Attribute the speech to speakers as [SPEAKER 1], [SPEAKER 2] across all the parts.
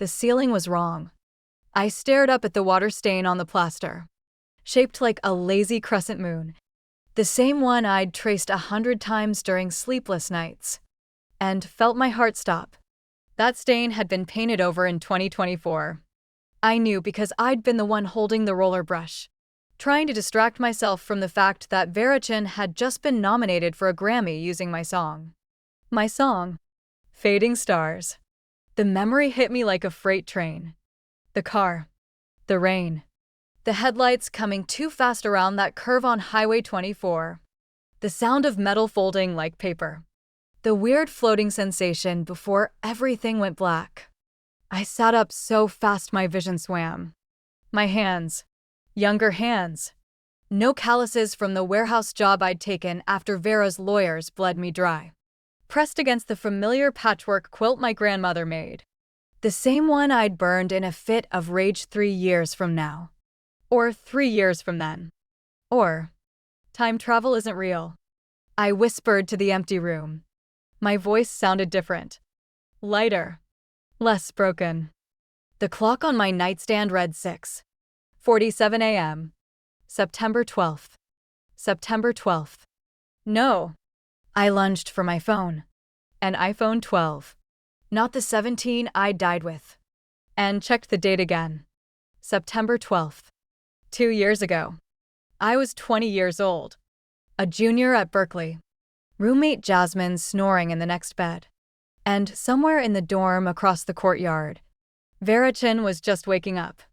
[SPEAKER 1] The ceiling was wrong. I stared up at the water stain on the plaster, shaped like a lazy crescent moon, the same one I'd traced 100 times during sleepless nights, and felt my heart stop. That stain had been painted over in 2024. I knew because I'd been the one holding the roller brush, trying to distract myself from the fact that Veritchin had just been nominated for a Grammy using my song. My song, Fading Stars. The memory hit me like a freight train. The car, the rain, the headlights coming too fast around that curve on Highway 24, the sound of metal folding like paper, the weird floating sensation before everything went black. I sat up so fast my vision swam. My hands, younger hands, no calluses from the warehouse job I'd taken after Vera's lawyers bled me dry, pressed against the familiar patchwork quilt my grandmother made. The same one I'd burned in a fit of rage 3 years from now. Or 3 years from then. Or, time travel isn't real. I whispered to the empty room. My voice sounded different. Lighter. Less broken. The clock on my nightstand read 6:47 a.m. September 12th. September 12th. No. I lunged for my phone. An iPhone 12. Not the 17 I died with. And checked the date again. September 12th. 2 years ago. I was 20 years old. A junior at Berkeley. Roommate Jasmine snoring in the next bed. And somewhere in the dorm across the courtyard, Veritchin was just waking up,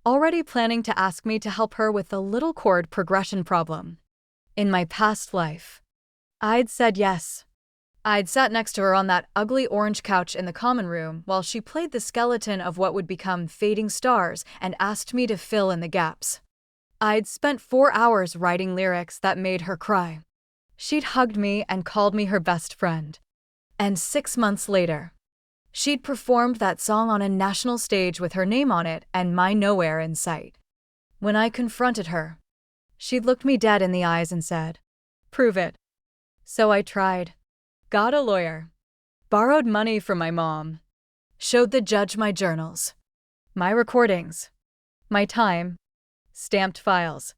[SPEAKER 1] already planning to ask me to help her with the little chord progression problem. In my past life, I'd said yes. I'd sat next to her on that ugly orange couch in the common room while she played the skeleton of what would become Fading Stars and asked me to fill in the gaps. I'd spent 4 hours writing lyrics that made her cry. She'd hugged me and called me her best friend. And 6 months later, she'd performed that song on a national stage with her name on it and my nowhere in sight. When I confronted her, she'd looked me dead in the eyes and said, "Prove it." So I tried. Got a lawyer. Borrowed money from my mom. Showed the judge my journals. My recordings. My time. Stamped files.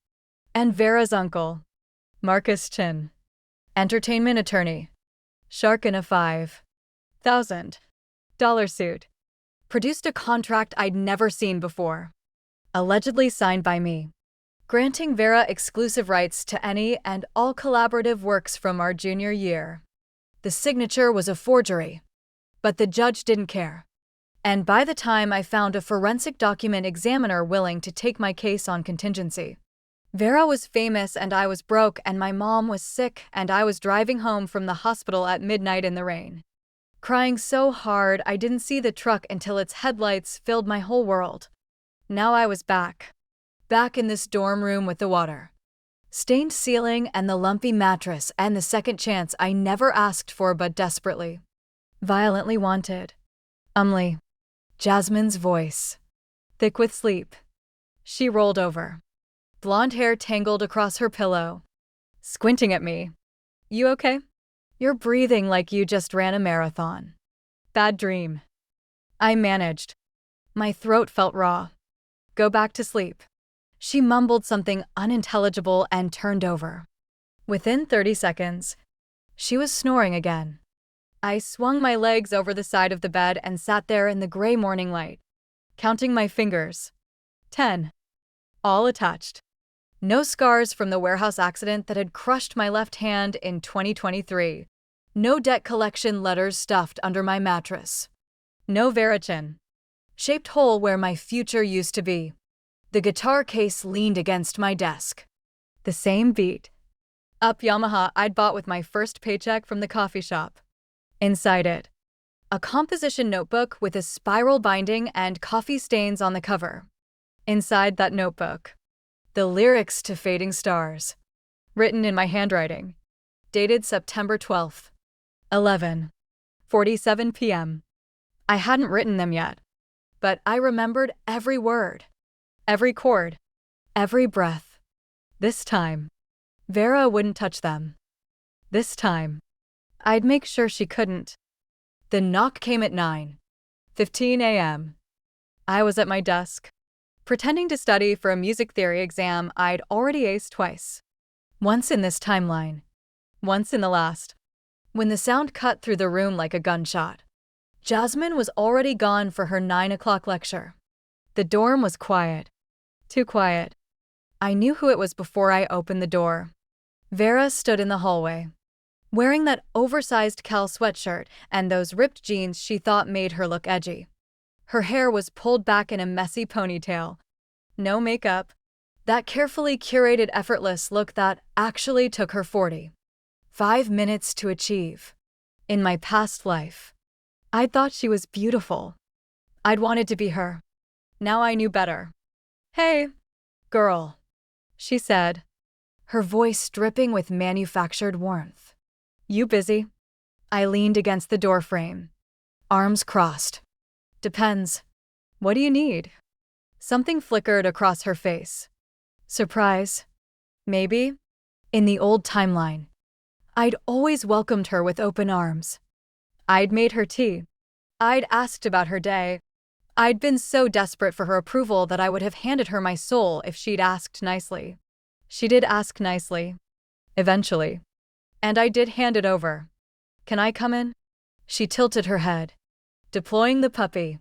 [SPEAKER 1] And Vera's uncle, Marcus Chin. Entertainment attorney. Shark in a $5,000 suit. Produced a contract I'd never seen before. Allegedly signed by me. Granting Vera exclusive rights to any and all collaborative works from our junior year. The signature was a forgery. But the judge didn't care. And by the time I found a forensic document examiner willing to take my case on contingency, Vera was famous and I was broke and my mom was sick and I was driving home from the hospital at midnight in the rain. Crying so hard I didn't see the truck until its headlights filled my whole world. Now I was back. Back in this dorm room with the water. Stained ceiling and the lumpy mattress and the second chance I never asked for but desperately, violently wanted. Jasmine's voice. Thick with sleep. She rolled over. Blonde hair tangled across her pillow. Squinting at me. You okay? You're breathing like you just ran a marathon. Bad dream. I managed. My throat felt raw. Go back to sleep. She mumbled something unintelligible and turned over. Within 30 seconds, she was snoring again. I swung my legs over the side of the bed and sat there in the gray morning light, counting my fingers. 10. All attached. No scars from the warehouse accident that had crushed my left hand in 2023. No debt collection letters stuffed under my mattress. No Veritchin. Shaped hole where my future used to be. The guitar case leaned against my desk. The same beat. Up Yamaha I'd bought with my first paycheck from the coffee shop. Inside it, a composition notebook with a spiral binding and coffee stains on the cover. Inside that notebook, the lyrics to Fading Stars, written in my handwriting, dated September 12th, 11:47 p.m. I hadn't written them yet, but I remembered every word. Every chord, every breath. This time, Vera wouldn't touch them. This time, I'd make sure she couldn't. The knock came at 9:15 a.m. I was at my desk, pretending to study for a music theory exam I'd already aced twice. Once in this timeline, once in the last. When the sound cut through the room like a gunshot, Jasmine was already gone for her 9 o'clock lecture. The dorm was quiet. Too quiet. I knew who it was before I opened the door. Vera stood in the hallway, wearing that oversized Cal sweatshirt and those ripped jeans she thought made her look edgy. Her hair was pulled back in a messy ponytail. No makeup. That carefully curated effortless look that actually took her 45 minutes to achieve. In my past life, I'd thought she was beautiful. I'd wanted to be her. Now I knew better. "Hey, girl," she said, her voice dripping with manufactured warmth. "You busy?" I leaned against the doorframe, arms crossed. "Depends. What do you need?" Something flickered across her face. Surprise? Maybe? In the old timeline, I'd always welcomed her with open arms. I'd made her tea. I'd asked about her day. I'd been so desperate for her approval that I would have handed her my soul if she'd asked nicely. She did ask nicely. Eventually. And I did hand it over. "Can I come in?" She tilted her head, deploying the puppy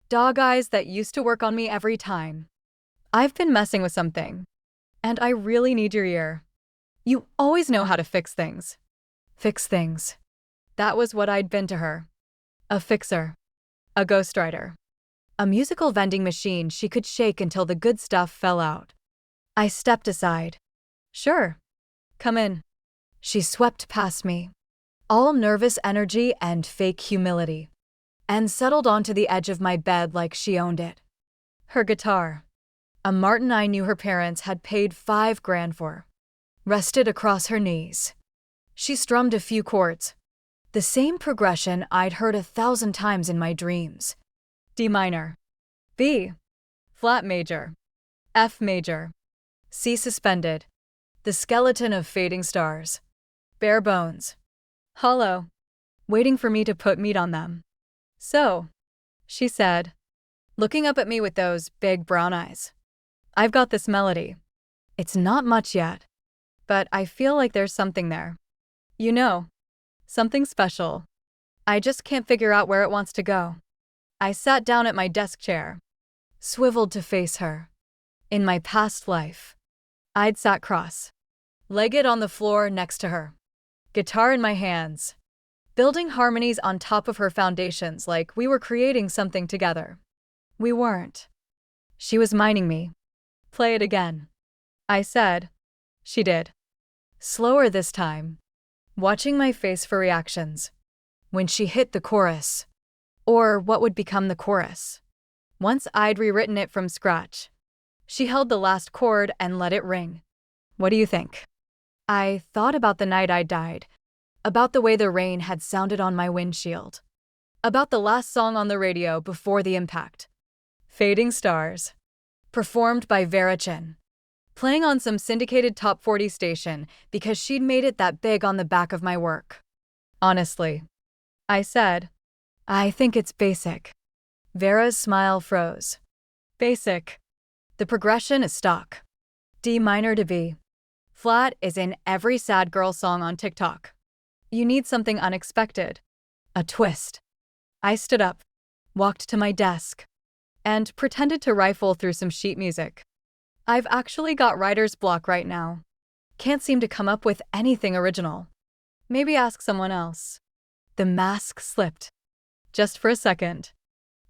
[SPEAKER 1] dog eyes that used to work on me every time. "I've been messing with something, and I really need your ear. You always know how to fix things." Fix things. That was what I'd been to her. A fixer. A ghostwriter. A musical vending machine she could shake until the good stuff fell out. I stepped aside. "Sure. Come in." She swept past me, all nervous energy and fake humility, and settled onto the edge of my bed like she owned it. Her guitar, a Martin I knew her parents had paid $5,000 for, rested across her knees. She strummed a few chords, the same progression I'd heard 1,000 times in my dreams. D minor, B, flat major, F major, C suspended, the skeleton of fading stars, bare bones, hollow, waiting for me to put meat on them. "So," she said, looking up at me with those big brown eyes, "I've got this melody. It's not much yet, but I feel like there's something there. You know, something special. I just can't figure out where it wants to go." I sat down at my desk chair, swiveled to face her. In my past life, I'd sat cross-legged on the floor next to her, guitar in my hands, building harmonies on top of her foundations like we were creating something together. We weren't. She was minding me. "Play it again," I said. She did. Slower this time, watching my face for reactions. When she hit the chorus, or what would become the chorus, once I'd rewritten it from scratch, she held the last chord and let it ring. "What do you think?" I thought about the night I died, about the way the rain had sounded on my windshield, about the last song on the radio before the impact. Fading Stars, performed by Vera Chin, playing on some syndicated top 40 station because she'd made it that big on the back of my work. "Honestly," I said, "I think it's basic." Vera's smile froze. "Basic. The progression is stock. D minor to B. Flat is in every sad girl song on TikTok. You need something unexpected. A twist." I stood up, walked to my desk, and pretended to rifle through some sheet music. I've actually got writer's block right now. Can't seem to come up with anything original. Maybe ask someone else. The mask slipped. Just for a second.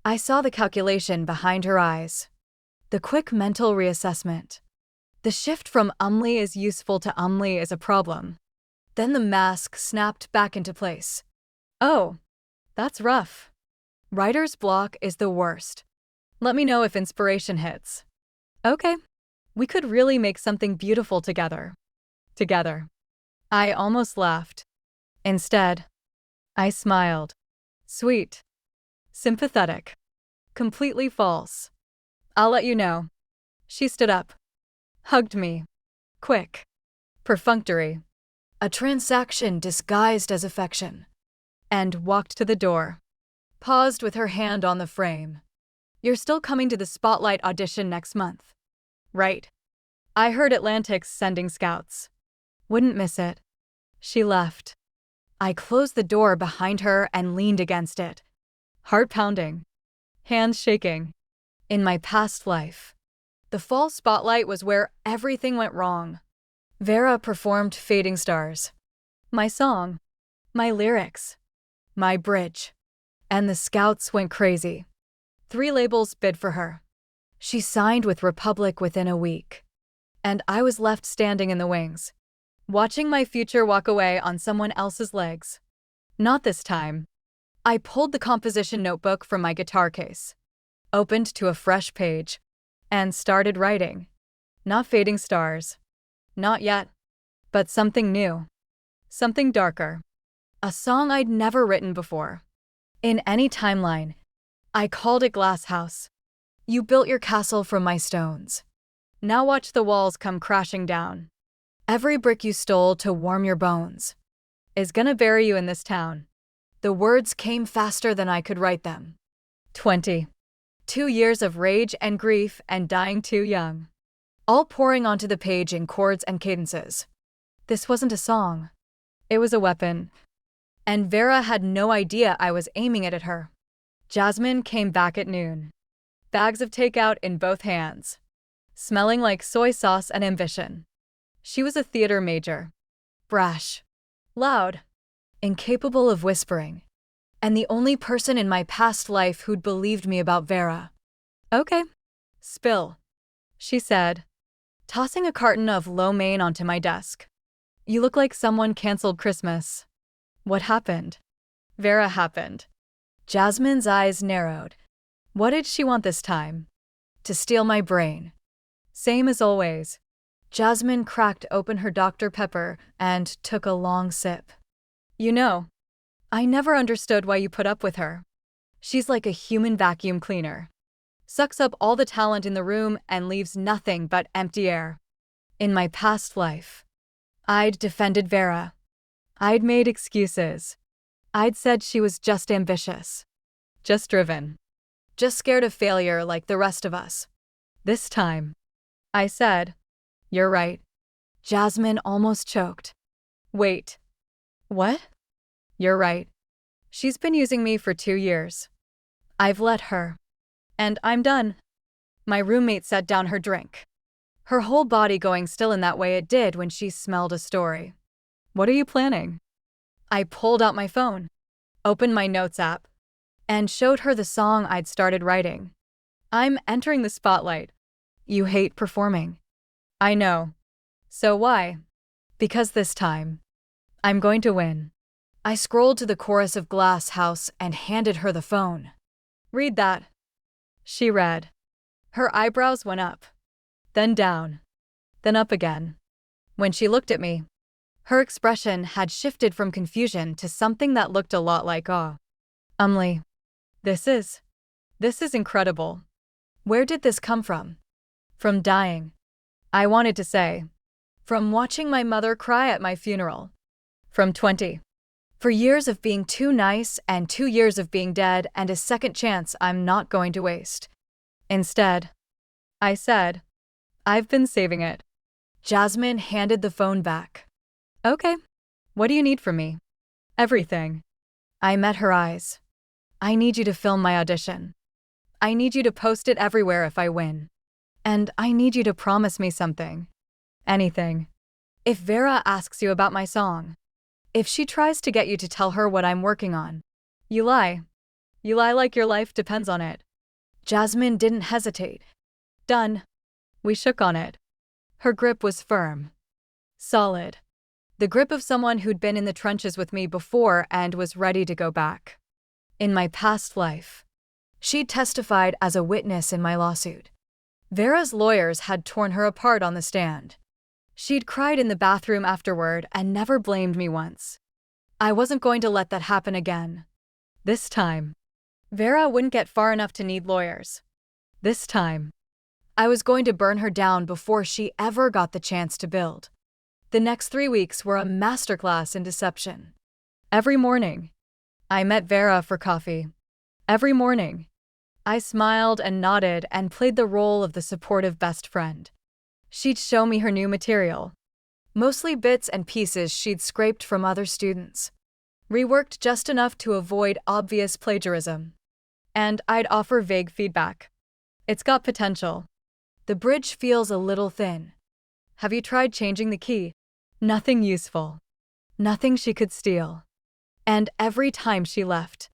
[SPEAKER 1] I saw the calculation behind her eyes. The quick mental reassessment. The shift from is useful to is a problem. Then the mask snapped back into place. "Oh, that's rough. Writer's block is the worst. Let me know if inspiration hits." "Okay. We could really make something beautiful together." Together. I almost laughed. Instead, I smiled. Sweet. Sympathetic. Completely false. "I'll let you know." She stood up. Hugged me. Quick. Perfunctory. A transaction disguised as affection. And walked to the door. Paused with her hand on the frame. You're still coming to the Spotlight audition next month. Right. I heard Atlantic's sending scouts. Wouldn't miss it. She left. I closed the door behind her and leaned against it. Heart pounding. Hands shaking. In my past life, the fall spotlight was where everything went wrong. Vera performed Fading Stars. My song. My lyrics. My bridge. And the scouts went crazy. 3 labels bid for her. She signed with Republic within a week. And I was left standing in the wings, watching my future walk away on someone else's legs. Not this time. I pulled the composition notebook from my guitar case, opened to a fresh page, and started writing. Not Fading Stars. Not yet. But something new. Something darker. A song I'd never written before. In any timeline, I called it Glass House. You built your castle from my stones. Now watch the walls come crashing down. Every brick you stole to warm your bones is gonna bury you in this town. The words came faster than I could write them. 20. 2 years of rage and grief and dying too young. All pouring onto the page in chords and cadences. This wasn't a song. It was a weapon. And Vera had no idea I was aiming it at her. Jasmine came back at noon. Bags of takeout in both hands. Smelling like soy sauce and ambition. She was a theater major. Brash. Loud. Incapable of whispering. And the only person in my past life who'd believed me about Vera. Okay. Spill, she said, tossing a carton of lo mein onto my desk. You look like someone canceled Christmas. What happened? Vera happened. Jasmine's eyes narrowed. What did she want this time? To steal my brain. Same as always. Jasmine cracked open her Dr. Pepper and took a long sip. You know, I never understood why you put up with her. She's like a human vacuum cleaner. Sucks up all the talent in the room and leaves nothing but empty air. In my past life, I'd defended Vera. I'd made excuses. I'd said she was just ambitious. Just driven. Just scared of failure like the rest of us. This time, I said, you're right. Jasmine almost choked. Wait. What? You're right. She's been using me for 2 years. I've let her. And I'm done. My roommate set down her drink. Her whole body going still in that way it did when she smelled a story. What are you planning? I pulled out my phone, opened my notes app, and showed her the song I'd started writing. I'm entering the spotlight. You hate performing. I know. So why? Because this time, I'm going to win. I scrolled to the chorus of Glass House and handed her the phone. Read that. She read. Her eyebrows went up, then down, then up again. When she looked at me, her expression had shifted from confusion to something that looked a lot like awe. This is incredible. Where did this come from? From dying. I wanted to say. From watching my mother cry at my funeral. From 20. For years of being too nice and 2 years of being dead and a second chance I'm not going to waste. Instead, I said, I've been saving it. Jasmine handed the phone back. Okay. What do you need from me? Everything. I met her eyes. I need you to film my audition. I need you to post it everywhere if I win. And I need you to promise me something. Anything. If Vera asks you about my song, if she tries to get you to tell her what I'm working on, you lie. You lie like your life depends on it. Jasmine didn't hesitate. Done. We shook on it. Her grip was firm. Solid. The grip of someone who'd been in the trenches with me before and was ready to go back. In my past life, she'd testified as a witness in my lawsuit. Vera's lawyers had torn her apart on the stand. She'd cried in the bathroom afterward and never blamed me once. I wasn't going to let that happen again. This time, Vera wouldn't get far enough to need lawyers. This time, I was going to burn her down before she ever got the chance to build. The next 3 weeks were a masterclass in deception. Every morning, I met Vera for coffee. Every morning, I smiled and nodded and played the role of the supportive best friend. She'd show me her new material, mostly bits and pieces she'd scraped from other students, reworked just enough to avoid obvious plagiarism. And I'd offer vague feedback. It's got potential. The bridge feels a little thin. Have you tried changing the key? Nothing useful. Nothing she could steal. And every time she left,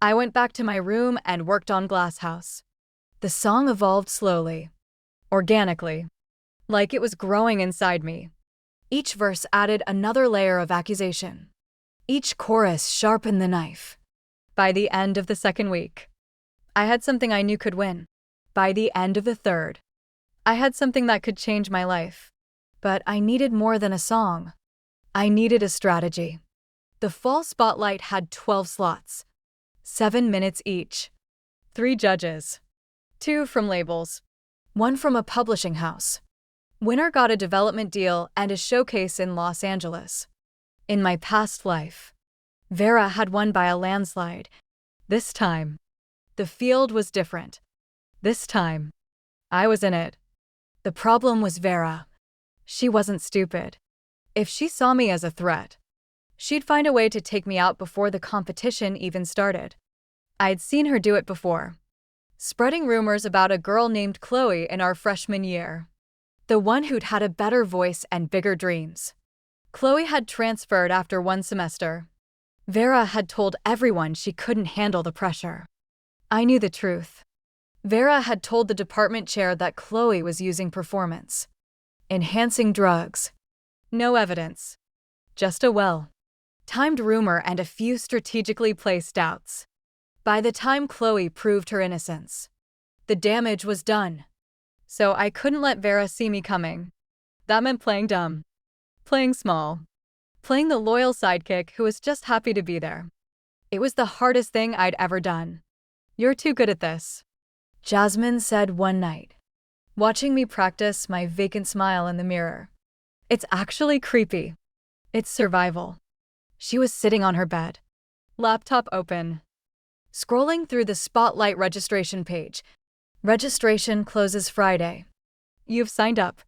[SPEAKER 1] I went back to my room and worked on Glasshouse. The song evolved slowly, organically, like it was growing inside me. Each verse added another layer of accusation. Each chorus sharpened the knife. By the end of the second week, I had something I knew could win. By the end of the third, I had something that could change my life. But I needed more than a song. I needed a strategy. The fall spotlight had 12 slots, 7 minutes each. 3 judges. 2 from labels. 1 from a publishing house. Winner got a development deal and a showcase in Los Angeles. In my past life, Vera had won by a landslide. This time, the field was different. This time, I was in it. The problem was Vera. She wasn't stupid. If she saw me as a threat, she'd find a way to take me out before the competition even started. I'd seen her do it before, spreading rumors about a girl named Chloe in our freshman year, the one who'd had a better voice and bigger dreams. Chloe had transferred after 1 semester. Vera had told everyone she couldn't handle the pressure. I knew the truth. Vera had told the department chair that Chloe was using performance-enhancing drugs. No evidence. Just a well-timed rumor and a few strategically placed doubts. By the time Chloe proved her innocence, the damage was done. So I couldn't let Vera see me coming. That meant playing dumb. Playing small. Playing the loyal sidekick who was just happy to be there. It was the hardest thing I'd ever done. "You're too good at this," Jasmine said one night, watching me practice my vacant smile in the mirror. "It's actually creepy. It's survival." She was sitting on her bed, laptop open, scrolling through the Spotlight registration page. "Registration closes Friday. You've signed up,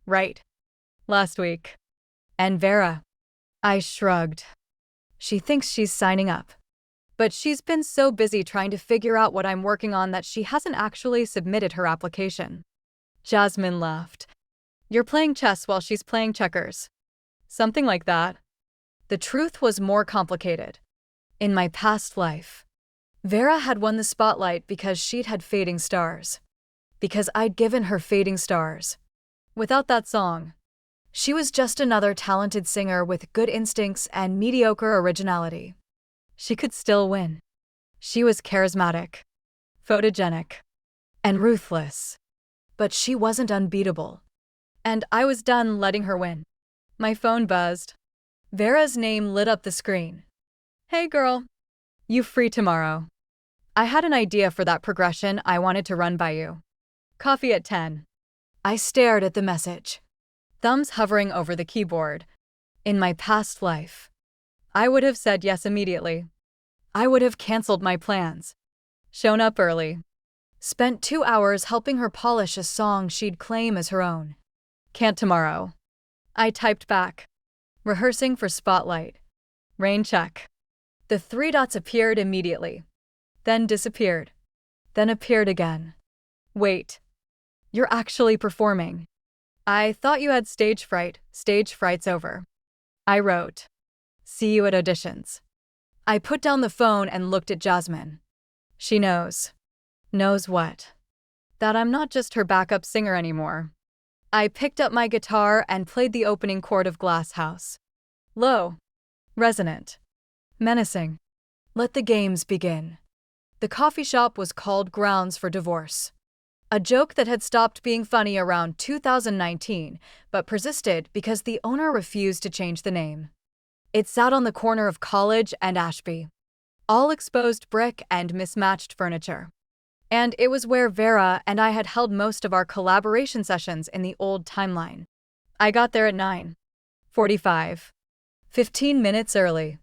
[SPEAKER 1] right? Last week." "And Vera?" I shrugged. "She thinks she's signing up. But she's been so busy trying to figure out what I'm working on that she hasn't actually submitted her application." Jasmine laughed. "You're playing chess while she's playing checkers." Something like that. The truth was more complicated. In my past life, Vera had won the spotlight because she'd had fading stars. Because I'd given her fading stars. Without that song, she was just another talented singer with good instincts and mediocre originality. She could still win. She was charismatic, photogenic, and ruthless. But she wasn't unbeatable. And I was done letting her win. My phone buzzed. Vera's name lit up the screen. "Hey girl, you free tomorrow? I had an idea for that progression I wanted to run by you. Coffee at 10. I stared at the message, thumbs hovering over the keyboard. In my past life, I would have said yes immediately. I would have canceled my plans, shown up early, spent 2 hours helping her polish a song she'd claim as her own. "Can't tomorrow." I typed back, rehearsing for Spotlight. Rain check. The 3 dots appeared immediately, then disappeared, then appeared again. "Wait, you're actually performing. I thought you had stage fright. Stage fright's over." I wrote, "See you at auditions." I put down the phone and looked at Jasmine. She knows. Knows what? That I'm not just her backup singer anymore. I picked up my guitar and played the opening chord of Glasshouse. Low, resonant, menacing. Let the games begin. The coffee shop was called Grounds for Divorce. A joke that had stopped being funny around 2019, but persisted because the owner refused to change the name. It sat on the corner of College and Ashby, all exposed brick and mismatched furniture. And it was where Vera and I had held most of our collaboration sessions in the old timeline. I got there at 9:45, 15 minutes early.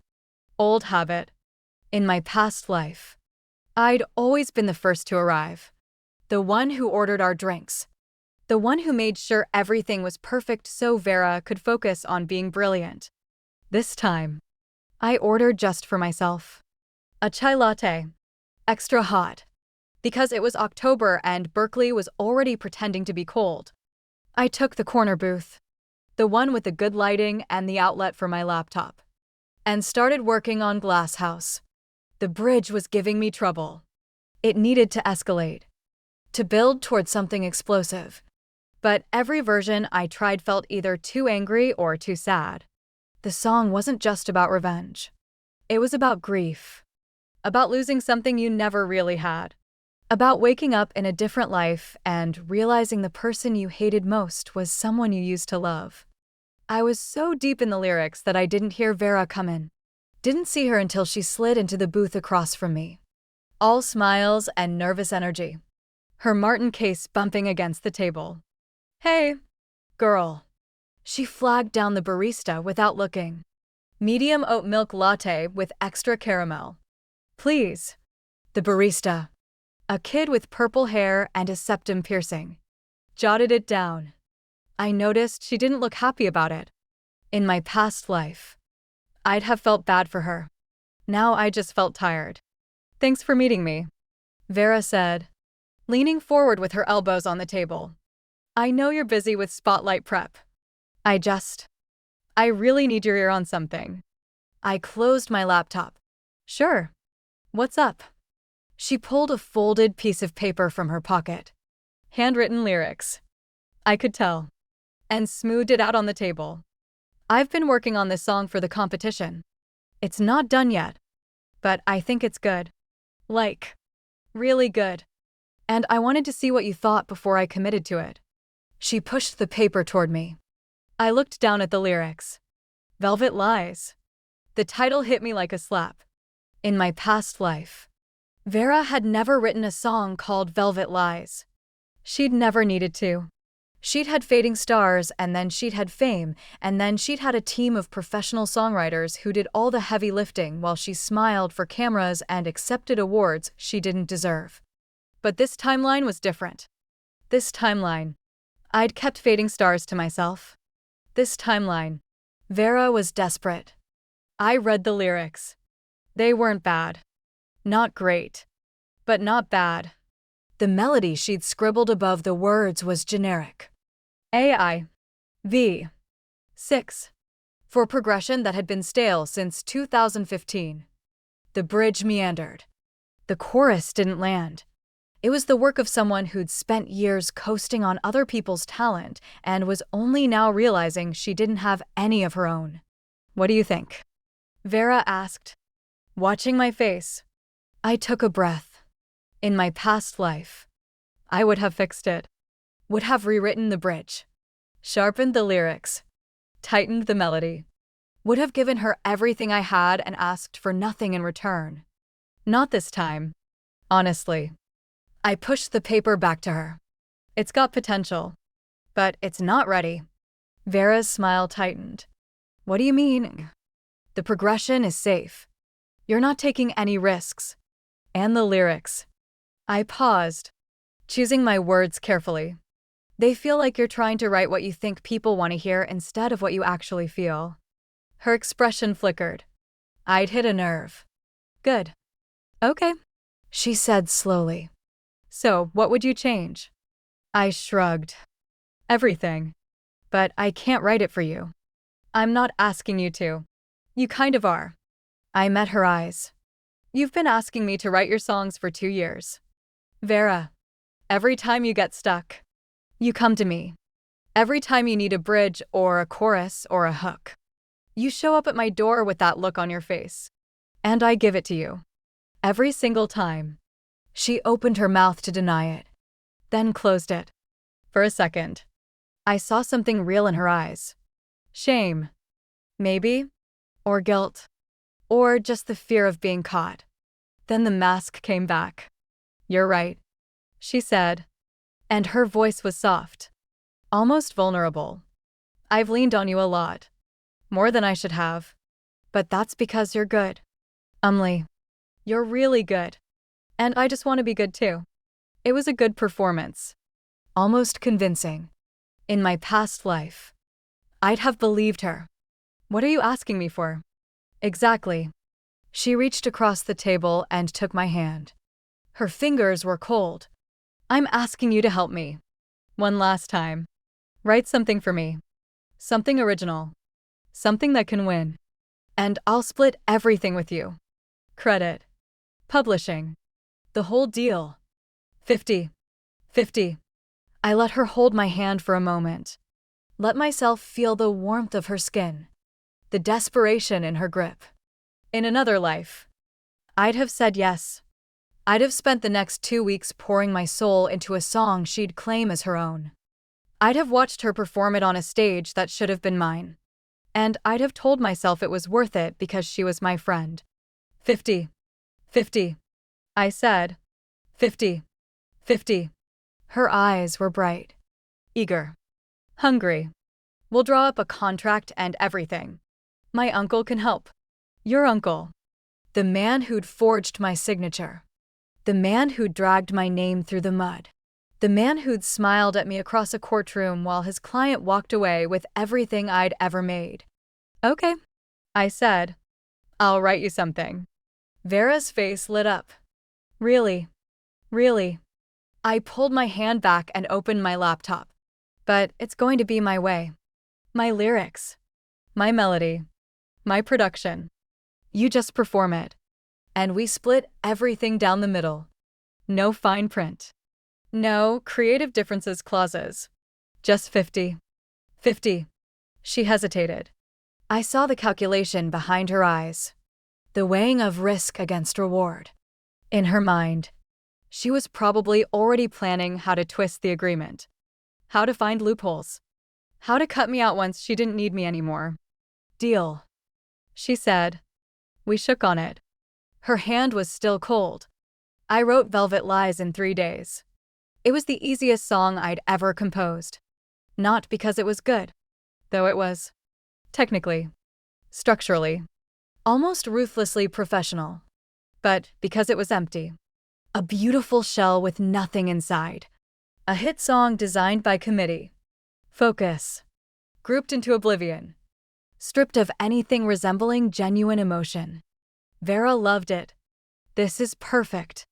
[SPEAKER 1] Old habit. In my past life, I'd always been the first to arrive. The one who ordered our drinks. The one who made sure everything was perfect so Vera could focus on being brilliant. This time, I ordered just for myself. A chai latte. Extra hot. Because it was October and Berkeley was already pretending to be cold. I took the corner booth, the one with the good lighting and the outlet for my laptop, and started working on Glass House. The bridge was giving me trouble. It needed to escalate, to build towards something explosive. But every version I tried felt either too angry or too sad. The song wasn't just about revenge. It was about grief. About losing something you never really had. About waking up in a different life and realizing the person you hated most was someone you used to love. I was so deep in the lyrics that I didn't hear Vera come in. Didn't see her until she slid into the booth across from me. All smiles and nervous energy. Her Martin case bumping against the table. "Hey, girl." She flagged down the barista without looking. "Medium oat milk latte with extra caramel. Please." The barista, a kid with purple hair and a septum piercing, jotted it down. I noticed she didn't look happy about it. In my past life, I'd have felt bad for her. Now I just felt tired. "Thanks for meeting me," Vera said, leaning forward with her elbows on the table. "I know you're busy with spotlight prep. I really need your ear on something." I closed my laptop. "Sure. What's up?" She pulled a folded piece of paper from her pocket. Handwritten lyrics. I could tell. And smoothed it out on the table. "I've been working on this song for the competition. It's not done yet, but I think it's good. Like, really good. And I wanted to see what you thought before I committed to it." She pushed the paper toward me. I looked down at the lyrics. Velvet Lies. The title hit me like a slap. In my past life, Vera had never written a song called Velvet Lies. She'd never needed to. She'd had Fading Stars, and then she'd had Fame, and then she'd had a team of professional songwriters who did all the heavy lifting while she smiled for cameras and accepted awards she didn't deserve. But this timeline was different. This timeline, I'd kept Fading Stars to myself. This timeline, Vera was desperate. I read the lyrics. They weren't bad. Not great. But not bad. The melody she'd scribbled above the words was generic. AIV6. For progression that had been stale since 2015. The bridge meandered. The chorus didn't land. It was the work of someone who'd spent years coasting on other people's talent and was only now realizing she didn't have any of her own. "What do you think?" Vera asked, watching my face. I took a breath. In my past life, I would have fixed it. Would have rewritten the bridge. Sharpened the lyrics. Tightened the melody. Would have given her everything I had and asked for nothing in return. Not this time. Honestly. I pushed the paper back to her. "It's got potential, but it's not ready." Vera's smile tightened. "What do you mean?" "The progression is safe. You're not taking any risks. And the lyrics." I paused, choosing my words carefully. "They feel like you're trying to write what you think people want to hear instead of what you actually feel." Her expression flickered. I'd hit a nerve. "Good. Okay," she said slowly. "So, what would you change?" I shrugged. "Everything. But I can't write it for you. I'm not asking you to. You kind of are." I met her eyes. "You've been asking me to write your songs for 2 years. Vera, every time you get stuck, you come to me. Every time you need a bridge or a chorus or a hook, you show up at my door with that look on your face. And I give it to you. Every single time." She opened her mouth to deny it, then closed it. For a second, I saw something real in her eyes. Shame. Maybe. Or guilt. Or just the fear of being caught. Then the mask came back. "You're right," she said. And her voice was soft. Almost vulnerable. "I've leaned on you a lot. More than I should have. But that's because you're good. You're really good. And I just want to be good too. It was a good performance. Almost convincing. In my past life, I'd have believed her. What are you asking me for? Exactly. She reached across the table and took my hand. Her fingers were cold. I'm asking you to help me. One last time. Write something for me. Something original. Something that can win. And I'll split everything with you. Credit. Publishing. The whole deal. 50-50. I let her hold my hand for a moment. Let myself feel the warmth of her skin. The desperation in her grip. In another life, I'd have said yes. I'd have spent the next 2 weeks pouring my soul into a song she'd claim as her own. I'd have watched her perform it on a stage that should have been mine. And I'd have told myself it was worth it because she was my friend. 50-50. I said. 50-50. Her eyes were bright. Eager. Hungry. We'll draw up a contract and everything. My uncle can help. Your uncle. The man who'd forged my signature. The man who'd dragged my name through the mud. The man who'd smiled at me across a courtroom while his client walked away with everything I'd ever made. Okay, I said. I'll write you something. Vera's face lit up. Really? Really? I pulled my hand back and opened my laptop. But it's going to be my way. My lyrics. My melody. My production. You just perform it. And we split everything down the middle. No fine print. No creative differences clauses. Just 50-50. She hesitated. I saw the calculation behind her eyes. The weighing of risk against reward. In her mind, she was probably already planning how to twist the agreement. How to find loopholes. How to cut me out once she didn't need me anymore. Deal. She said. We shook on it. Her hand was still cold. I wrote Velvet Lies in 3 days. It was the easiest song I'd ever composed. Not because it was good, though it was. Technically. Structurally. Almost ruthlessly professional. But because it was empty. A beautiful shell with nothing inside. A hit song designed by committee. Focus. Grouped into oblivion. Stripped of anything resembling genuine emotion. Vera loved it. This is perfect,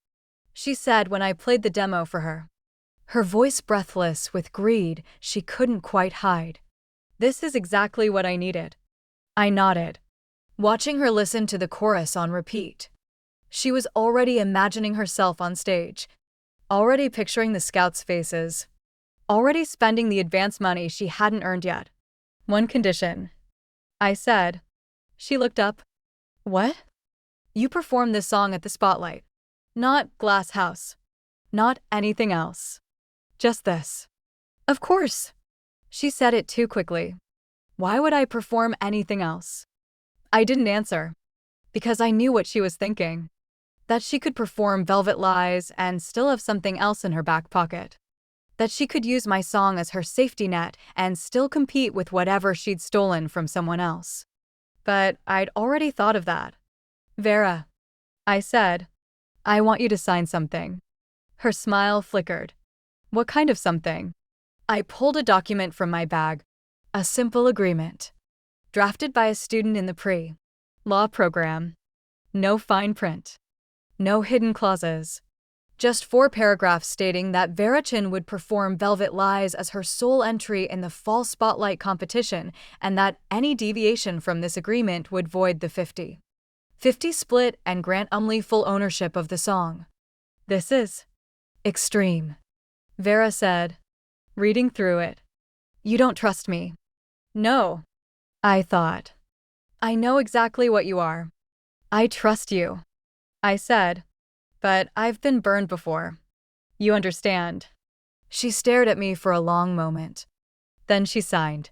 [SPEAKER 1] she said when I played the demo for her. Her voice breathless with greed she couldn't quite hide. This is exactly what I needed. I nodded, watching her listen to the chorus on repeat. She was already imagining herself on stage, already picturing the scouts' faces, already spending the advance money she hadn't earned yet. One condition, I said. She looked up. What? You perform this song at the Spotlight. Not Glass House. Not anything else. Just this. Of course. She said it too quickly. Why would I perform anything else? I didn't answer. Because I knew what she was thinking. That she could perform Velvet Lies and still have something else in her back pocket. That she could use my song as her safety net and still compete with whatever she'd stolen from someone else. But I'd already thought of that. Vera, I said, I want you to sign something. Her smile flickered. What kind of something? I pulled a document from my bag. A simple agreement. Drafted by a student in the pre-law program. No fine print. No hidden clauses. Just 4 paragraphs stating that Verachin would perform Velvet Lies as her sole entry in the Fall Spotlight competition and that any deviation from this agreement would void the 50-50 split and grant Umley full ownership of the song. This is extreme, Vera said, reading through it. You don't trust me. No, I thought. I know exactly what you are. I trust you, I said, but I've been burned before. You understand. She stared at me for a long moment. Then she signed.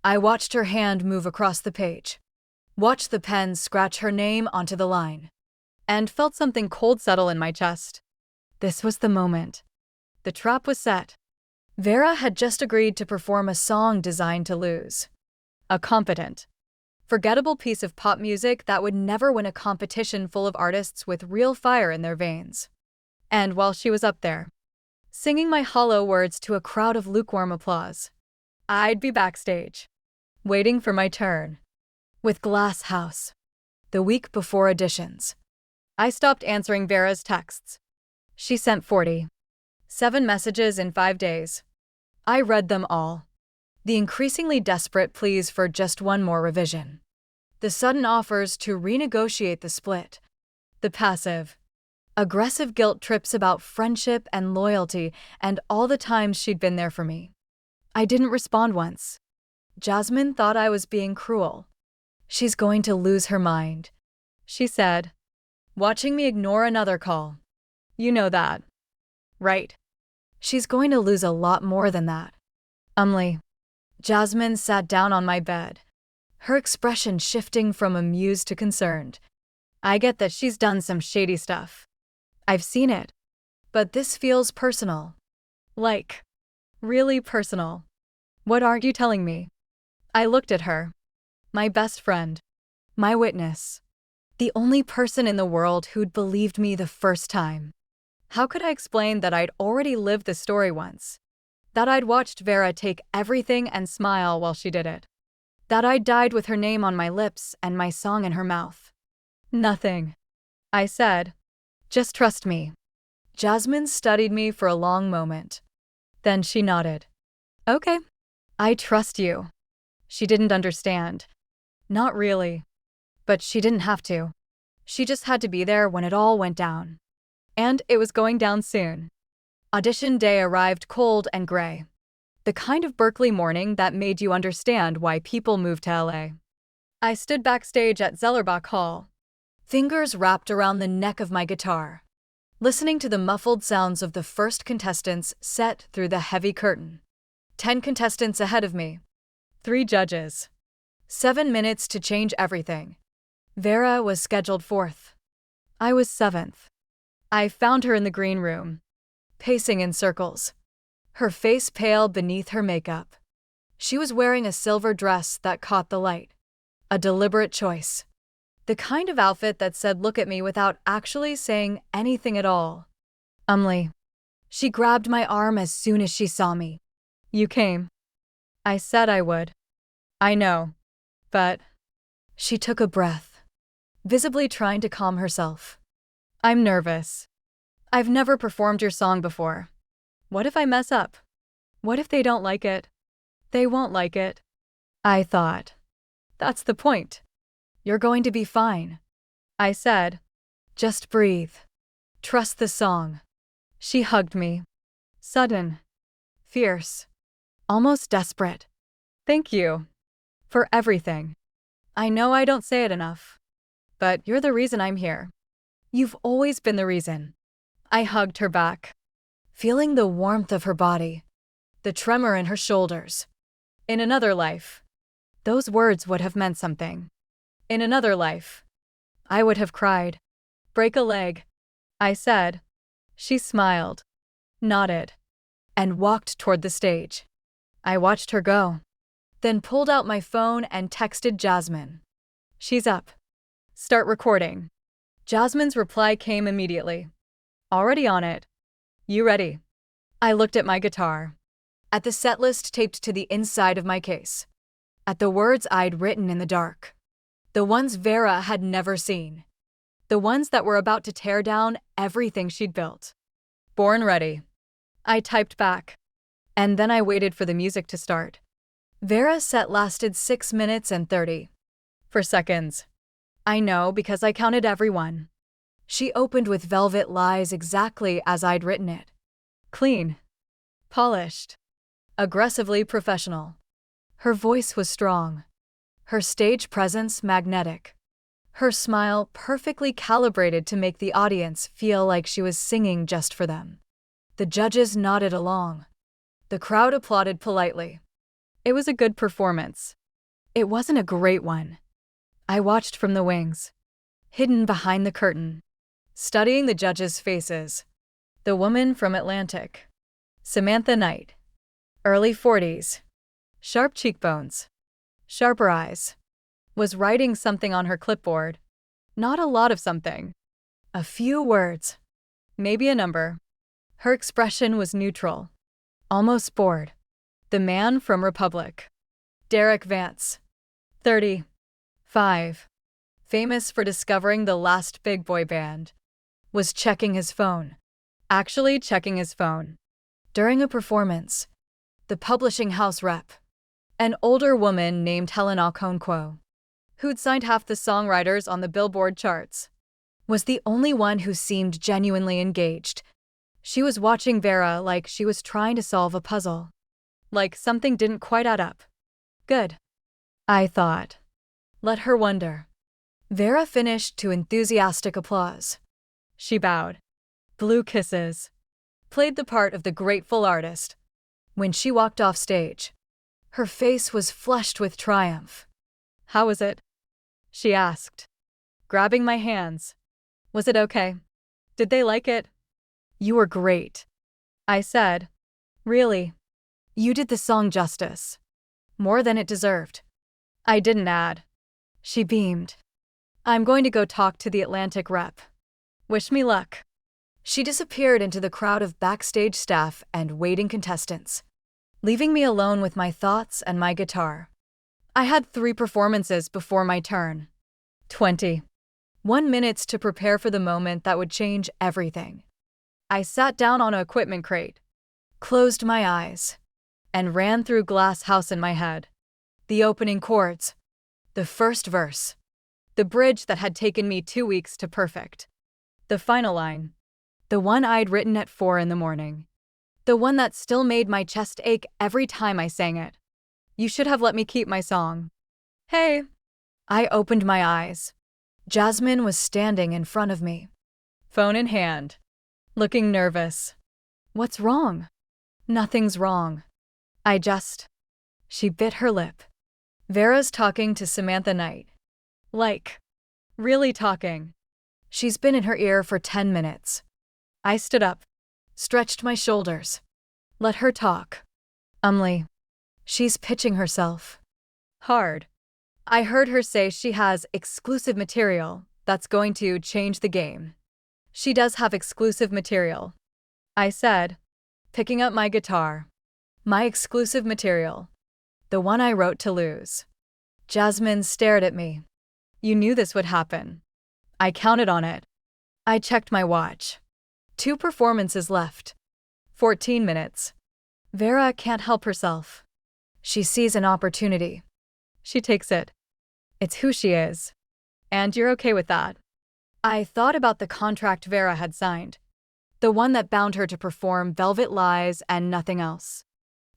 [SPEAKER 1] I watched her hand move across the page, watched the pen scratch her name onto the line, and felt something cold settle in my chest. This was the moment. The trap was set. Vera had just agreed to perform a song designed to lose. A competent, forgettable piece of pop music that would never win a competition full of artists with real fire in their veins. And while she was up there, singing my hollow words to a crowd of lukewarm applause, I'd be backstage, waiting for my turn. With Glass House, the week before auditions, I stopped answering Vera's texts. She sent 47 messages in 5 days. I read them all. The increasingly desperate pleas for just one more revision. The sudden offers to renegotiate the split. The passive, aggressive guilt trips about friendship and loyalty and all the times she'd been there for me. I didn't respond once. Jasmine thought I was being cruel. She's going to lose her mind, she said, watching me ignore another call. You know that, right? She's going to lose a lot more than that. Jasmine sat down on my bed, her expression shifting from amused to concerned. I get that she's done some shady stuff. I've seen it. But this feels personal. Like, really personal. What aren't you telling me? I looked at her. My best friend. My witness. The only person in the world who'd believed me the first time. How could I explain that I'd already lived the story once? That I'd watched Vera take everything and smile while she did it? That I'd died with her name on my lips and my song in her mouth? Nothing, I said. Just trust me. Jasmine studied me for a long moment. Then she nodded. Okay. I trust you. She didn't understand. Not really. But she didn't have to. She just had to be there when it all went down. And it was going down soon. Audition day arrived cold and gray. The kind of Berkeley morning that made you understand why people moved to LA. I stood backstage at Zellerbach Hall, fingers wrapped around the neck of my guitar, listening to the muffled sounds of the first contestants set through the heavy curtain. 10 contestants ahead of me. 3 judges. 7 minutes to change everything. Vera was scheduled 4th. I was 7th. I found her in the green room, pacing in circles, her face pale beneath her makeup. She was wearing a silver dress that caught the light. A deliberate choice. The kind of outfit that said look at me without actually saying anything at all. She grabbed my arm as soon as she saw me. You came. I said I would. I know. But she took a breath, visibly trying to calm herself. I'm nervous. I've never performed your song before. What if I mess up? What if they don't like it? They won't like it. I thought. That's the point. You're going to be fine. I said. Just breathe. Trust the song. She hugged me. Sudden. Fierce. Almost desperate. Thank you. For everything. I know I don't say it enough. But you're the reason I'm here. You've always been the reason. I hugged her back, feeling the warmth of her body, the tremor in her shoulders. In another life, those words would have meant something. In another life, I would have cried. Break a leg, I said. She smiled, nodded, and walked toward the stage. I watched her go, then pulled out my phone and texted Jasmine. She's up. Start recording. Jasmine's reply came immediately. Already on it. You ready? I looked at my guitar, at the setlist taped to the inside of my case, at the words I'd written in the dark, the ones Vera had never seen, the ones that were about to tear down everything she'd built. Born ready. I typed back, and then I waited for the music to start. Vera's set lasted 6 minutes and 30 seconds. I know because I counted everyone. She opened with Velvet Lies exactly as I'd written it. Clean. Polished. Aggressively professional. Her voice was strong. Her stage presence magnetic. Her smile perfectly calibrated to make the audience feel like she was singing just for them. The judges nodded along. The crowd applauded politely. It was a good performance. It wasn't a great one. I watched from the wings, hidden behind the curtain, studying the judges' faces. The woman from Atlantic, Samantha Knight, early 40s, sharp cheekbones, sharper eyes, was writing something on her clipboard. Not a lot of something. A few words. Maybe a number. Her expression was neutral, almost bored. The man from Republic. Derek Vance. 35. Famous for discovering the last big boy band. Was checking his phone. Actually checking his phone. During a performance. The publishing house rep. An older woman named Helena Okonkwo, who'd signed half the songwriters on the Billboard charts, was the only one who seemed genuinely engaged. She was watching Vera like she was trying to solve a puzzle. Like something didn't quite add up. Good, I thought. Let her wonder. Vera finished to enthusiastic applause. She bowed. Blew kisses. Played the part of the grateful artist. When she walked off stage, her face was flushed with triumph. How was it? She asked, grabbing my hands. Was it okay? Did they like it? You were great, I said. Really? You did the song justice. More than it deserved. I didn't add. She beamed. I'm going to go talk to the Atlantic rep. Wish me luck. She disappeared into the crowd of backstage staff and waiting contestants, leaving me alone with my thoughts and my guitar. I had 3 performances before my turn. 21 minutes to prepare for the moment that would change everything. I sat down on an equipment crate, closed my eyes, and ran through Glass House in my head. The opening chords, the first verse, the bridge that had taken me 2 weeks to perfect, the final line, the one I'd written at 4 in the morning, the one that still made my chest ache every time I sang it. You should have let me keep my song. Hey! I opened my eyes. Jasmine was standing in front of me, phone in hand, looking nervous. What's wrong? Nothing's wrong. She bit her lip. Vera's talking to Samantha Knight. Like, really talking. She's been in her ear for 10 minutes. I stood up, stretched my shoulders. Let her talk. She's pitching herself. Hard. I heard her say she has exclusive material that's going to change the game. She does have exclusive material, I said, picking up my guitar. My exclusive material. The one I wrote to lose. Jasmine stared at me. You knew this would happen. I counted on it. I checked my watch. 2 performances left. 14 minutes. Vera can't help herself. She sees an opportunity. She takes it. It's who she is. And you're okay with that. I thought about the contract Vera had signed. The one that bound her to perform Velvet Lies and nothing else.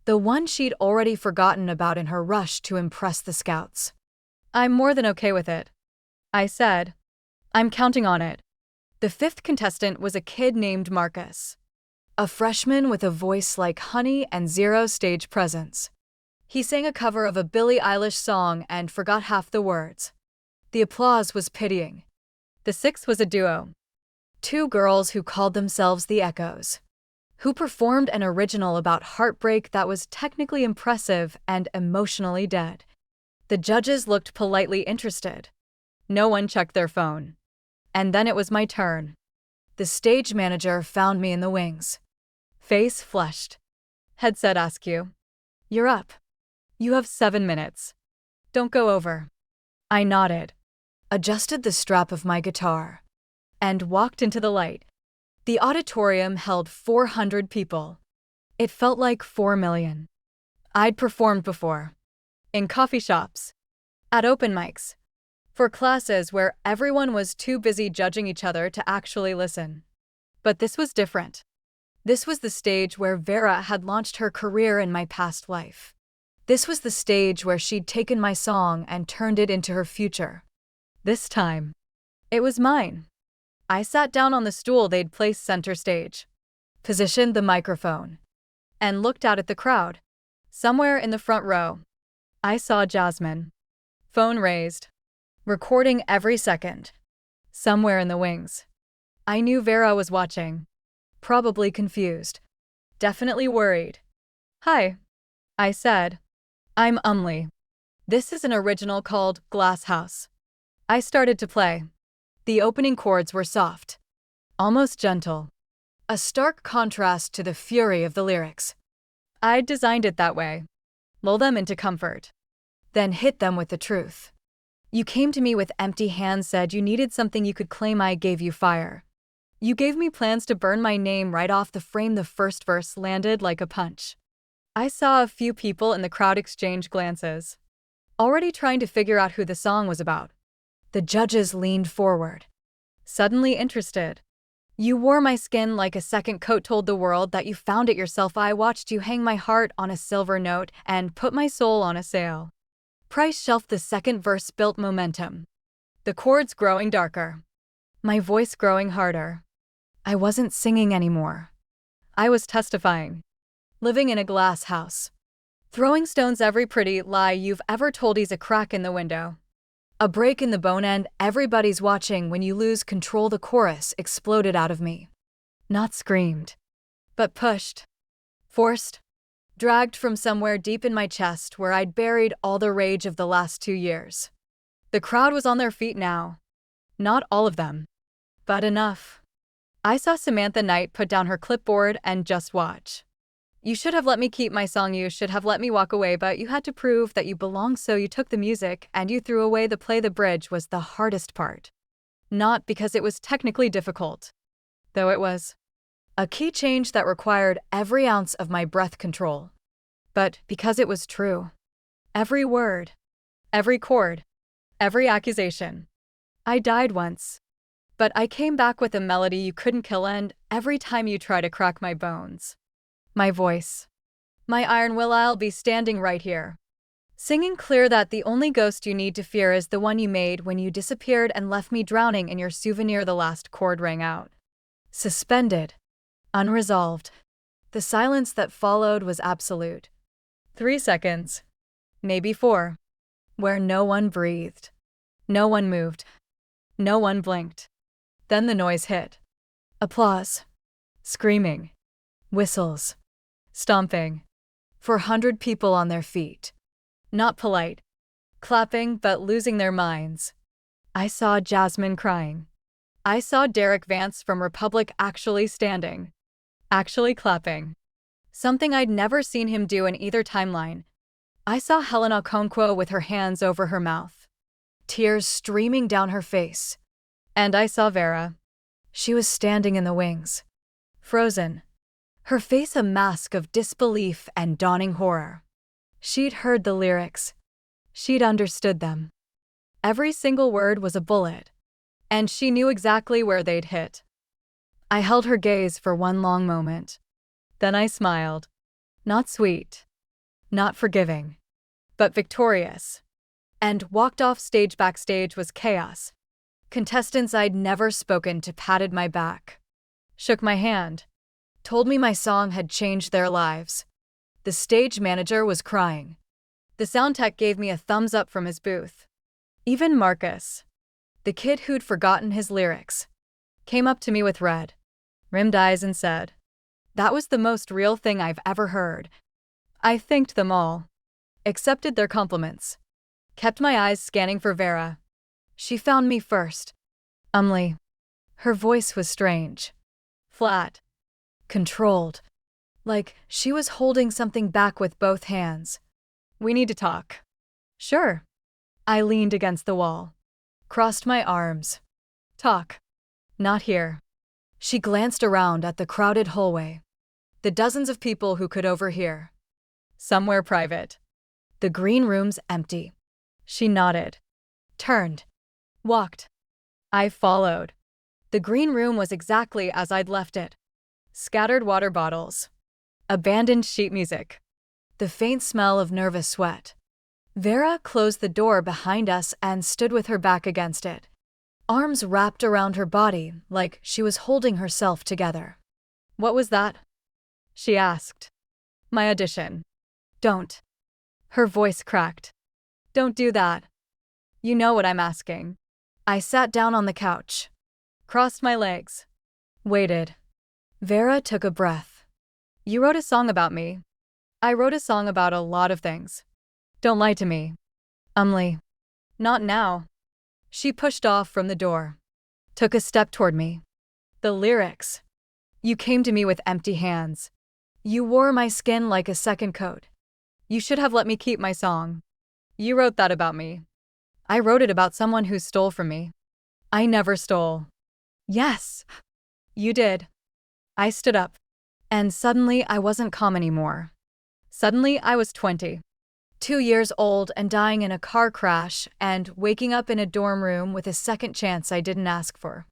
[SPEAKER 1] The one she'd already forgotten about in her rush to impress the scouts. I'm more than okay with it, I said. I'm counting on it. The 5th contestant was a kid named Marcus. A freshman with a voice like honey and 0 stage presence. He sang a cover of a Billie Eilish song and forgot half the words. The applause was pitying. The 6th was a duo. 2 girls who called themselves the Echoes, who performed an original about heartbreak that was technically impressive and emotionally dead. The judges looked politely interested. No one checked their phone. And then it was my turn. The stage manager found me in the wings. Face flushed. Headset askew. You're up. You have 7 minutes. Don't go over. I nodded, adjusted the strap of my guitar, and walked into the light. The auditorium held 400 people. It felt like 4 million. I'd performed before. In coffee shops. At open mics. For classes where everyone was too busy judging each other to actually listen. But this was different. This was the stage where Vera had launched her career in my past life. This was the stage where she'd taken my song and turned it into her future. This time, it was mine. I sat down on the stool they'd placed center stage, positioned the microphone, and looked out at the crowd. Somewhere in the front row, I saw Jasmine. Phone raised, recording every second. Somewhere in the wings, I knew Vera was watching. Probably confused. Definitely worried. Hi, I said. I'm Umli. This is an original called Glass House. I started to play. The opening chords were soft, almost gentle. a stark contrast to the fury of the lyrics. I'd designed it that way. Lull them into comfort, then hit them with the truth. You came to me with empty hands, said you needed something you could claim. I gave you fire. You gave me plans to burn my name right off the frame. The first verse landed like a punch. I saw a few people in the crowd exchange glances, already trying to figure out who the song was about. The judges leaned forward, suddenly interested. You wore my skin like a second coat, told the world that you found it yourself. I watched you hang my heart on a silver note and put my soul on a sail. Price shelf. The second verse built momentum, the chords growing darker, my voice growing harder. I wasn't singing anymore. I was testifying, living in a glass house, throwing stones. Every pretty lie you've ever told is a crack in the window, a break in the bone, and everybody's watching when you lose control. The chorus exploded out of me, not screamed, but pushed, forced, dragged from somewhere deep in my chest where I'd buried all the rage of the last 2 years. The crowd was on their feet now. Not all of them, but enough. I saw Samantha Knight put down her clipboard and just watch. You should have let me keep my song. You should have let me walk away, but you had to prove that you belonged, so you took the music and you threw away the play. The bridge was the hardest part. Not because it was technically difficult, though it was. A key change that required every ounce of my breath control, but because it was true. Every word, every chord, every accusation. I died once, but I came back with a melody you couldn't kill, and every time you try to crack my bones, my voice, my iron will, I'll be standing right here, singing clear that the only ghost you need to fear is the one you made when you disappeared and left me drowning in your souvenir. The last chord rang out, suspended, unresolved. The silence that followed was absolute. 3 seconds, maybe 4, where no one breathed, no one moved, no one blinked. Then the noise hit. Applause, screaming, whistles, stomping. 400 people on their feet. Not polite, clapping, but losing their minds. I saw Jasmine crying. I saw Derek Vance from Republic actually standing, actually clapping. Something I'd never seen him do in either timeline. I saw Helena Okonkwo with her hands over her mouth, tears streaming down her face. And I saw Vera. She was standing in the wings, frozen, her face a mask of disbelief and dawning horror. She'd heard the lyrics. She'd understood them. Every single word was a bullet, and she knew exactly where they'd hit. I held her gaze for one long moment. Then I smiled. Not sweet, not forgiving, but victorious. And walked off stage. Backstage was chaos. Contestants I'd never spoken to patted my back, shook my hand, told me my song had changed their lives. The stage manager was crying. The sound tech gave me a thumbs up from his booth. Even Marcus, the kid who'd forgotten his lyrics, came up to me with rimmed eyes and said, "That was the most real thing I've ever heard." I thanked them all, accepted their compliments, kept my eyes scanning for Vera. She found me first. Her voice was strange, flat, controlled, like she was holding something back with both hands. "We need to talk." "Sure." I leaned against the wall, crossed my arms. "Talk. Not here." She glanced around at the crowded hallway, the dozens of people who could overhear. "Somewhere private." "The green room's empty." She nodded, turned, walked. I followed. The green room was exactly as I'd left it. Scattered water bottles, abandoned sheet music, the faint smell of nervous sweat. Vera closed the door behind us and stood with her back against it, arms wrapped around her body like she was holding herself together. "What was that?" she asked. "My audition." "Don't." Her voice cracked. "Don't do that. You know what I'm asking." I sat down on the couch, crossed my legs, waited. Vera took a breath. "You wrote a song about me." "I wrote a song about a lot of things. Don't lie to me." "Not now." She pushed off from the door, took a step toward me. "The lyrics. You came to me with empty hands. You wore my skin like a second coat. You should have let me keep my song. You wrote that about me. I wrote it about someone who stole from me. I never stole. Yes, you did. I stood up. And suddenly I wasn't calm anymore. Suddenly I was 20. 2 years old and dying in a car crash and waking up in a dorm room with a second chance I didn't ask for.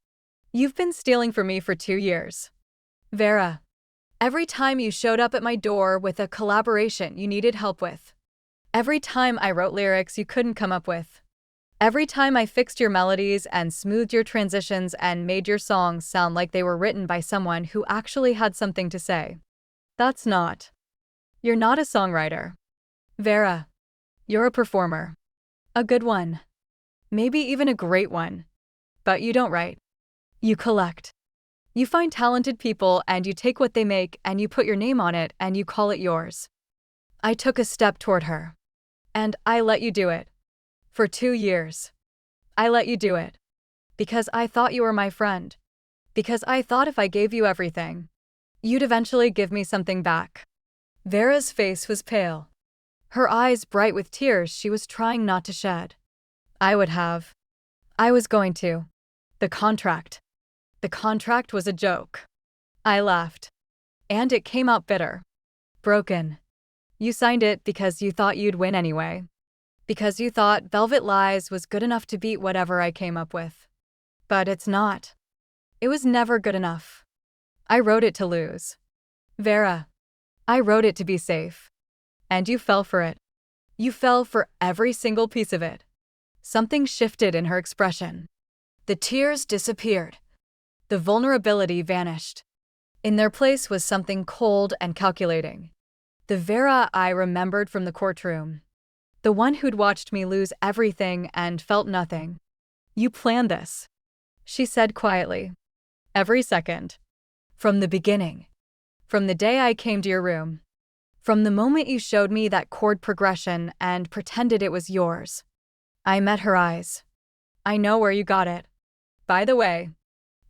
[SPEAKER 1] You've been stealing from me for 2 years. Vera, every time you showed up at my door with a collaboration you needed help with. Every time I wrote lyrics you couldn't come up with. Every time I fixed your melodies and smoothed your transitions and made your songs sound like they were written by someone who actually had something to say. That's not. You're not a songwriter. Vera, you're a performer. A good one. Maybe even a great one. But you don't write. You collect. You find talented people and you take what they make and you put your name on it and you call it yours. I took a step toward her. And I let you do it. For 2 years. I let you do it. Because I thought you were my friend. Because I thought if I gave you everything, you'd eventually give me something back. Vera's face was pale. Her eyes bright with tears she was trying not to shed. I would have. I was going to. The contract. The contract was a joke. I laughed. And it came out bitter. Broken. You signed it because you thought you'd win anyway. Because you thought Velvet Lies was good enough to beat whatever I came up with. But it's not. It was never good enough. I wrote it to lose. Vera, I wrote it to be safe. And you fell for it. You fell for every single piece of it. Something shifted in her expression. The tears disappeared. The vulnerability vanished. In their place was something cold and calculating. The Vera I remembered from the courtroom. The one who'd watched me lose everything and felt nothing. You planned this, she said quietly. Every second. From the beginning. From the day I came to your room. From the moment you showed me that chord progression and pretended it was yours. I met her eyes. I know where you got it. By the way,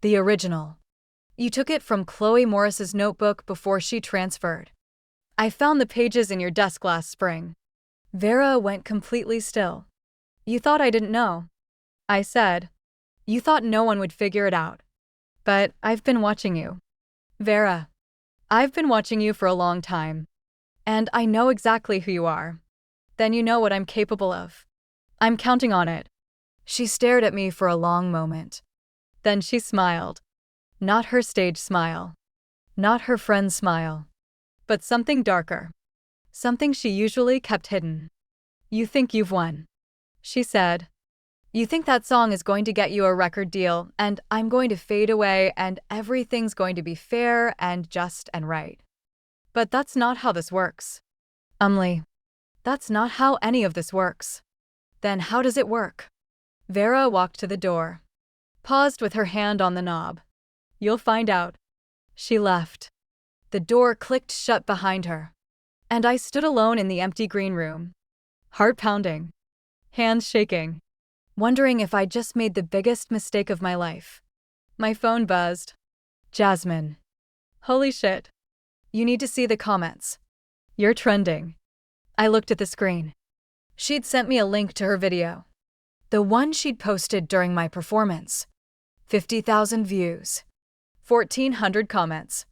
[SPEAKER 1] the original. You took it from Chloe Morris's notebook before she transferred. I found the pages in your desk last spring. Vera went completely still. You thought I didn't know. I said. You thought no one would figure it out. But I've been watching you. Vera, I've been watching you for a long time. And I know exactly who you are. Then you know what I'm capable of. I'm counting on it. She stared at me for a long moment. Then she smiled. Not her stage smile. Not her friend's smile. But something darker. Something she usually kept hidden. You think you've won, she said. You think that song is going to get you a record deal, and I'm going to fade away, and everything's going to be fair and just and right. But that's not how this works. That's not how any of this works. Then how does it work? Vera walked to the door. Paused with her hand on the knob. You'll find out. She left. The door clicked shut behind her. And I stood alone in the empty green room. Heart pounding. Hands shaking. Wondering if I'd just made the biggest mistake of my life. My phone buzzed. Jasmine. Holy shit. You need to see the comments. You're trending. I looked at the screen. She'd sent me a link to her video. The one she'd posted during my performance. 50,000 views. 1,400 comments.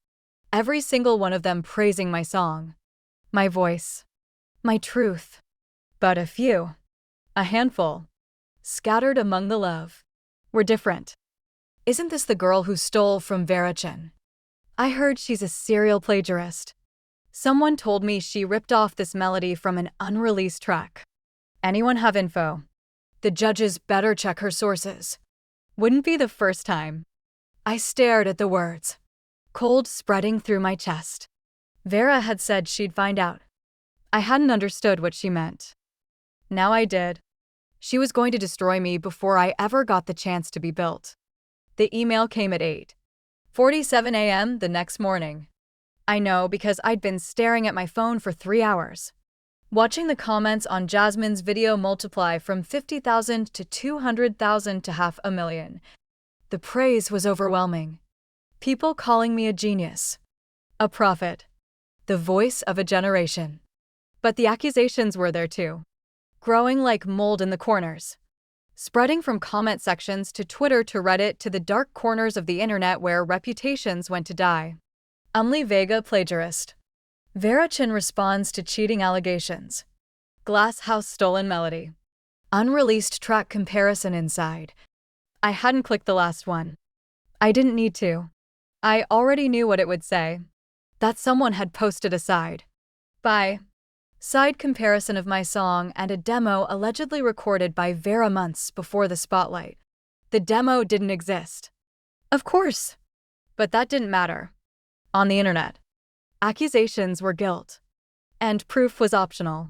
[SPEAKER 1] Every single one of them praising my song. My voice. My truth. But a few. A handful. Scattered among the love. Were different. Isn't this the girl who stole from Vera Chen? I heard she's a serial plagiarist. Someone told me she ripped off this melody from an unreleased track. Anyone have info? The judges better check her sources. Wouldn't be the first time. I stared at the words. Cold spreading through my chest. Vera had said she'd find out. I hadn't understood what she meant. Now I did. She was going to destroy me before I ever got the chance to be built. The email came at 8:47 a.m. the next morning. I know because I'd been staring at my phone for 3 hours. Watching the comments on Jasmine's video multiply from 50,000 to 200,000 to 500,000. The praise was overwhelming. People calling me a genius, a prophet, the voice of a generation. But the accusations were there too, growing like mold in the corners, spreading from comment sections to Twitter to Reddit to the dark corners of the internet where reputations went to die. Vega plagiarist. Vera Chin responds to cheating allegations. Glass House stolen melody. Unreleased track comparison inside. I hadn't clicked the last one. I didn't need to. I already knew what it would say. That someone had posted a side comparison of my song and a demo allegedly recorded by Vera months before the spotlight. The demo didn't exist. Of course. But that didn't matter. On the internet, accusations were guilt, and proof was optional.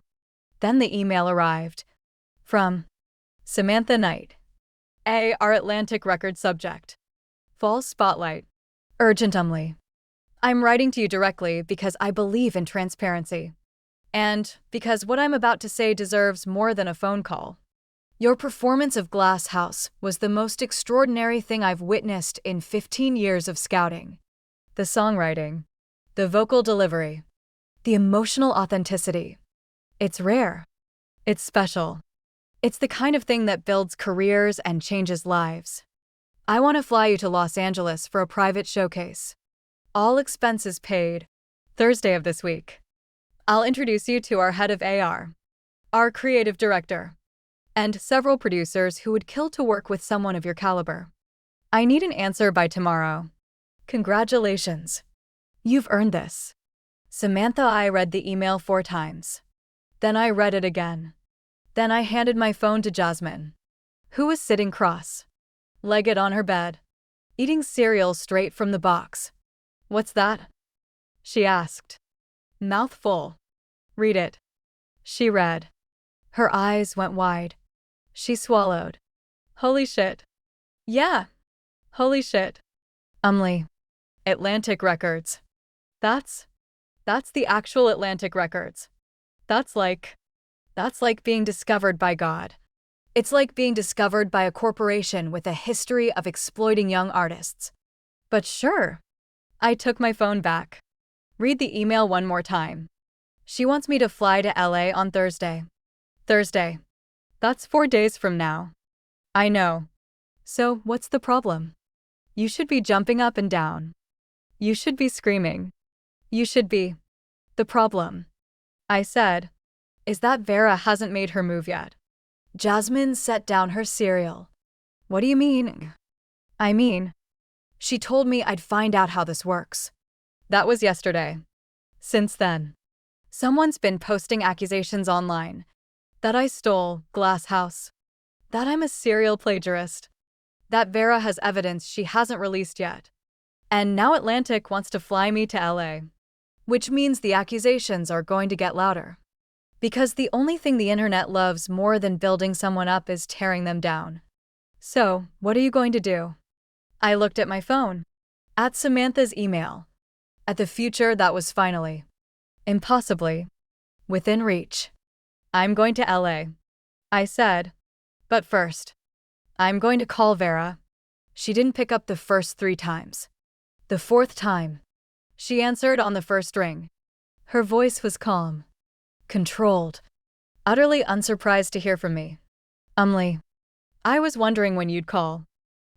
[SPEAKER 1] Then the email arrived. From Samantha Knight. Our Atlantic Record subject. False spotlight. Urgent I'm writing to you directly because I believe in transparency. And because what I'm about to say deserves more than a phone call. Your performance of Glass House was the most extraordinary thing I've witnessed in 15 years of scouting. The songwriting, the vocal delivery, the emotional authenticity. It's rare. It's special. It's the kind of thing that builds careers and changes lives. I want to fly you to Los Angeles for a private showcase. All expenses paid. Thursday of this week. I'll introduce you to our head of AR, our creative director, and several producers who would kill to work with someone of your caliber. I need an answer by tomorrow. Congratulations. You've earned this. Samantha. I read the email 4 times. Then I read it again. Then I handed my phone to Jasmine, who was sitting cross-legged on her bed, eating cereal straight from the box. What's that? She asked. Mouth full. Read it. She read. Her eyes went wide. She swallowed. Holy shit. Yeah. Holy shit. Atlantic Records. That's the actual Atlantic Records. That's like being discovered by God. It's like being discovered by a corporation with a history of exploiting young artists. But sure. I took my phone back. Read the email one more time. She wants me to fly to LA on Thursday. Thursday. That's 4 days from now. I know. So, what's the problem? You should be jumping up and down. You should be screaming. You should be. The problem, I said, is that Vera hasn't made her move yet. Jasmine set down her cereal. What do you mean? I mean, she told me I'd find out how this works. That was yesterday. Since then, someone's been posting accusations online that I stole Glass House, that I'm a serial plagiarist, that Vera has evidence she hasn't released yet. And now Atlantic wants to fly me to LA, which means the accusations are going to get louder. Because the only thing the internet loves more than building someone up is tearing them down. So, what are you going to do? I looked at my phone, at Samantha's email, at the future that was finally, impossibly, within reach. I'm going to LA, I said. But first, I'm going to call Vera. She didn't pick up the first 3 times. The 4th time, she answered on the first ring. Her voice was calm, controlled, utterly unsurprised to hear from me. I was wondering when you'd call.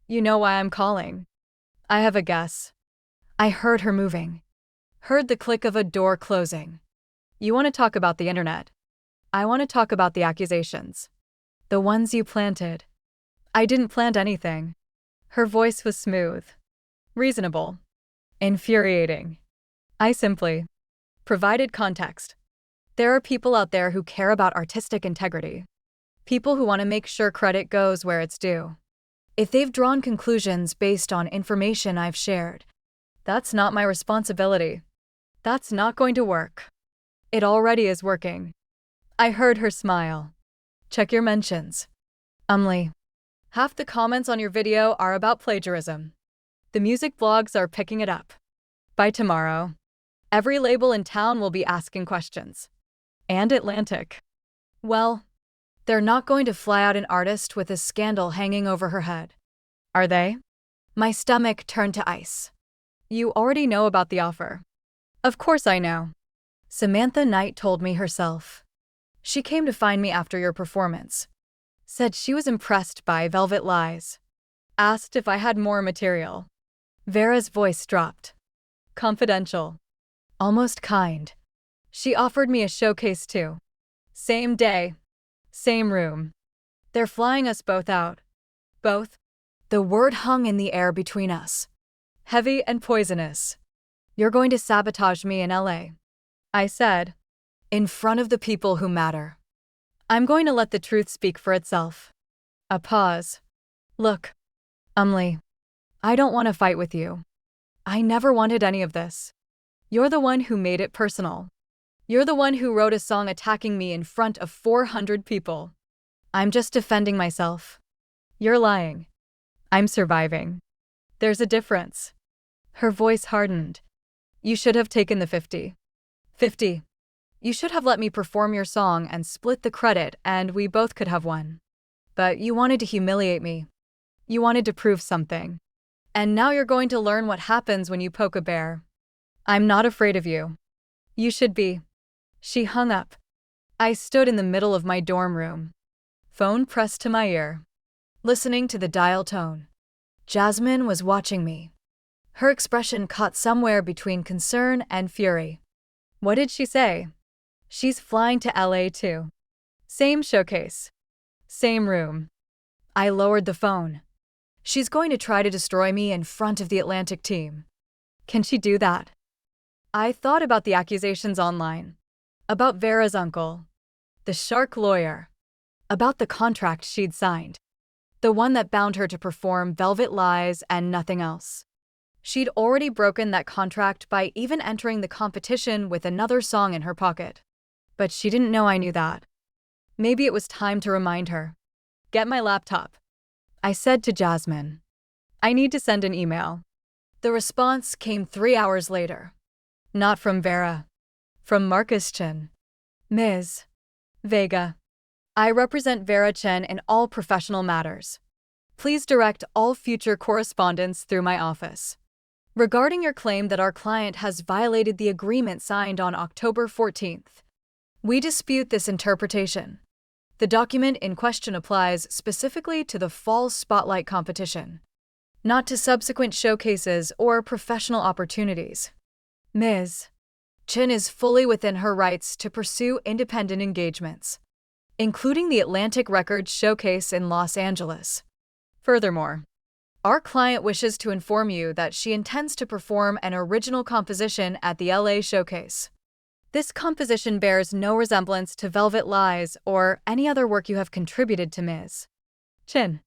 [SPEAKER 1] You know why I'm calling. I have a guess. I heard her moving. Heard the click of a door closing. You want to talk about the internet. I want to talk about the accusations. The ones you planted. I didn't plant anything. Her voice was smooth. Reasonable. Infuriating. I simply provided context. There are people out there who care about artistic integrity. People who want to make sure credit goes where it's due. If they've drawn conclusions based on information I've shared, that's not my responsibility. That's not going to work. It already is working. I heard her smile. Check your mentions. Half the comments on your video are about plagiarism. The music blogs are picking it up. By tomorrow, every label in town will be asking questions. And Atlantic. Well, they're not going to fly out an artist with a scandal hanging over her head. Are they? My stomach turned to ice. You already know about the offer. Of course I know. Samantha Knight told me herself. She came to find me after your performance. Said she was impressed by Velvet Lies. Asked if I had more material. Vera's voice dropped. Confidential. Almost kind. She offered me a showcase too. Same day. Same room. They're flying us both out. Both? The word hung in the air between us. Heavy and poisonous. You're going to sabotage me in LA. I said. In front of the people who matter. I'm going to let the truth speak for itself. A pause. Look. Umli. I don't want to fight with you. I never wanted any of this. You're the one who made it personal. You're the one who wrote a song attacking me in front of 400 people. I'm just defending myself. You're lying. I'm surviving. There's a difference. Her voice hardened. You should have taken the 50. 50. You should have let me perform your song and split the credit, and we both could have won. But you wanted to humiliate me. You wanted to prove something. And now you're going to learn what happens when you poke a bear. I'm not afraid of you. You should be. She hung up. I stood in the middle of my dorm room. Phone pressed to my ear. Listening to the dial tone. Jasmine was watching me. Her expression caught somewhere between concern and fury. What did she say? She's flying to LA too. Same showcase. Same room. I lowered the phone. She's going to try to destroy me in front of the Atlantic team. Can she do that? I thought about the accusations online. About Vera's uncle. The shark lawyer. About the contract she'd signed. The one that bound her to perform Velvet Lies and nothing else. She'd already broken that contract by even entering the competition with another song in her pocket. But she didn't know I knew that. Maybe it was time to remind her. Get my laptop. I said to Jasmine. I need to send an email. The response came 3 hours later. Not from Vera. From Marcus Chen. Ms. Vega. I represent Vera Chen in all professional matters. Please direct all future correspondence through my office. Regarding your claim that our client has violated the agreement signed on October 14th, we dispute this interpretation. The document in question applies specifically to the Fall Spotlight competition, not to subsequent showcases or professional opportunities. Ms. Chen is fully within her rights to pursue independent engagements, including the Atlantic Records Showcase in Los Angeles. Furthermore, our client wishes to inform you that she intends to perform an original composition at the LA Showcase. This composition bears no resemblance to Velvet Lies or any other work you have contributed to Ms. Chen.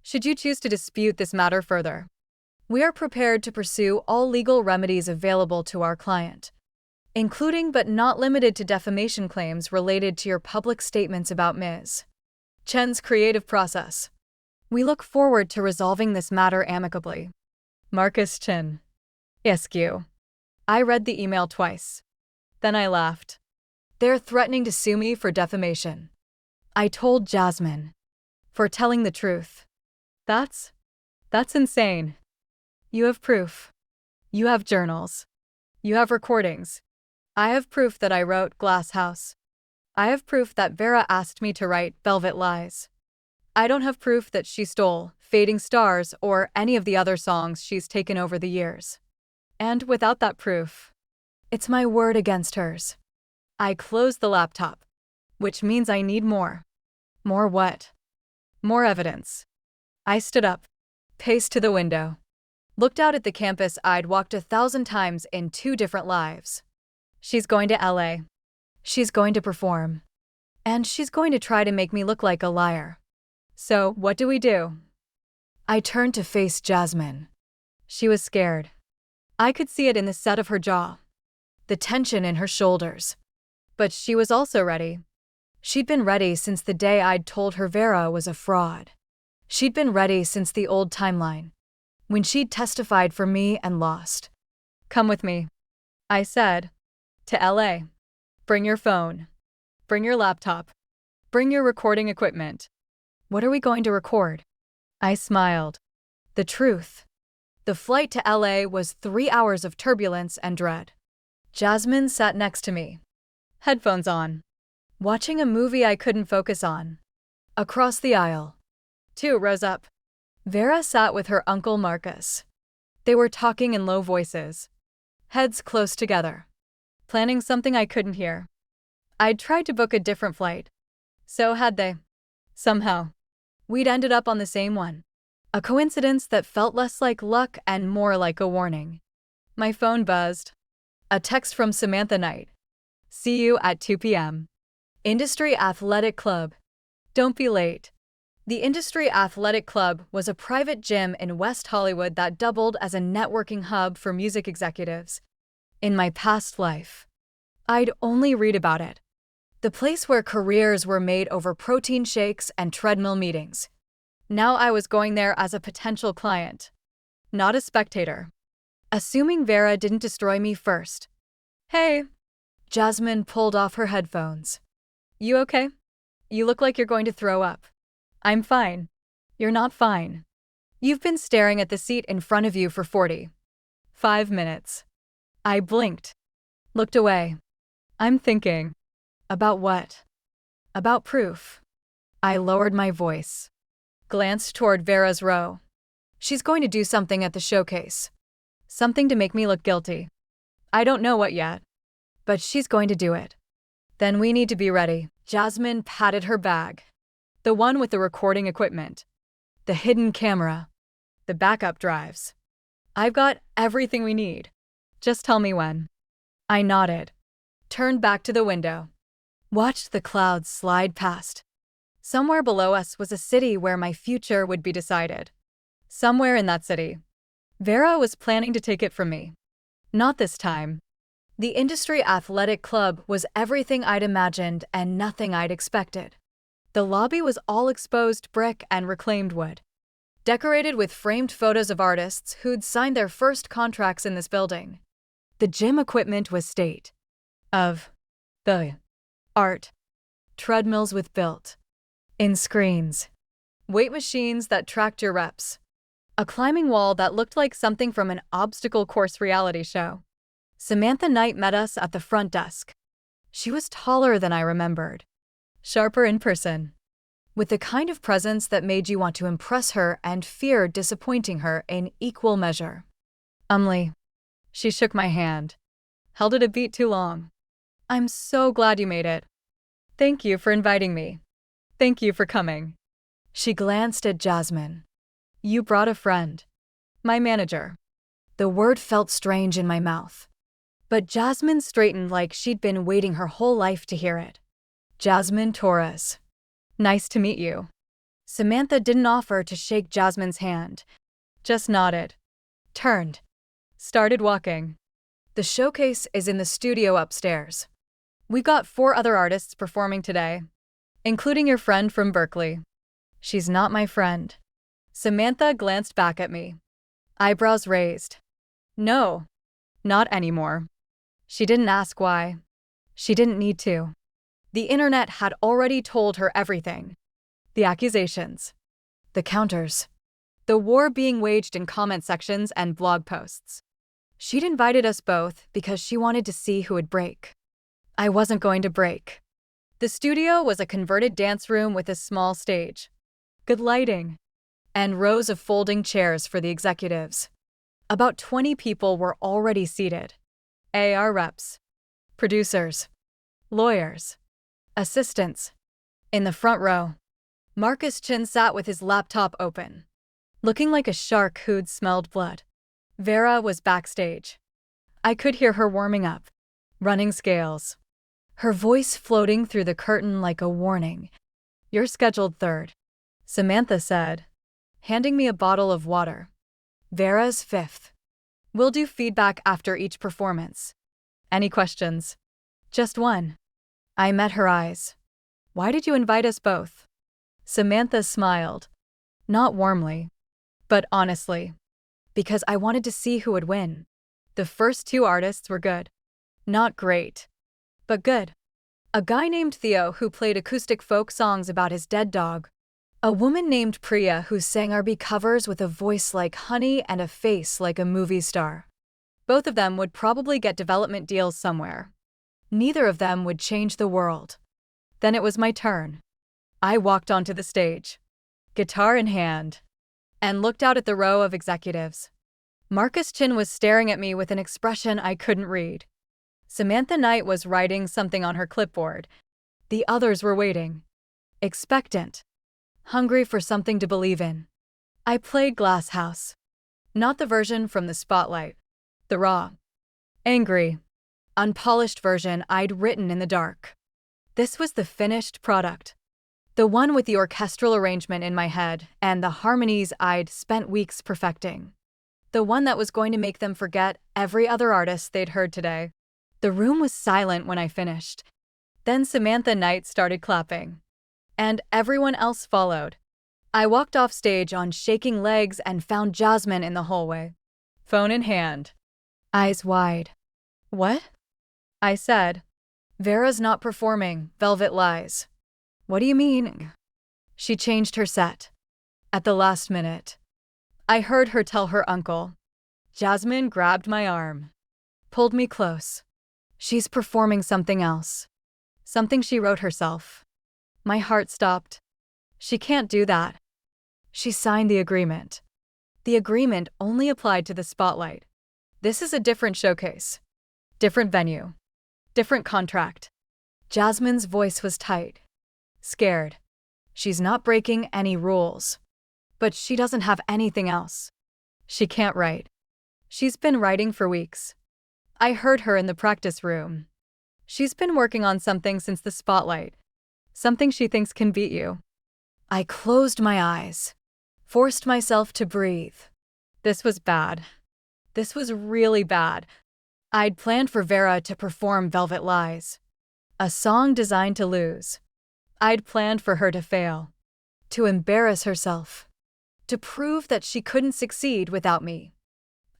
[SPEAKER 1] Should you choose to dispute this matter further, we are prepared to pursue all legal remedies available to our client, including but not limited to defamation claims related to your public statements about Ms. Chen's creative process. We look forward to resolving this matter amicably. Marcus Chen. Esq. I read the email twice. Then I laughed. They're threatening to sue me for defamation. I told Jasmine. For telling the truth. That's insane. You have proof. You have journals. You have recordings. I have proof that I wrote Glass House. I have proof that Vera asked me to write Velvet Lies. I don't have proof that she stole Fading Stars or any of the other songs she's taken over the years. And without that proof, it's my word against hers. I closed the laptop, which means I need more. More what? More evidence. I stood up, paced to the window, looked out at the campus I'd walked 1,000 times in 2 different lives. She's going to LA. She's going to perform. And she's going to try to make me look like a liar. So, what do we do? I turned to face Jasmine. She was scared. I could see it in the set of her jaw, the tension in her shoulders. But she was also ready. She'd been ready since the day I'd told her Vera was a fraud. She'd been ready since the old timeline, when she'd testified for me and lost. Come with me, I said. To LA. Bring your phone. Bring your laptop. Bring your recording equipment. What are we going to record? I smiled. The truth. The flight to LA was 3 hours of turbulence and dread. Jasmine sat next to me, headphones on, watching a movie I couldn't focus on. Across the aisle, 2 rows up, Vera sat with her uncle Marcus. They were talking in low voices, heads close together, planning something I couldn't hear. I'd tried to book a different flight. So had they. Somehow, we'd ended up on the same one. A coincidence that felt less like luck and more like a warning. My phone buzzed. A text from Samantha Knight. See you at 2 p.m. Industry Athletic Club. Don't be late. The Industry Athletic Club was a private gym in West Hollywood that doubled as a networking hub for music executives. In my past life, I'd only read about it. The place where careers were made over protein shakes and treadmill meetings. Now I was going there as a potential client, not a spectator. Assuming Vera didn't destroy me first. Hey. Jasmine pulled off her headphones. You okay? You look like you're going to throw up. I'm fine. You're not fine. You've been staring at the seat in front of you for 45 minutes. I blinked. Looked away. I'm thinking. About what? About proof. I lowered my voice. Glanced toward Vera's row. She's going to do something at the showcase. Something to make me look guilty. I don't know what yet. But she's going to do it. Then we need to be ready. Jasmine patted her bag. The one with the recording equipment. The hidden camera. The backup drives. I've got everything we need. Just tell me when. I nodded. Turned back to the window. Watched the clouds slide past. Somewhere below us was a city where my future would be decided. Somewhere in that city, Vera was planning to take it from me. Not this time. The Industry Athletic Club was everything I'd imagined and nothing I'd expected. The lobby was all exposed brick and reclaimed wood, decorated with framed photos of artists who'd signed their first contracts in this building. The gym equipment was state of the art. Treadmills with built-in screens, weight machines that tracked your reps, a climbing wall that looked like something from an obstacle course reality show. Samantha Knight met us at the front desk. She was taller than I remembered, sharper in person, with the kind of presence that made you want to impress her and fear disappointing her in equal measure. She shook my hand, held it a beat too long. I'm so glad you made it. Thank you for inviting me. Thank you for coming. She glanced at Jasmine. You brought a friend. My manager. The word felt strange in my mouth. But Jasmine straightened like she'd been waiting her whole life to hear it. Jasmine Torres. Nice to meet you. Samantha didn't offer to shake Jasmine's hand. Just nodded. Turned. Started walking. The showcase is in the studio upstairs. We've got 4 other artists performing today, including your friend from Berkeley. She's not my friend. Samantha glanced back at me. Eyebrows raised. No, not anymore. She didn't ask why. She didn't need to. The internet had already told her everything. The accusations. The counters. The war being waged in comment sections and blog posts. She'd invited us both because she wanted to see who would break. I wasn't going to break. The studio was a converted dance room with a small stage, good lighting, and rows of folding chairs for the executives. About 20 people were already seated. AR reps, producers, lawyers, assistants. In the front row, Marcus Chin sat with his laptop open, looking like a shark who'd smelled blood. Vera was backstage. I could hear her warming up, running scales. Her voice floating through the curtain like a warning. You're scheduled third, Samantha said, handing me a bottle of water. Vera's fifth. We'll do feedback after each performance. Any questions? Just one. I met her eyes. Why did you invite us both? Samantha smiled. Not warmly, but honestly. Because I wanted to see who would win. The first 2 artists were good. Not great, but good. A guy named Theo who played acoustic folk songs about his dead dog. A woman named Priya who sang R&B covers with a voice like honey and a face like a movie star. Both of them would probably get development deals somewhere. Neither of them would change the world. Then it was my turn. I walked onto the stage, guitar in hand, and looked out at the row of executives. Marcus Chin was staring at me with an expression I couldn't read. Samantha Knight was writing something on her clipboard. The others were waiting, expectant, hungry for something to believe in. I played Glass House. Not the version from the spotlight. The raw, angry, unpolished version I'd written in the dark. This was the finished product. The one with the orchestral arrangement in my head and the harmonies I'd spent weeks perfecting. The one that was going to make them forget every other artist they'd heard today. The room was silent when I finished. Then Samantha Knight started clapping. And everyone else followed. I walked off stage on shaking legs and found Jasmine in the hallway, phone in hand, eyes wide. "What?" I said. "Vera's not performing Velvet Lies." "What do you mean?" "She changed her set. At the last minute." I heard her tell her uncle. Jasmine grabbed my arm, pulled me close. "She's performing something else. Something she wrote herself." My heart stopped. "She can't do that." She signed the agreement. The agreement only applied to the spotlight. This is a different showcase. Different venue. Different contract. Jasmine's voice was tight. Scared. She's not breaking any rules. But she doesn't have anything else. She can't write. She's been writing for weeks. I heard her in the practice room. She's been working on something since the spotlight. Something she thinks can beat you. I closed my eyes. Forced myself to breathe. This was bad. This was really bad. I'd planned for Vera to perform Velvet Lies. A song designed to lose. I'd planned for her to fail. To embarrass herself. To prove that she couldn't succeed without me.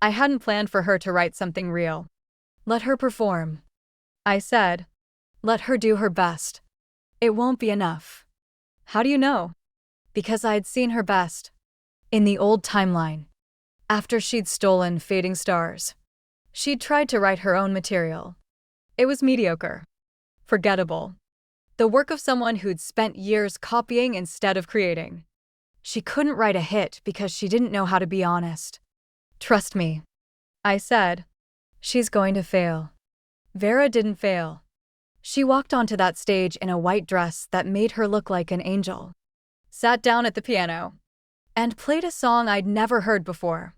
[SPEAKER 1] I hadn't planned for her to write something real. Let her perform. I said. Let her do her best. It won't be enough. How do you know? Because I'd seen her best. In the old timeline. After she'd stolen Fading Stars. She'd tried to write her own material. It was mediocre. Forgettable. The work of someone who'd spent years copying instead of creating. She couldn't write a hit because she didn't know how to be honest. Trust me. I said. She's going to fail. Vera didn't fail. She walked onto that stage in a white dress that made her look like an angel. Sat down at the piano. And played a song I'd never heard before.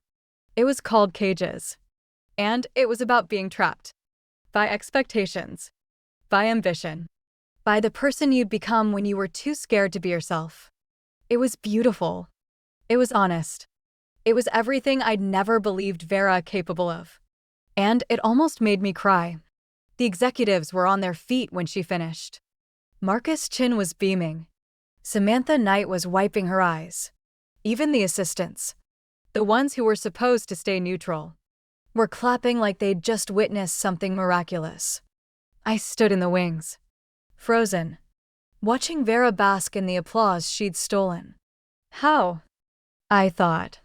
[SPEAKER 1] It was called Cages. And it was about being trapped. By expectations. By ambition. By the person you'd become when you were too scared to be yourself. It was beautiful. It was honest. It was everything I'd never believed Vera capable of. And it almost made me cry. The executives were on their feet when she finished. Marcus Chin was beaming. Samantha Knight was wiping her eyes. Even the assistants, the ones who were supposed to stay neutral, were clapping like they'd just witnessed something miraculous. I stood in the wings, frozen, watching Vera bask in the applause she'd stolen. How? I thought.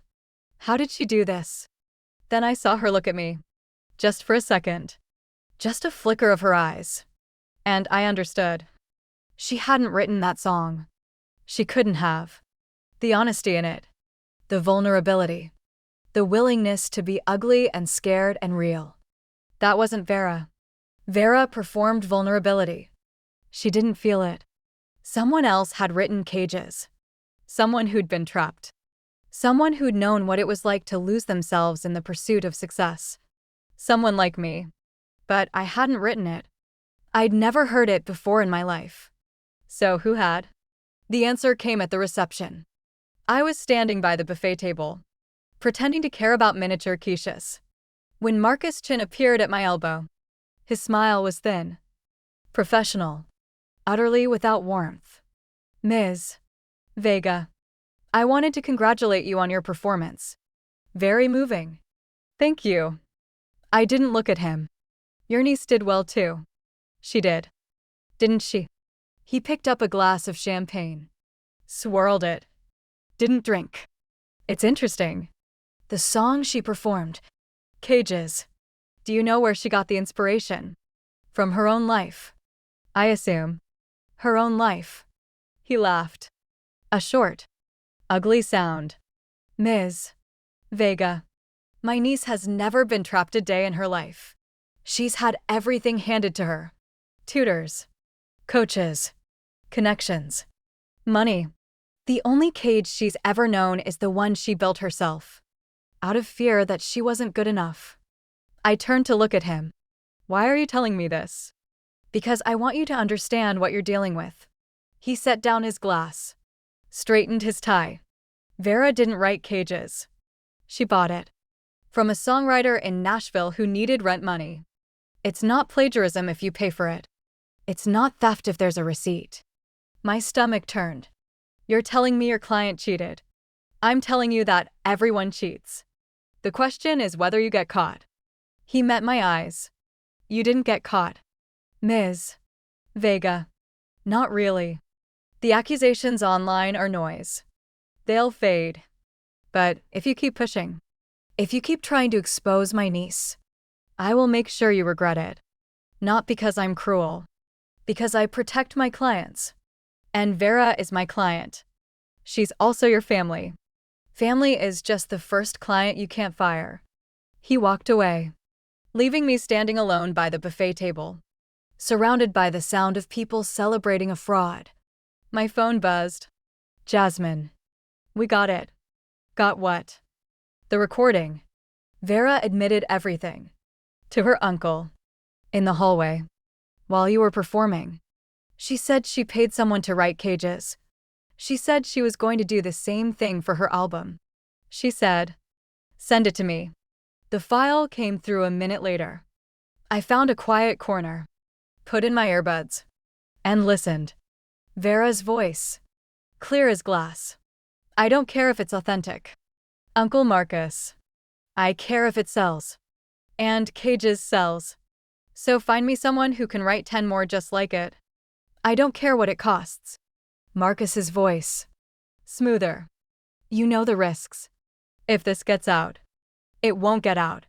[SPEAKER 1] How did she do this? Then I saw her look at me. Just for a second. Just a flicker of her eyes. And I understood. She hadn't written that song. She couldn't have. The honesty in it. The vulnerability. The willingness to be ugly and scared and real. That wasn't Vera. Vera performed vulnerability. She didn't feel it. Someone else had written Cages. Someone who'd been trapped. Someone who'd known what it was like to lose themselves in the pursuit of success. Someone like me. But I hadn't written it. I'd never heard it before in my life. So who had? The answer came at the reception. I was standing by the buffet table, pretending to care about miniature quiches, when Marcus Chin appeared at my elbow. His smile was thin, professional, utterly without warmth. "Ms. Vega, I wanted to congratulate you on your performance. Very moving." "Thank you." I didn't look at him. "Your niece did well too." "She did." "Didn't she?" He picked up a glass of champagne, swirled it, Didn't drink. It's interesting. The song she performed, Cages. Do you know where she got the inspiration? From her own life. I assume. Her own life. He laughed. A short, ugly sound. Ms. Vega. My niece has never been trapped a day in her life. She's had everything handed to her. Tutors. Coaches. Connections. Money. The only cage she's ever known is the one she built herself. Out of fear that she wasn't good enough. I turned to look at him. Why are you telling me this? Because I want you to understand what you're dealing with. He set down his glass. Straightened his tie. Vera didn't write Cages. She bought it. From a songwriter in Nashville who needed rent money. It's not plagiarism if you pay for it. It's not theft if there's a receipt. My stomach turned. You're telling me your client cheated. I'm telling you that everyone cheats. The question is whether you get caught. He met my eyes. You didn't get caught. Ms. Vega. Not really. The accusations online are noise. They'll fade. But if you keep pushing, if you keep trying to expose my niece, I will make sure you regret it. Not because I'm cruel. Because I protect my clients. And Vera is my client. She's also your family. Family is just the first client you can't fire. He walked away, leaving me standing alone by the buffet table, surrounded by the sound of people celebrating a fraud. My phone buzzed. Jasmine. We got it. Got what? The recording. Vera admitted everything. To her uncle. In the hallway. While you were performing. She said she paid someone to write Cages. She said she was going to do the same thing for her album. She said, "Send it to me." The file came through a minute later. I found a quiet corner, put in my earbuds, and listened. Vera's voice. Clear as glass. I don't care if it's authentic. Uncle Marcus. I care if it sells. And Cages sells. So find me someone who can write 10 more just like it. I don't care what it costs. Marcus's voice. Smoother. You know the risks. If this gets out, it won't get out.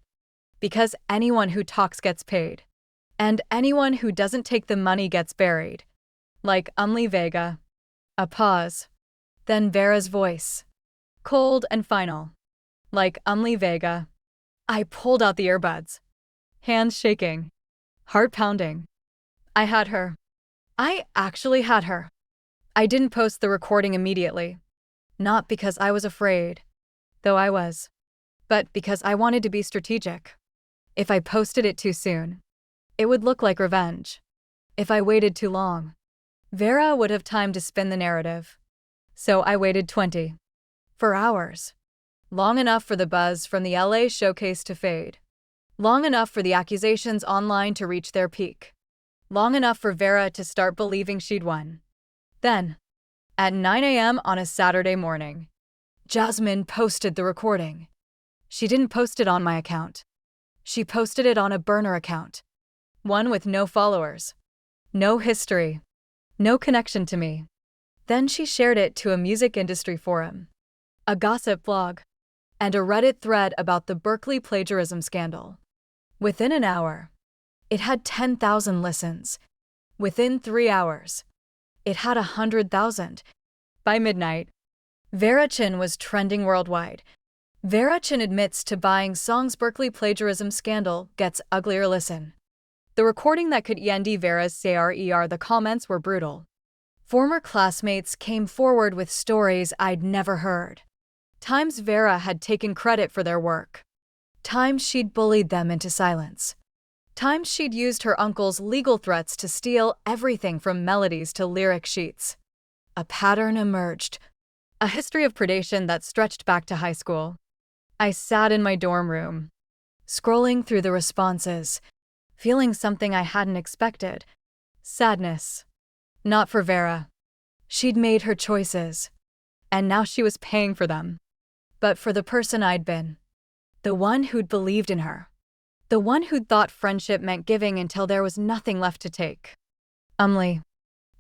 [SPEAKER 1] Because anyone who talks gets paid. And anyone who doesn't take the money gets buried. Like Umli Vega. A pause. Then Vera's voice. Cold and final. Like Umli Vega. I pulled out the earbuds. Hands shaking. Heart pounding. I had her. I actually had her. I didn't post the recording immediately. Not because I was afraid, though I was, but because I wanted to be strategic. If I posted it too soon, it would look like revenge. If I waited too long, Vera would have time to spin the narrative. So I waited 4 hours. Long enough for the buzz from the LA showcase to fade. Long enough for the accusations online to reach their peak. Long enough for Vera to start believing she'd won. Then, at 9 a.m. on a Saturday morning, Jasmine posted the recording. She didn't post it on my account. She posted it on a burner account. One with no followers. No history. No connection to me. Then she shared it to a music industry forum, a gossip blog, and a Reddit thread about the Berkeley plagiarism scandal. Within an hour, it had 10,000 listens. Within 3 hours, it had 100,000. By midnight, Vera Chin was trending worldwide. Vera Chin admits to buying songs Berkeley plagiarism scandal gets uglier. Listen. The recording that could end Vera's career. The comments were brutal. Former classmates came forward with stories I'd never heard. Times Vera had taken credit for their work. Times she'd bullied them into silence. Times she'd used her uncle's legal threats to steal everything from melodies to lyric sheets. A pattern emerged. A history of predation that stretched back to high school. I sat in my dorm room, scrolling through the responses, feeling something I hadn't expected. Sadness. Not for Vera. She'd made her choices, and now she was paying for them. But for the person I'd been. The one who'd believed in her. The one who'd thought friendship meant giving until there was nothing left to take.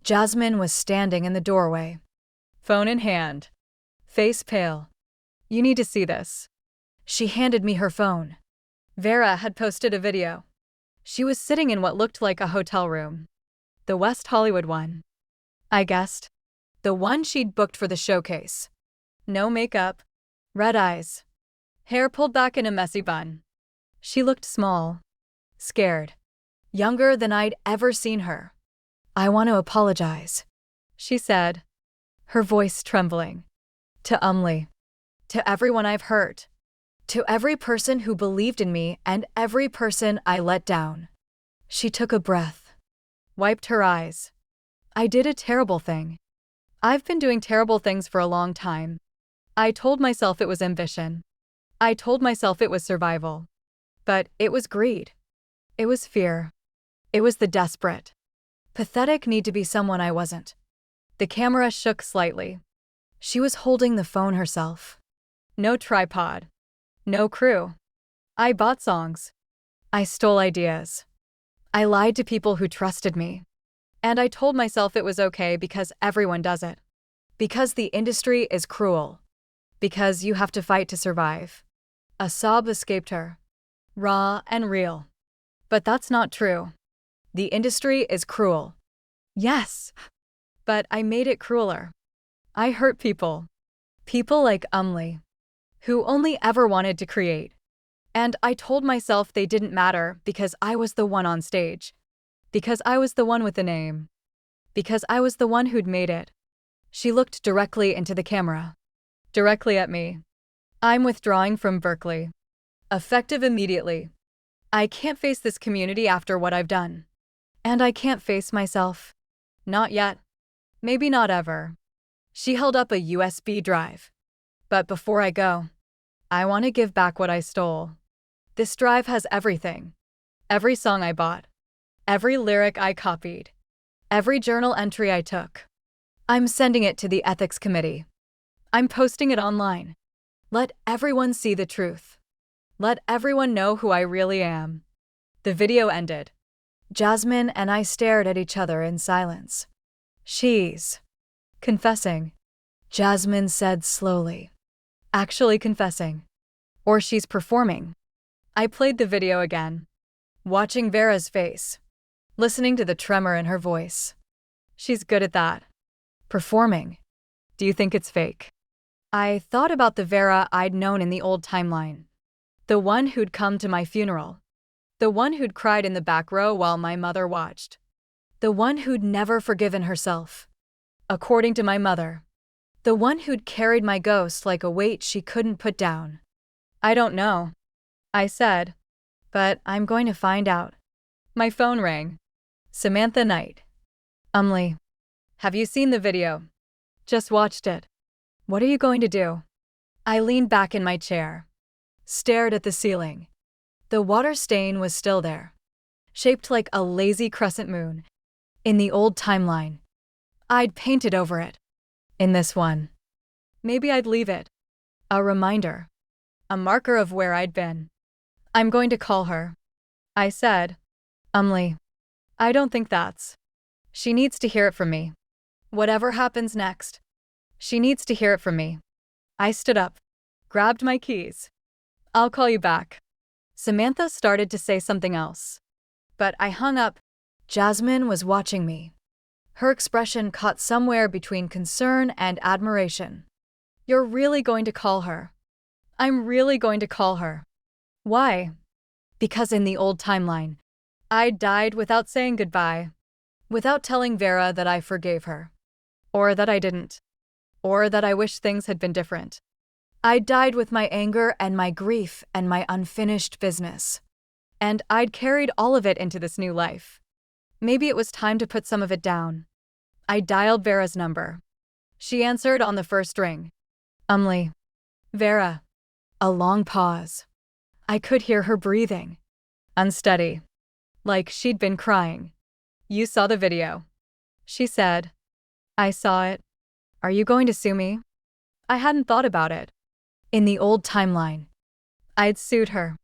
[SPEAKER 1] Jasmine was standing in the doorway, phone in hand, face pale. You need to see this. She handed me her phone. Vera had posted a video. She was sitting in what looked like a hotel room. The West Hollywood one. I guessed. The one she'd booked for the showcase. No makeup. Red eyes. Hair pulled back in a messy bun. She looked small. Scared. Younger than I'd ever seen her. I want to apologize, she said, her voice trembling. To Umli. To everyone I've hurt. To every person who believed in me and every person I let down. She took a breath. Wiped her eyes. I did a terrible thing. I've been doing terrible things for a long time. I told myself it was ambition. I told myself it was survival. But it was greed. It was fear. It was the desperate, pathetic need to be someone I wasn't. The camera shook slightly. She was holding the phone herself. No tripod. No crew. I bought songs. I stole ideas. I lied to people who trusted me. And I told myself it was okay because everyone does it. Because the industry is cruel. Because you have to fight to survive. A sob escaped her. Raw and real. But that's not true. The industry is cruel. Yes. But I made it crueler. I hurt people. People like Umli. Who only ever wanted to create. And I told myself they didn't matter because I was the one on stage. Because I was the one with the name. Because I was the one who'd made it. She looked directly into the camera. Directly at me. I'm withdrawing from Berkeley. Effective immediately. I can't face this community after what I've done. And I can't face myself. Not yet. Maybe not ever. She held up a USB drive. But before I go, I want to give back what I stole. This drive has everything. Every song I bought. Every lyric I copied. Every journal entry I took. I'm sending it to the ethics committee. I'm posting it online. Let everyone see the truth. Let everyone know who I really am. The video ended. Jasmine and I stared at each other in silence. She's confessing, Jasmine said slowly. Actually confessing. Or she's performing. I played the video again, watching Vera's face, listening to the tremor in her voice. She's good at that. Performing. Do you think it's fake? I thought about the Vera I'd known in the old timeline. The one who'd come to my funeral. The one who'd cried in the back row while my mother watched. The one who'd never forgiven herself. According to my mother. The one who'd carried my ghost like a weight she couldn't put down. I don't know, I said, but I'm going to find out. My phone rang. Samantha Knight. Umli. Have you seen the video? Just watched it. What are you going to do? I leaned back in my chair. Stared at the ceiling. The water stain was still there. Shaped like a lazy crescent moon. In the old timeline. I'd painted over it. In this one. Maybe I'd leave it. A reminder. A marker of where I'd been. I'm going to call her. I said. Umli. I don't think that's. She needs to hear it from me. Whatever happens next. She needs to hear it from me. I stood up. Grabbed my keys. I'll call you back. Samantha started to say something else. But I hung up. Jasmine was watching me. Her expression caught somewhere between concern and admiration. You're really going to call her? I'm really going to call her. Why? Because in the old timeline, I died without saying goodbye. Without telling Vera that I forgave her. Or that I didn't. Or that I wish things had been different. I died with my anger and my grief and my unfinished business. And I'd carried all of it into this new life. Maybe it was time to put some of it down. I dialed Vera's number. She answered on the first ring. Umli. Vera. A long pause. I could hear her breathing. Unsteady. Like she'd been crying. You saw the video. She said. I saw it. Are you going to sue me? I hadn't thought about it. In the old timeline. I'd sued her.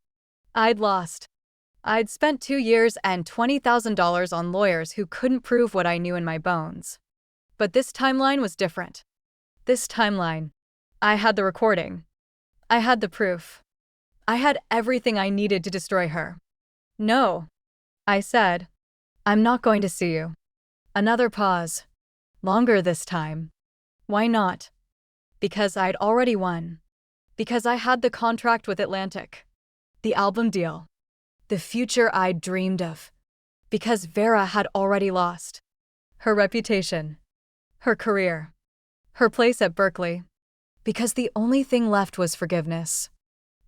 [SPEAKER 1] I'd lost. I'd spent 2 years and $20,000 on lawyers who couldn't prove what I knew in my bones. But this timeline was different. This timeline. I had the recording. I had the proof. I had everything I needed to destroy her. No, I said. I'm not going to sue you. Another pause. Longer this time. Why not? Because I'd already won. Because I had the contract with Atlantic. The album deal. The future I'd dreamed of. Because Vera had already lost. Her reputation. Her career. Her place at Berkeley. Because the only thing left was forgiveness.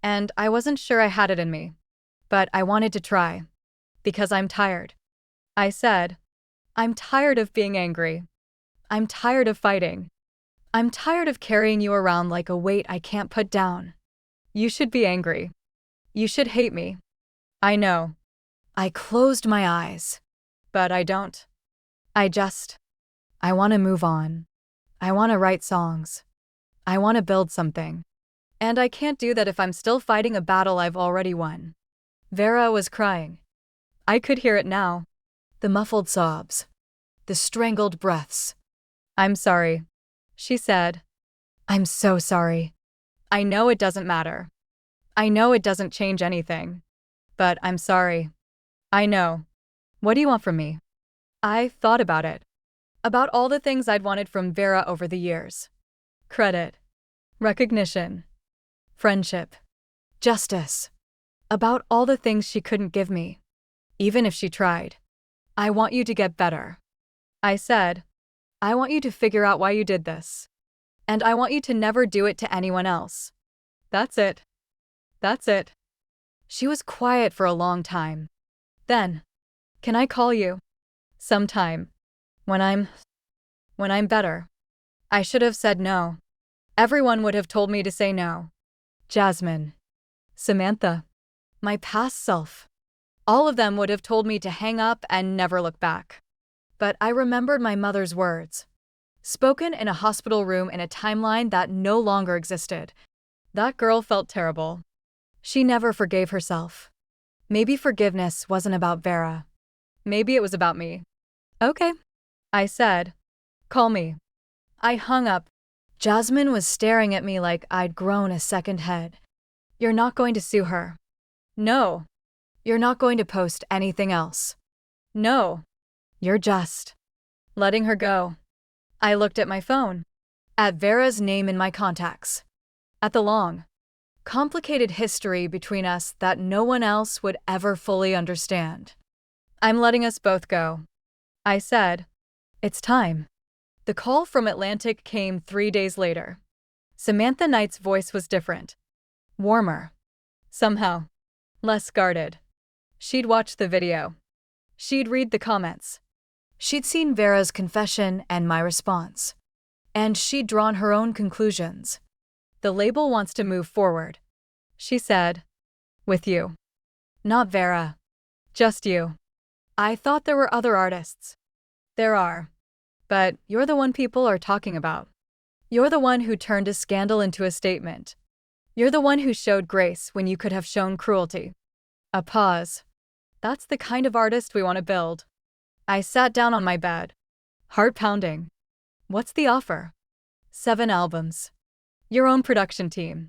[SPEAKER 1] And I wasn't sure I had it in me. But I wanted to try. Because I'm tired. I said, I'm tired of being angry. I'm tired of fighting. I'm tired of carrying you around like a weight I can't put down. You should be angry. You should hate me. I know. I closed my eyes. But I don't. I want to move on. I want to write songs. I want to build something. And I can't do that if I'm still fighting a battle I've already won. Vera was crying. I could hear it now. The muffled sobs. The strangled breaths. I'm sorry, she said. I'm so sorry. I know it doesn't matter. I know it doesn't change anything. But I'm sorry. I know. What do you want from me? I thought about it. About all the things I'd wanted from Vera over the years. Credit. Recognition. Friendship. Justice. About all the things she couldn't give me. Even if she tried. I want you to get better. I said, I want you to figure out why you did this. And I want you to never do it to anyone else. That's it. That's it. She was quiet for a long time. Then, can I call you? Sometime. When I'm better. I should have said no. Everyone would have told me to say no. Jasmine. Samantha. My past self. All of them would have told me to hang up and never look back. But I remembered my mother's words. Spoken in a hospital room in a timeline that no longer existed. That girl felt terrible. She never forgave herself. Maybe forgiveness wasn't about Vera. Maybe it was about me. Okay, I said. Call me. I hung up. Jasmine was staring at me like I'd grown a second head. You're not going to sue her. No. You're not going to post anything else. No. You're just letting her go. I looked at my phone. At Vera's name in my contacts. At the long, complicated history between us that no one else would ever fully understand. I'm letting us both go. I said, it's time. The call from Atlantic came 3 days later. Samantha Knight's voice was different. Warmer. Somehow. Less guarded. She'd watched the video. She'd read the comments. She'd seen Vera's confession and my response. And she'd drawn her own conclusions. The label wants to move forward, she said. With you. Not Vera. Just you. I thought there were other artists. There are. But you're the one people are talking about. You're the one who turned a scandal into a statement. You're the one who showed grace when you could have shown cruelty. A pause. That's the kind of artist we want to build. I sat down on my bed. Heart pounding. What's the offer? 7 albums. Your own production team.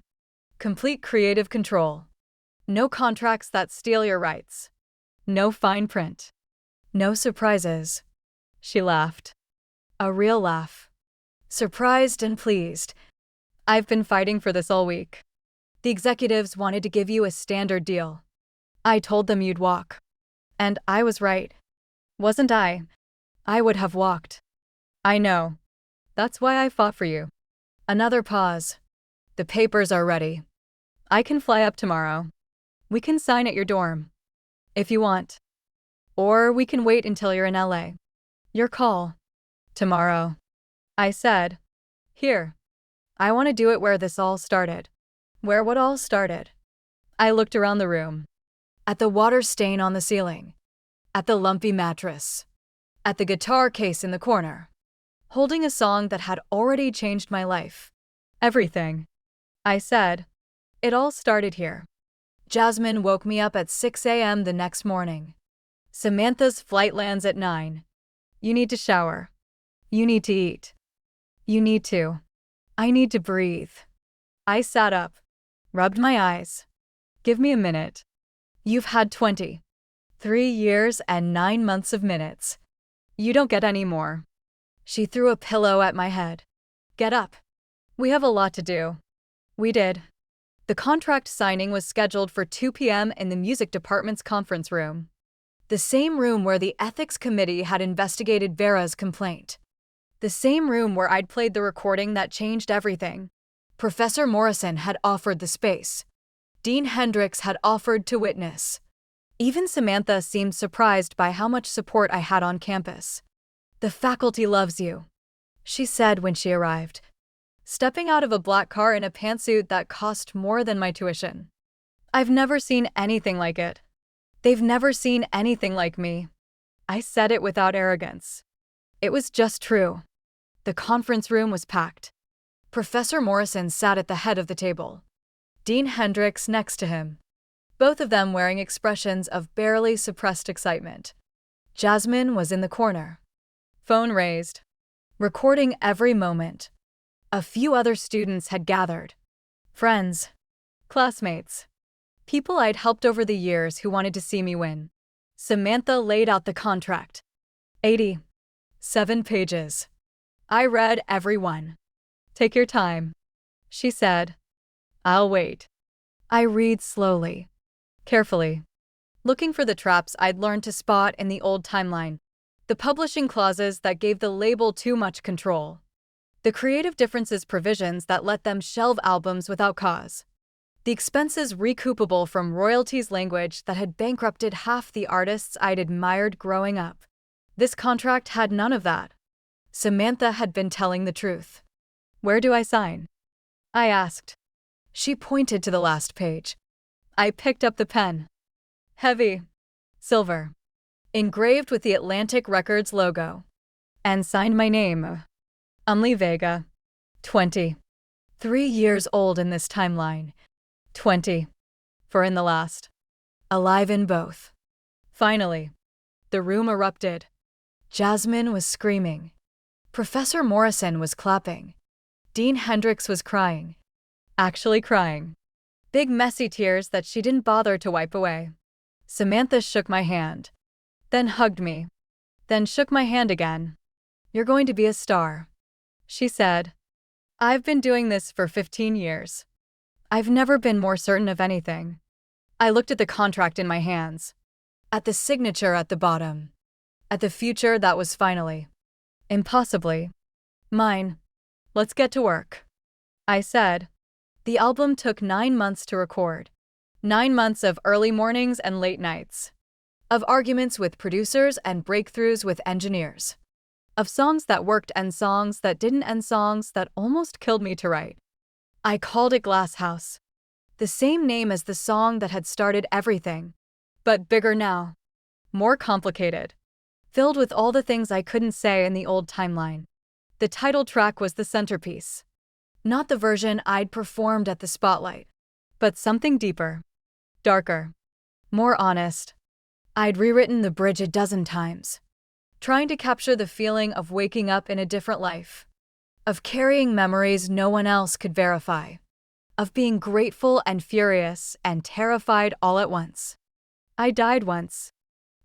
[SPEAKER 1] Complete creative control. No contracts that steal your rights. No fine print. No surprises. She laughed. A real laugh. Surprised and pleased. I've been fighting for this all week. The executives wanted to give you a standard deal. I told them you'd walk. And I was right. Wasn't I? I would have walked. I know. That's why I fought for you. Another pause. The papers are ready. I can fly up tomorrow. We can sign at your dorm. If you want. Or we can wait until you're in LA. Your call. Tomorrow. I said. Here. I want to do it where this all started. Where what all started. I looked around the room. At the water stain on the ceiling. At the lumpy mattress. At the guitar case in the corner. Holding a song that had already changed my life. Everything. I said. It all started here. Jasmine woke me up at 6 a.m. the next morning. Samantha's flight lands at 9. You need to shower. You need to eat. You need to. I need to breathe. I sat up, rubbed my eyes. Give me a minute. You've had 23 years and 9 months of minutes. You don't get any more. She threw a pillow at my head. Get up. We have a lot to do. We did. The contract signing was scheduled for 2 p.m. in the music department's conference room. The same room where the ethics committee had investigated Vera's complaint. The same room where I'd played the recording that changed everything. Professor Morrison had offered the space. Dean Hendricks had offered to witness. Even Samantha seemed surprised by how much support I had on campus. The faculty loves you, she said when she arrived, stepping out of a black car in a pantsuit that cost more than my tuition. I've never seen anything like it. They've never seen anything like me. I said it without arrogance. It was just true. The conference room was packed. Professor Morrison sat at the head of the table. Dean Hendricks next to him, both of them wearing expressions of barely suppressed excitement. Jasmine was in the corner, phone raised, recording every moment. A few other students had gathered. Friends, classmates, people I'd helped over the years who wanted to see me win. Samantha laid out the contract. 87 pages. I read every one. Take your time, she said. I'll wait. I read slowly, carefully, looking for the traps I'd learned to spot in the old timeline, the publishing clauses that gave the label too much control, the creative differences provisions that let them shelve albums without cause, the expenses recoupable from royalties language that had bankrupted half the artists I'd admired growing up. This contract had none of that. Samantha had been telling the truth. Where do I sign? I asked. She pointed to the last page. I picked up the pen. Heavy. Silver. Engraved with the Atlantic Records logo. And signed my name. Umli Vega. 20. 3 years old in this timeline. 20. For in the last. Alive in both. Finally. The room erupted. Jasmine was screaming. Professor Morrison was clapping. Dean Hendricks was crying. Actually crying. Big messy tears that she didn't bother to wipe away. Samantha shook my hand. Then hugged me. Then shook my hand again. You're going to be a star, she said. I've been doing this for 15 years. I've never been more certain of anything. I looked at the contract in my hands. At the signature at the bottom. At the future that was finally, impossibly, mine. Let's get to work, I said. The album took 9 months to record. 9 months of early mornings and late nights. Of arguments with producers and breakthroughs with engineers. Of songs that worked and songs that didn't and songs that almost killed me to write. I called it Glass House. The same name as the song that had started everything. But bigger now. More complicated. Filled with all the things I couldn't say in the old timeline. The title track was the centerpiece. Not the version I'd performed at the spotlight, but something deeper, darker, more honest. I'd rewritten the bridge a dozen times, trying to capture the feeling of waking up in a different life, of carrying memories no one else could verify, of being grateful and furious and terrified all at once. I died once.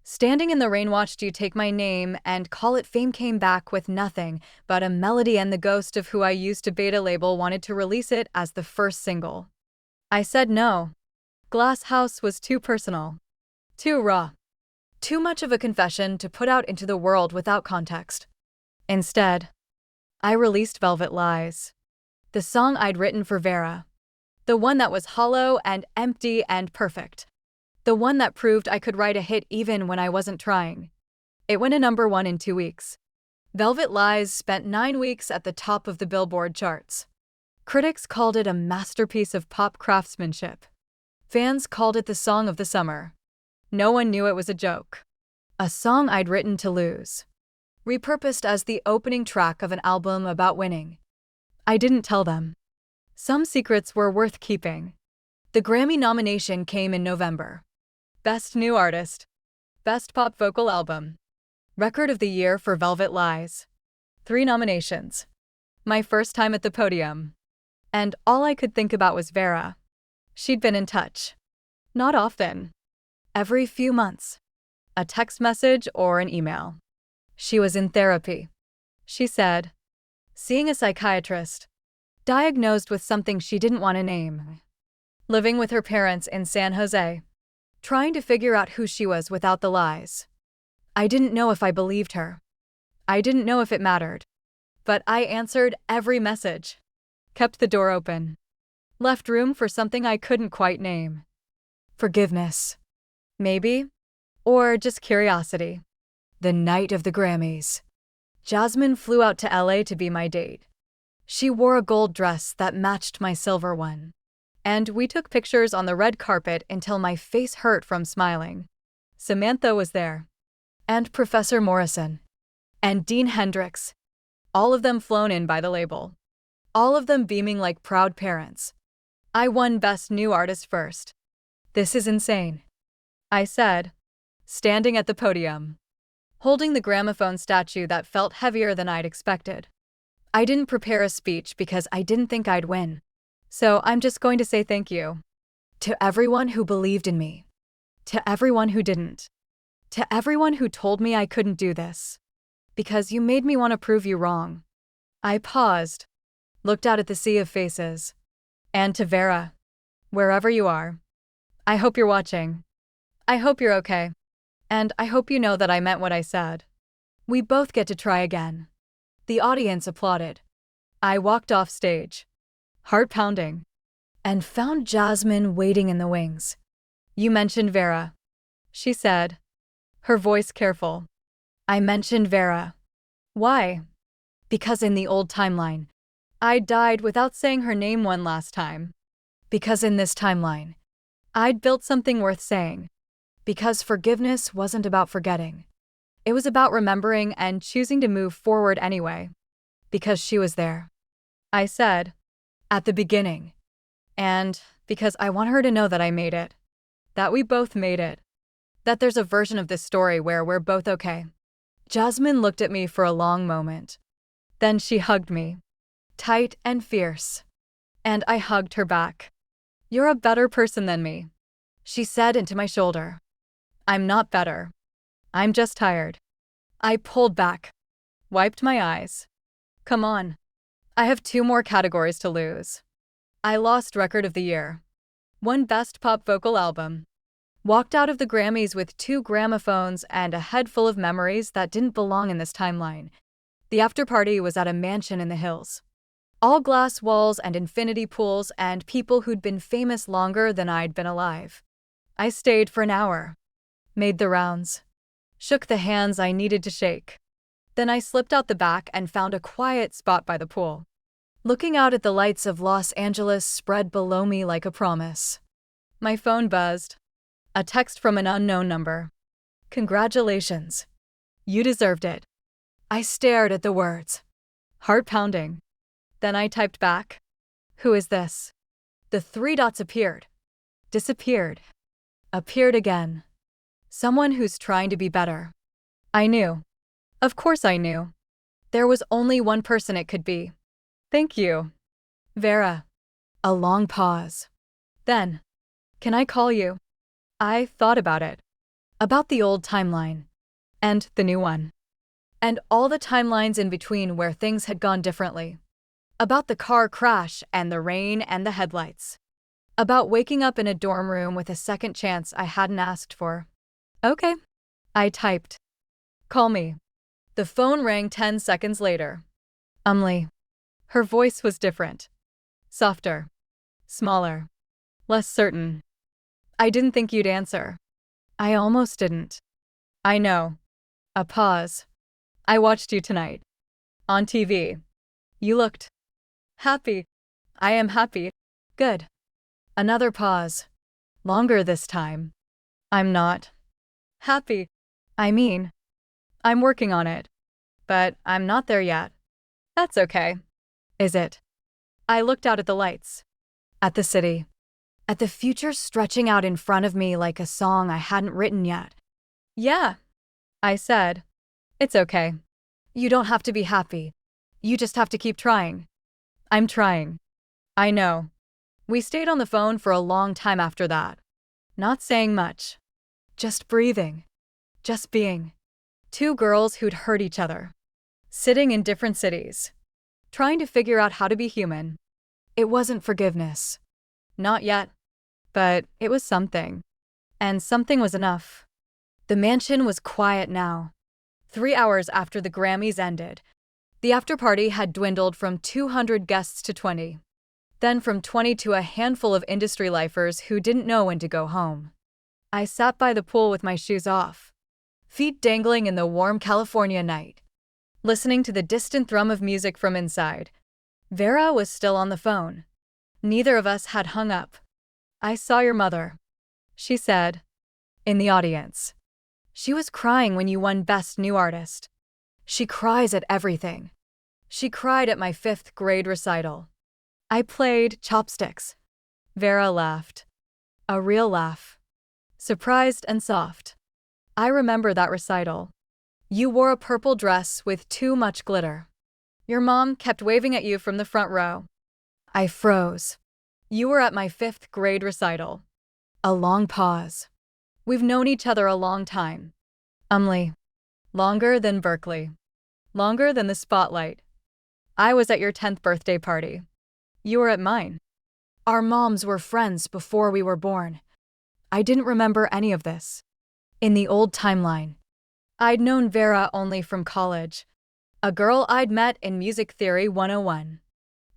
[SPEAKER 1] Standing in the rain watched you take my name and call it fame came back with nothing but a melody, and the ghost of who I used to beta label wanted to release it as the first single. I said no. Glass House was too personal. Too raw. Too much of a confession to put out into the world without context. Instead, I released Velvet Lies. The song I'd written for Vera. The one that was hollow and empty and perfect. The one that proved I could write a hit even when I wasn't trying. It went to #1 in 2 weeks. Velvet Lies spent 9 weeks at the top of the Billboard charts. Critics called it a masterpiece of pop craftsmanship. Fans called it the song of the summer. No one knew it was a joke. A song I'd written to lose. Repurposed as the opening track of an album about winning. I didn't tell them. Some secrets were worth keeping. The Grammy nomination came in November. Best New Artist. Best Pop Vocal Album. Record of the Year for Velvet Lies. 3 nominations. My first time at the podium. And all I could think about was Vera. She'd been in touch. Not often. Every few months. A text message or an email. She was in therapy. She said. Seeing a psychiatrist. Diagnosed with something she didn't want to name. Living with her parents in San Jose. Trying to figure out who she was without the lies. I didn't know if I believed her. I didn't know if it mattered. But I answered every message. Kept the door open. Left room for something I couldn't quite name. Forgiveness. Maybe. Or just curiosity. The night of the Grammys. Jasmine flew out to LA to be my date. She wore a gold dress that matched my silver one. And we took pictures on the red carpet until my face hurt from smiling. Samantha was there. And Professor Morrison. And Dean Hendricks. All of them flown in by the label. All of them beaming like proud parents. I won Best New Artist first. This is insane. I said, standing at the podium, holding the gramophone statue that felt heavier than I'd expected. I didn't prepare a speech because I didn't think I'd win. So I'm just going to say thank you. To everyone who believed in me. To everyone who didn't. To everyone who told me I couldn't do this. Because you made me want to prove you wrong. I paused, looked out at the sea of faces. And to Vera, wherever you are, I hope you're watching. I hope you're okay. And I hope you know that I meant what I said. We both get to try again. The audience applauded. I walked off stage, heart pounding, and found Jasmine waiting in the wings. You mentioned Vera, she said, her voice careful. I mentioned Vera. Why? Because in the old timeline, I died without saying her name one last time. Because in this timeline, I'd built something worth saying. Because forgiveness wasn't about forgetting. It was about remembering and choosing to move forward anyway. Because she was there. I said, at the beginning. And because I want her to know that I made it. That we both made it. That there's a version of this story where we're both okay. Jasmine looked at me for a long moment. Then she hugged me. Tight and fierce. And I hugged her back. You're a better person than me, she said into my shoulder. I'm not better. I'm just tired. I pulled back. Wiped my eyes. Come on. I have 2 more categories to lose. I lost Record of the Year. Won Best Pop Vocal Album. Walked out of the Grammys with 2 gramophones and a head full of memories that didn't belong in this timeline. The after party was at a mansion in the hills. All glass walls and infinity pools and people who'd been famous longer than I'd been alive. I stayed for an hour. Made the rounds. Shook the hands I needed to shake. Then I slipped out the back and found a quiet spot by the pool. Looking out at the lights of Los Angeles spread below me like a promise. My phone buzzed. A text from an unknown number. Congratulations. You deserved it. I stared at the words. Heart pounding. Then I typed back. Who is this? The 3 dots appeared. Disappeared. Appeared again. Someone who's trying to be better. I knew. Of course I knew. There was only one person it could be. Thank you. Vera. A long pause. Then, can I call you? I thought about it. About the old timeline. And the new one. And all the timelines in between where things had gone differently. About the car crash and the rain and the headlights. About waking up in a dorm room with a second chance I hadn't asked for. Okay. I typed. Call me. The phone rang 10 seconds later. Umli. Her voice was different. Softer. Smaller. Less certain. I didn't think you'd answer. I almost didn't. I know. A pause. I watched you tonight. On TV. You looked happy. I am happy. Good. Another pause. Longer this time. I'm not happy. I mean, I'm working on it. But I'm not there yet. That's okay. Is it? I looked out at the lights. At the city. At the future stretching out in front of me like a song I hadn't written yet. Yeah. I said. It's okay. You don't have to be happy. You just have to keep trying. I'm trying. I know. We stayed on the phone for a long time after that. Not saying much. Just breathing. Just being. Two girls who'd hurt each other. Sitting in different cities. Trying to figure out how to be human. It wasn't forgiveness. Not yet. But it was something. And something was enough. The mansion was quiet now. 3 hours after the Grammys ended, the after-party had dwindled from 200 guests to 20. Then from 20 to a handful of industry lifers who didn't know when to go home. I sat by the pool with my shoes off, feet dangling in the warm California night, listening to the distant thrum of music from inside. Vera was still on the phone. Neither of us had hung up. "I saw your mother," she said, in the audience. "She was crying when you won Best New Artist. She cries at everything. She cried at my 5th grade recital. I played chopsticks." Vera laughed. A real laugh. Surprised and soft. "I remember that recital. You wore a purple dress with too much glitter. Your mom kept waving at you from the front row." I froze. "You were at my 5th grade recital." A long pause. "We've known each other a long time. Longer than Berkeley. Longer than the spotlight. I was at your 10th birthday party. You were at mine. Our moms were friends before we were born." I didn't remember any of this. In the old timeline, I'd known Vera only from college. A girl I'd met in Music Theory 101.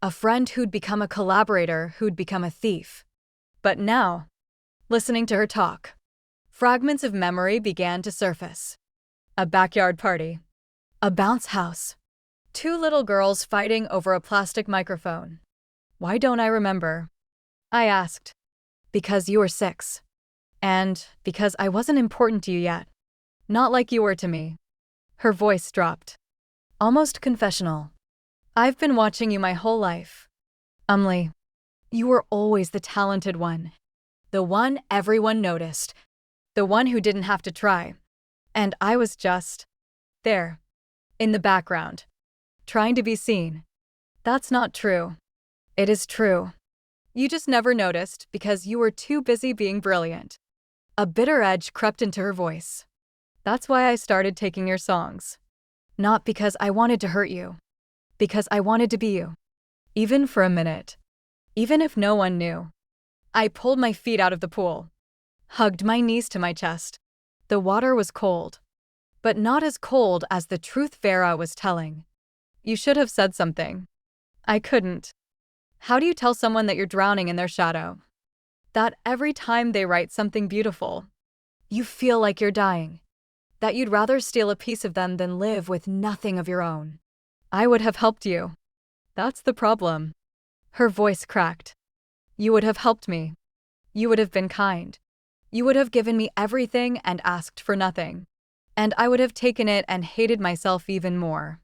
[SPEAKER 1] A friend who'd become a collaborator who'd become a thief. But now, listening to her talk, fragments of memory began to surface. A backyard party. A bounce house. 2 little girls fighting over a plastic microphone. Why don't I remember? I asked. Because you were 6. And because I wasn't important to you yet. Not like you were to me. Her voice dropped. Almost confessional. "I've been watching you my whole life. You were always the talented one. The one everyone noticed. The one who didn't have to try. And I was just there. In the background. Trying to be seen. That's not true. It is true. You just never noticed because you were too busy being brilliant." A bitter edge crept into her voice. "That's why I started taking your songs. Not because I wanted to hurt you. Because I wanted to be you. Even for a minute. Even if no one knew." I pulled my feet out of the pool. Hugged my knees to my chest. The water was cold. But not as cold as the truth Vera was telling. "You should have said something." I couldn't. How do you tell someone that you're drowning in their shadow? That every time they write something beautiful, you feel like you're dying. That you'd rather steal a piece of them than live with nothing of your own. I would have helped you. That's the problem. Her voice cracked. You would have helped me. You would have been kind. You would have given me everything and asked for nothing. And I would have taken it and hated myself even more.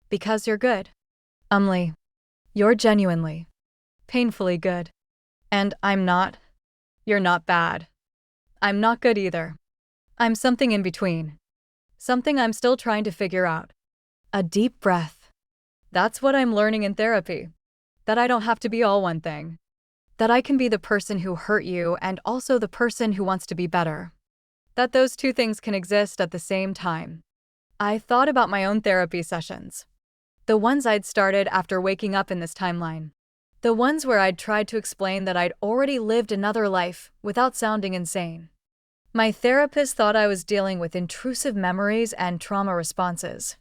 [SPEAKER 1] Because you're good. You're genuinely, painfully good. And I'm not. You're not bad. I'm not good either. I'm something in between. Something I'm still trying to figure out." A deep breath. "That's what I'm learning in therapy. That I don't have to be all one thing. That I can be the person who hurt you and also the person who wants to be better. That those 2 things can exist at the same time." I thought about my own therapy sessions. The ones I'd started after waking up in this timeline. The ones where I'd tried to explain that I'd already lived another life without sounding insane. My therapist thought I was dealing with intrusive memories and trauma responses.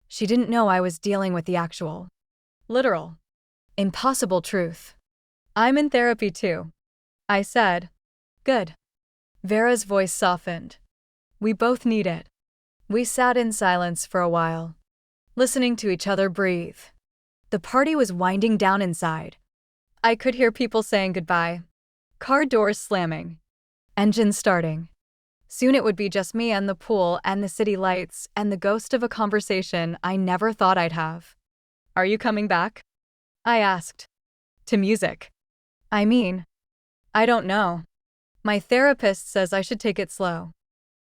[SPEAKER 1] She didn't know I was dealing with the actual, literal, impossible truth. "I'm in therapy too," I said. "Good." Vera's voice softened. "We both need it." We sat in silence for a while, listening to each other breathe. The party was winding down inside. I could hear people saying goodbye. Car doors slamming. Engines starting. Soon it would be just me and the pool and the city lights and the ghost of a conversation I never thought I'd have. "Are you coming back?" I asked. "To music?" I don't know. My therapist says I should take it slow.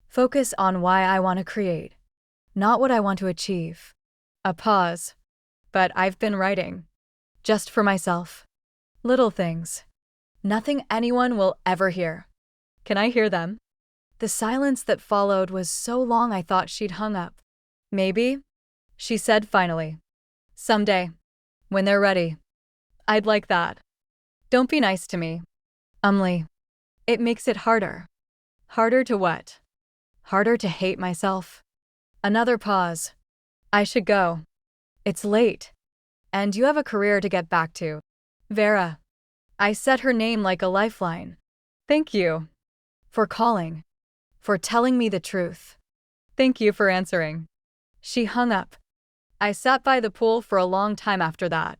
[SPEAKER 1] Focus on why I want to create, not what I want to achieve." A pause. "But I've been writing. Just for myself. Little things. Nothing anyone will ever hear. Can I hear them? The silence that followed was so long I thought she'd hung up. Maybe, she said finally. Someday. When they're ready. I'd like that. Don't be nice to me. It makes it harder. Harder to what? Harder to hate myself. Another pause. I should go. It's late. And you have a career to get back to. Vera. I said her name like a lifeline. Thank you. For calling. For telling me the truth. Thank you for answering. She hung up. I sat by the pool for a long time after that,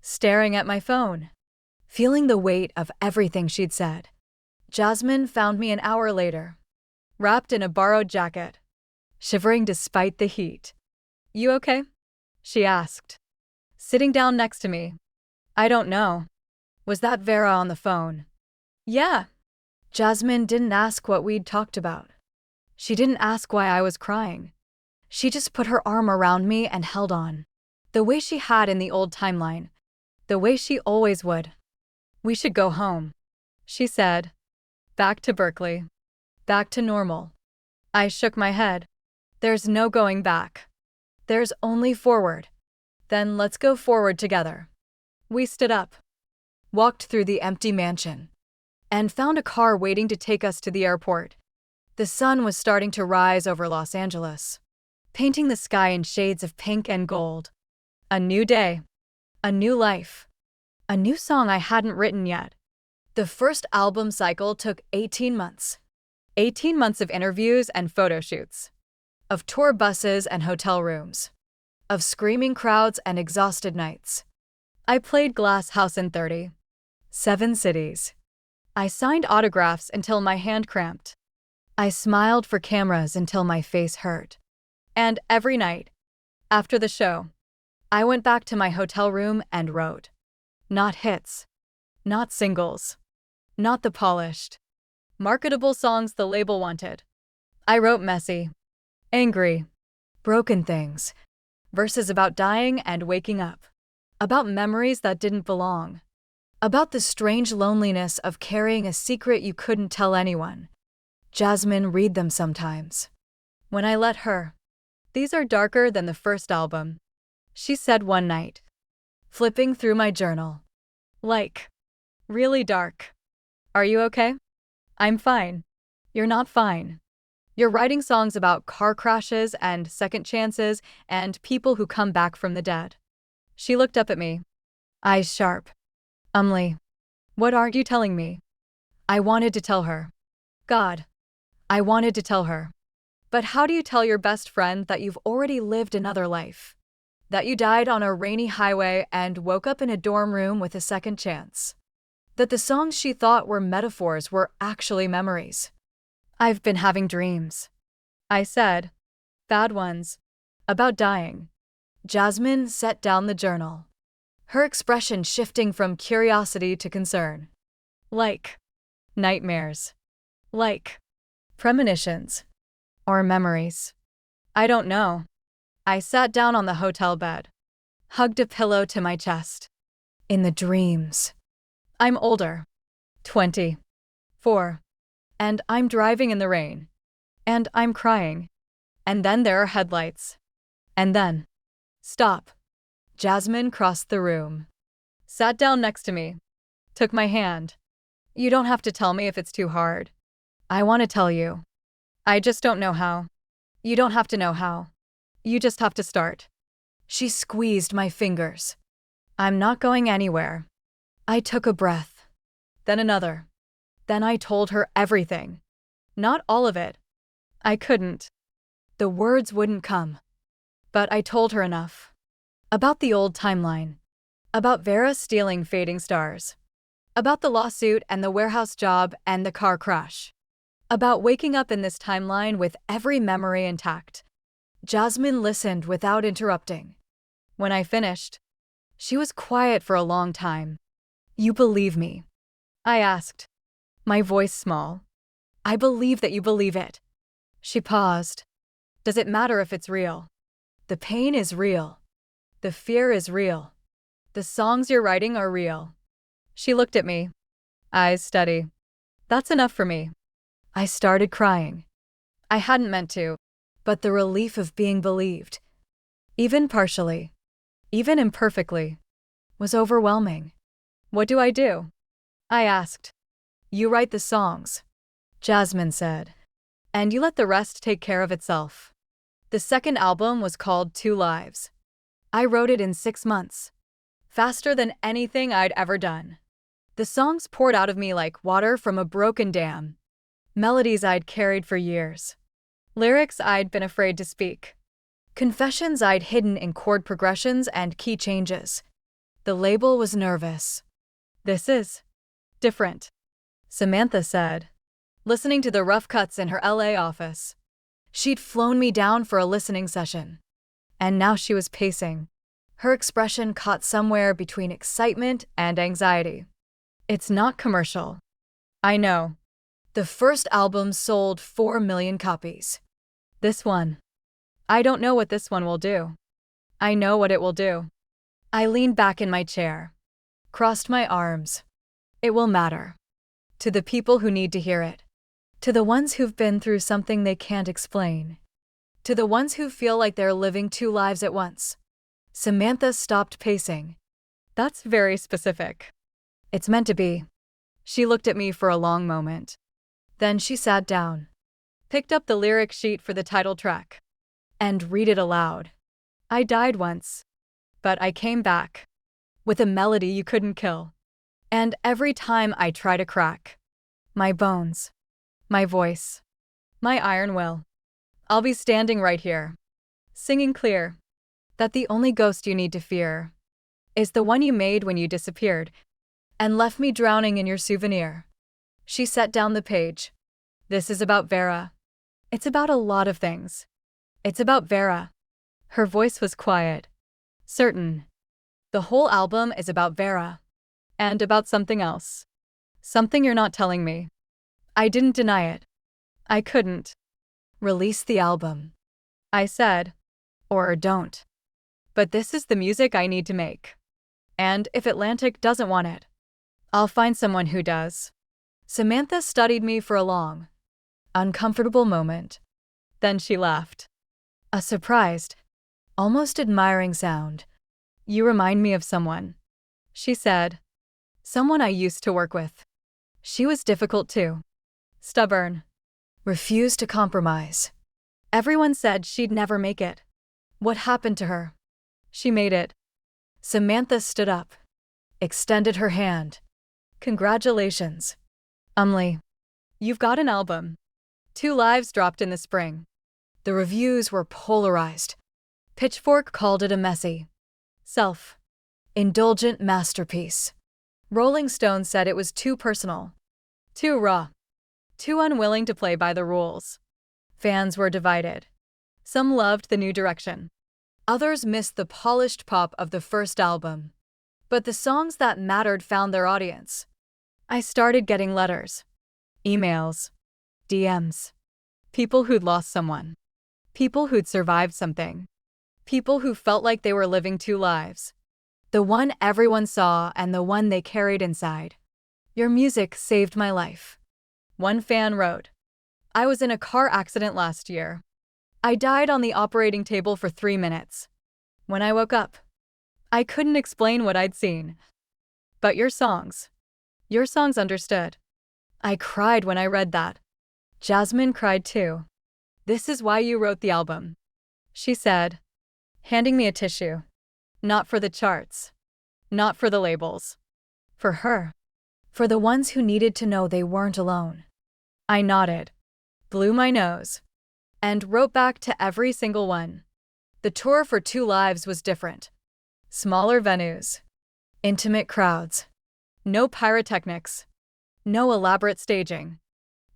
[SPEAKER 1] staring at my phone, feeling the weight of everything she'd said. Jasmine found me an hour later, wrapped in a borrowed jacket, shivering despite the heat. You okay? She asked, sitting down next to me. I don't know. Was that Vera on the phone? Yeah. Jasmine didn't ask what we'd talked about. She didn't ask why I was crying. She just put her arm around me and held on. The way she had in the old timeline. The way she always would. We should go home, she said. Back to Berkeley. Back to normal. I shook my head. There's no going back. There's only forward. Then let's go forward together. We stood up, walked through the empty mansion, and found a car waiting to take us to the airport. The sun was starting to rise over Los Angeles, painting the sky in shades of pink and gold. A new day. A new life. A new song I hadn't written yet. The first album cycle took 18 months. 18 months of interviews and photo shoots. Of tour buses and hotel rooms. Of screaming crowds and exhausted nights. I played Glass House in 37 cities. I signed autographs until my hand cramped. I smiled for cameras until my face hurt. And every night, after the show, I went back to my hotel room and wrote. Not hits. Not singles. Not the polished, marketable songs the label wanted. I wrote messy, angry, broken things. Verses about dying and waking up. About memories that didn't belong. About the strange loneliness of carrying a secret you couldn't tell anyone. Jasmine read them sometimes. When I let her. These are darker than the first album, she said one night, flipping through my journal. Like, really dark. Are you okay? I'm fine. You're not fine. You're writing songs about car crashes and second chances and people who come back from the dead. She looked up at me, eyes sharp. What aren't you telling me? I wanted to tell her. God, I wanted to tell her. But how do you tell your best friend that you've already lived another life? That you died on a rainy highway and woke up in a dorm room with a second chance? That the songs she thought were metaphors were actually memories? I've been having dreams, I said. Bad ones. About dying. Jasmine set down the journal, her expression shifting from curiosity to concern. Like nightmares. Like premonitions. Or memories. I don't know. I sat down on the hotel bed, hugged a pillow to my chest. In the dreams. I'm older. 24. And I'm driving in the rain. And I'm crying. And then there are headlights. And then. Stop. Jasmine crossed the room. Sat down next to me. Took my hand. You don't have to tell me if it's too hard. I want to tell you. I just don't know how. You don't have to know how. You just have to start. She squeezed my fingers. I'm not going anywhere. I took a breath. Then another. Then I told her everything. Not all of it. I couldn't. The words wouldn't come. But I told her enough. About the old timeline. About Vera stealing fading stars. About the lawsuit and the warehouse job and the car crash. About waking up in this timeline with every memory intact. Jasmine listened without interrupting. When I finished, she was quiet for a long time. You believe me? I asked, my voice small. I believe that you believe it. She paused. Does it matter if it's real? The pain is real. The fear is real. The songs you're writing are real. She looked at me, eyes steady. That's enough for me. I started crying. I hadn't meant to, but the relief of being believed, even partially, even imperfectly, was overwhelming. What do? I asked. You write the songs, Jasmine said, and you let the rest take care of itself. The second album was called 2 Lives. I wrote it in 6 months, faster than anything I'd ever done. The songs poured out of me like water from a broken dam, melodies I'd carried for years, lyrics I'd been afraid to speak, confessions I'd hidden in chord progressions and key changes. The label was nervous. This is different, Samantha said, listening to the rough cuts in her LA office. She'd flown me down for a listening session, and now she was pacing, her expression caught somewhere between excitement and anxiety. It's not commercial. I know. The first album sold 4 million copies. This one. I don't know what this one will do. I know what it will do. I leaned back in my chair, crossed my arms. It will matter. To the people who need to hear it. To the ones who've been through something they can't explain. To the ones who feel like they're living 2 lives at once. Samantha stopped pacing. That's very specific. It's meant to be. She looked at me for a long moment. Then she sat down, picked up the lyric sheet for the title track, and read it aloud. I died once, but I came back with a melody you couldn't kill. And every time I try to crack my bones, my voice, my iron will, I'll be standing right here, singing clear, that the only ghost you need to fear is the one you made when you disappeared and left me drowning in your souvenir. She set down the page. This is about Vera. It's about a lot of things. It's about Vera. Her voice was quiet, certain. The whole album is about Vera. And about something else. Something you're not telling me. I didn't deny it. I couldn't. Release the album, I said. Or don't. But this is the music I need to make. And if Atlantic doesn't want it, I'll find someone who does. Samantha studied me for a long, uncomfortable moment. Then she laughed. A surprised, almost admiring sound. You remind me of someone, she said. Someone I used to work with. She was difficult too. Stubborn. Refused to compromise. Everyone said she'd never make it. What happened to her? She made it. Samantha stood up, extended her hand. Congratulations. You've got an album. 2 Lives dropped in the spring. The reviews were polarized. Pitchfork called it a messy, self-indulgent masterpiece. Rolling Stone said it was too personal, too raw, too unwilling to play by the rules. Fans were divided. Some loved the new direction. Others missed the polished pop of the first album. But the songs that mattered found their audience. I started getting letters, emails, DMs. People who'd lost someone. People who'd survived something. People who felt like they were living 2 lives. The one everyone saw and the one they carried inside. Your music saved my life. One fan wrote, I was in a car accident last year. I died on the operating table for 3 minutes. When I woke up, I couldn't explain what I'd seen. But your songs understood. I cried when I read that. Jasmine cried too. This is why you wrote the album, she said, handing me a tissue. Not for the charts. Not for the labels. For her. For the ones who needed to know they weren't alone. I nodded, blew my nose, and wrote back to every single one. The tour for 2 Lives was different. Smaller venues. Intimate crowds. No pyrotechnics. No elaborate staging.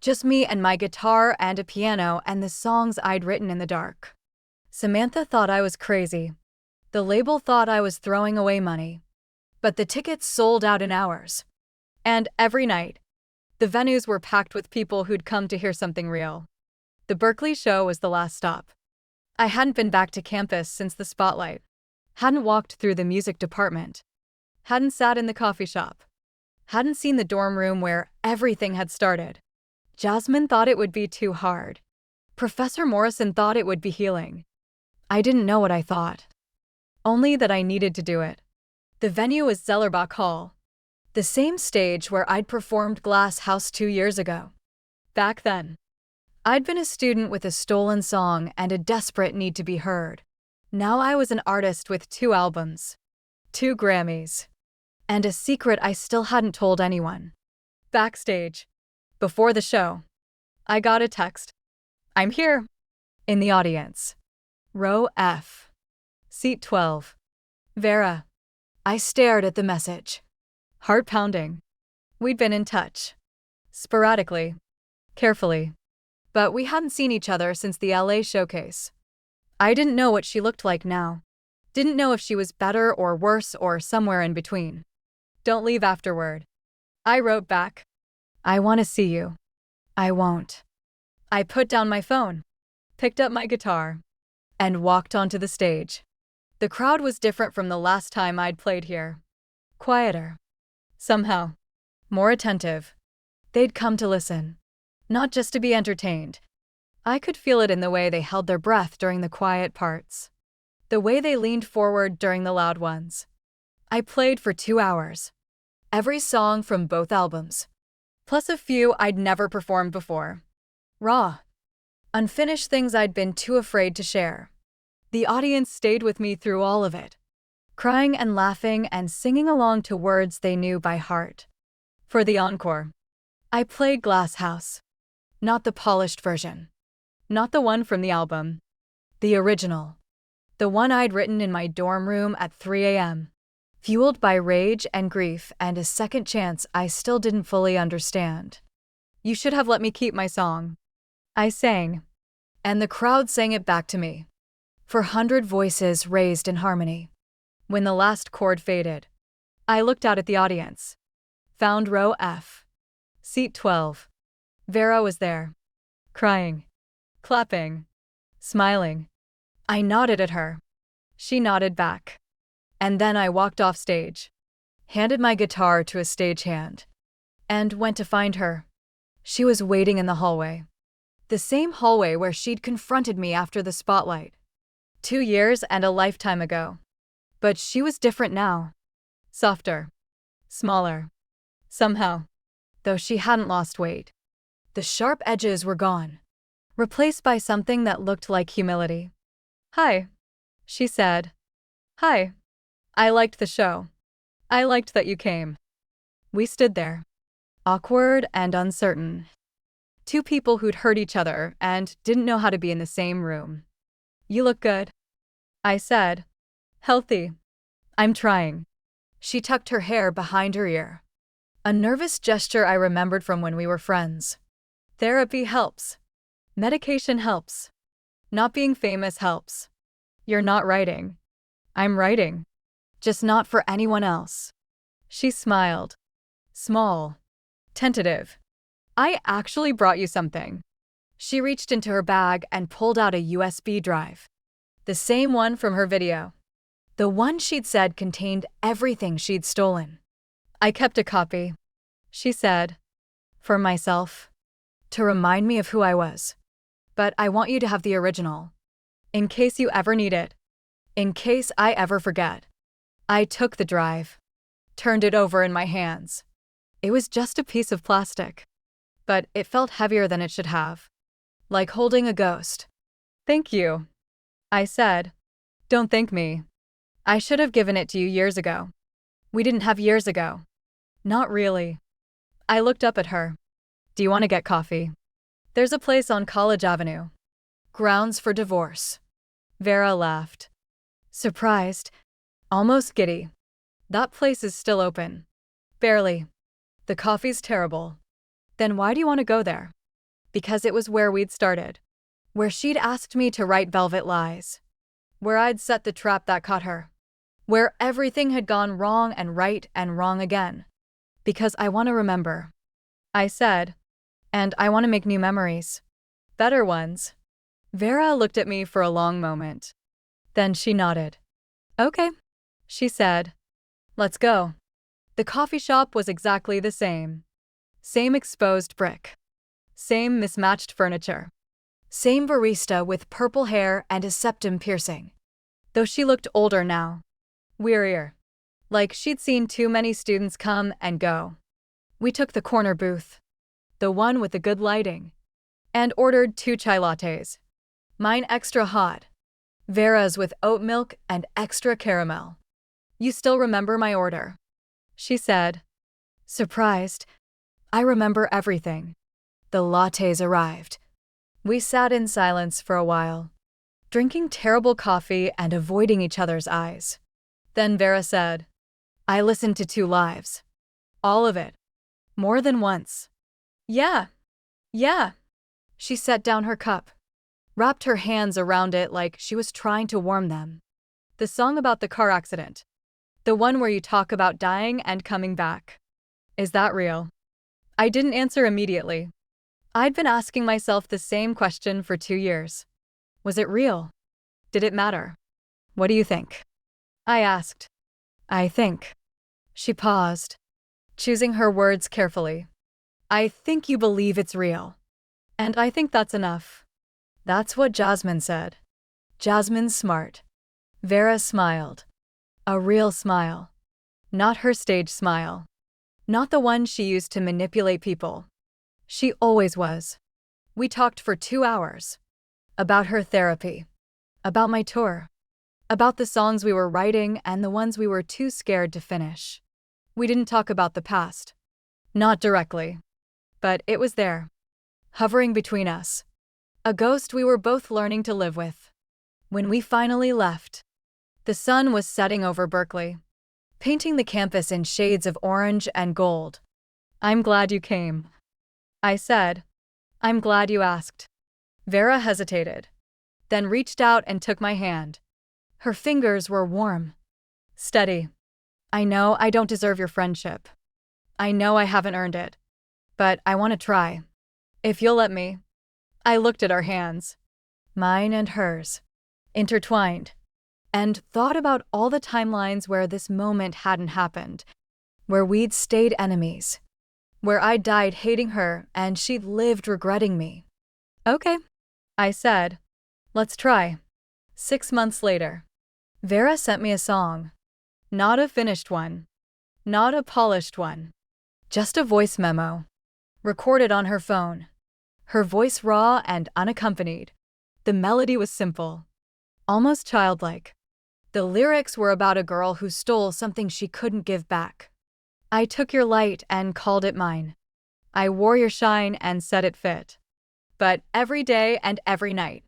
[SPEAKER 1] Just me and my guitar and a piano and the songs I'd written in the dark. Samantha thought I was crazy. The label thought I was throwing away money. But the tickets sold out in hours. And every night, the venues were packed with people who'd come to hear something real. The Berkeley show was the last stop. I hadn't been back to campus since the spotlight. Hadn't walked through the music department. Hadn't sat in the coffee shop. Hadn't seen the dorm room where everything had started. Jasmine thought it would be too hard. Professor Morrison thought it would be healing. I didn't know what I thought. Only that I needed to do it. The venue was Zellerbach Hall, the same stage where I'd performed Glass House 2 years ago. Back then, I'd been a student with a stolen song and a desperate need to be heard. Now I was an artist with 2 albums, 2 Grammys, and a secret I still hadn't told anyone. Backstage, before the show, I got a text. I'm here. In the audience. Row F. Seat 12. Vera. I stared at the message. Heart pounding. We'd been in touch. Sporadically. Carefully. But we hadn't seen each other since the LA showcase. I didn't know what she looked like now. Didn't know if she was better or worse or somewhere in between. Don't leave afterward. I wrote back. I want to see you. I won't. I put down my phone, picked up my guitar, and walked onto the stage. The crowd was different from the last time I'd played here. Quieter. Somehow. More attentive. They'd come to listen. Not just to be entertained. I could feel it in the way they held their breath during the quiet parts. The way they leaned forward during the loud ones. I played for 2 hours. Every song from both albums. Plus a few I'd never performed before. Raw. Unfinished things I'd been too afraid to share. The audience stayed with me through all of it. Crying and laughing and singing along to words they knew by heart. For the encore, I played Glass House. Not the polished version. Not the one from the album. The original. The one I'd written in my dorm room at 3 a.m. Fueled by rage and grief and a second chance I still didn't fully understand. You should have let me keep my song. I sang. And the crowd sang it back to me. 400 voices raised in harmony. When the last chord faded, I looked out at the audience. Found row F. Seat 12. Vera was there. Crying. Clapping. Smiling. I nodded at her. She nodded back. And then I walked off stage. Handed my guitar to a stagehand. And went to find her. She was waiting in the hallway. The same hallway where she'd confronted me after the spotlight. 2 years and a lifetime ago. But she was different now. Softer. Smaller. Somehow. Though she hadn't lost weight. The sharp edges were gone. Replaced by something that looked like humility. Hi. She said. Hi. I liked the show. I liked that you came. We stood there. Awkward and uncertain. 2 people who'd hurt each other and didn't know how to be in the same room. You look good. I said. Healthy. I'm trying. She tucked her hair behind her ear. A nervous gesture I remembered from when we were friends. Therapy helps. Medication helps. Not being famous helps. You're not writing. I'm writing. Just not for anyone else. She smiled. Small. Tentative. I actually brought you something. She reached into her bag and pulled out a USB drive. The same one from her video. The one she'd said contained everything she'd stolen. I kept a copy. She said. For myself. To remind me of who I was. But I want you to have the original. In case you ever need it. In case I ever forget. I took the drive. Turned it over in my hands. It was just a piece of plastic. But it felt heavier than it should have. Like holding a ghost. Thank you. I said. Don't thank me. I should have given it to you years ago. We didn't have years ago. Not really. I looked up at her. Do you want to get coffee? There's a place on College Avenue. Grounds for divorce. Vera laughed. Surprised. Almost giddy. That place is still open. Barely. The coffee's terrible. Then why do you want to go there? Because it was where we'd started. Where she'd asked me to write Velvet Lies. Where I'd set the trap that caught her. Where everything had gone wrong and wrong again. Because I want to remember. I said. And I want to make new memories. Better ones. Vera looked at me for a long moment. Then she nodded. Okay. She said. Let's go. The coffee shop was exactly the same. Same exposed brick. Same mismatched furniture. Same barista with purple hair and a septum piercing. Though she looked older now. Wearier. Like she'd seen too many students come and go. We took the corner booth. The one with the good lighting. And ordered 2 chai lattes. Mine extra hot. Vera's with oat milk and extra caramel. You still remember my order? She said. Surprised. I remember everything. The lattes arrived. We sat in silence for a while, drinking terrible coffee and avoiding each other's eyes. Then Vera said, I listened to 2 lives. All of it. More than once. Yeah. She set down her cup, wrapped her hands around it like she was trying to warm them. The song about the car accident. The one where you talk about dying and coming back. Is that real? I didn't answer immediately. I'd been asking myself the same question for 2 years. Was it real? Did it matter? What do you think? I asked. I think. She paused, choosing her words carefully. I think you believe it's real. And I think that's enough. That's what Jasmine said. Jasmine's smart. Vera smiled. A real smile. Not her stage smile. Not the one she used to manipulate people. She always was. We talked for 2 hours. About her therapy. About my tour. About the songs we were writing and the ones we were too scared to finish. We didn't talk about the past. Not directly. But it was there. Hovering between us. A ghost we were both learning to live with. When we finally left, the sun was setting over Berkeley, painting the campus in shades of orange and gold. I'm glad you came. I said. I'm glad you asked. Vera hesitated, then reached out and took my hand. Her fingers were warm. Steady. I know I don't deserve your friendship. I know I haven't earned it. But I want to try. If you'll let me. I looked at our hands. Mine and hers. Intertwined. And thought about all the timelines where this moment hadn't happened. Where we'd stayed enemies. Where I died hating her and she'd lived regretting me. Okay, I said. Let's try. 6 months later. Vera sent me a song. Not a finished one. Not a polished one. Just a voice memo. Recorded on her phone. Her voice raw and unaccompanied. The melody was simple. Almost childlike. The lyrics were about a girl who stole something she couldn't give back. I took your light and called it mine. I wore your shine and said it fit. But every day and every night,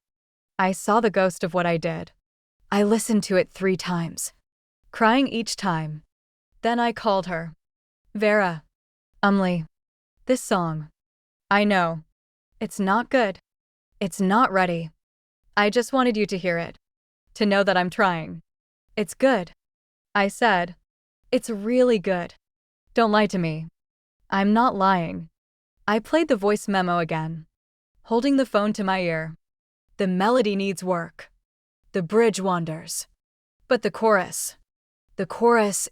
[SPEAKER 1] I saw the ghost of what I did. I listened to it 3 times, crying each time. Then I called her. Vera. This song. I know. It's not good. It's not ready. I just wanted you to hear it. To know that I'm trying. It's good. I said. It's really good. Don't lie to me. I'm not lying. I played the voice memo again, holding the phone to my ear. The melody needs work. The bridge wanders. But the chorus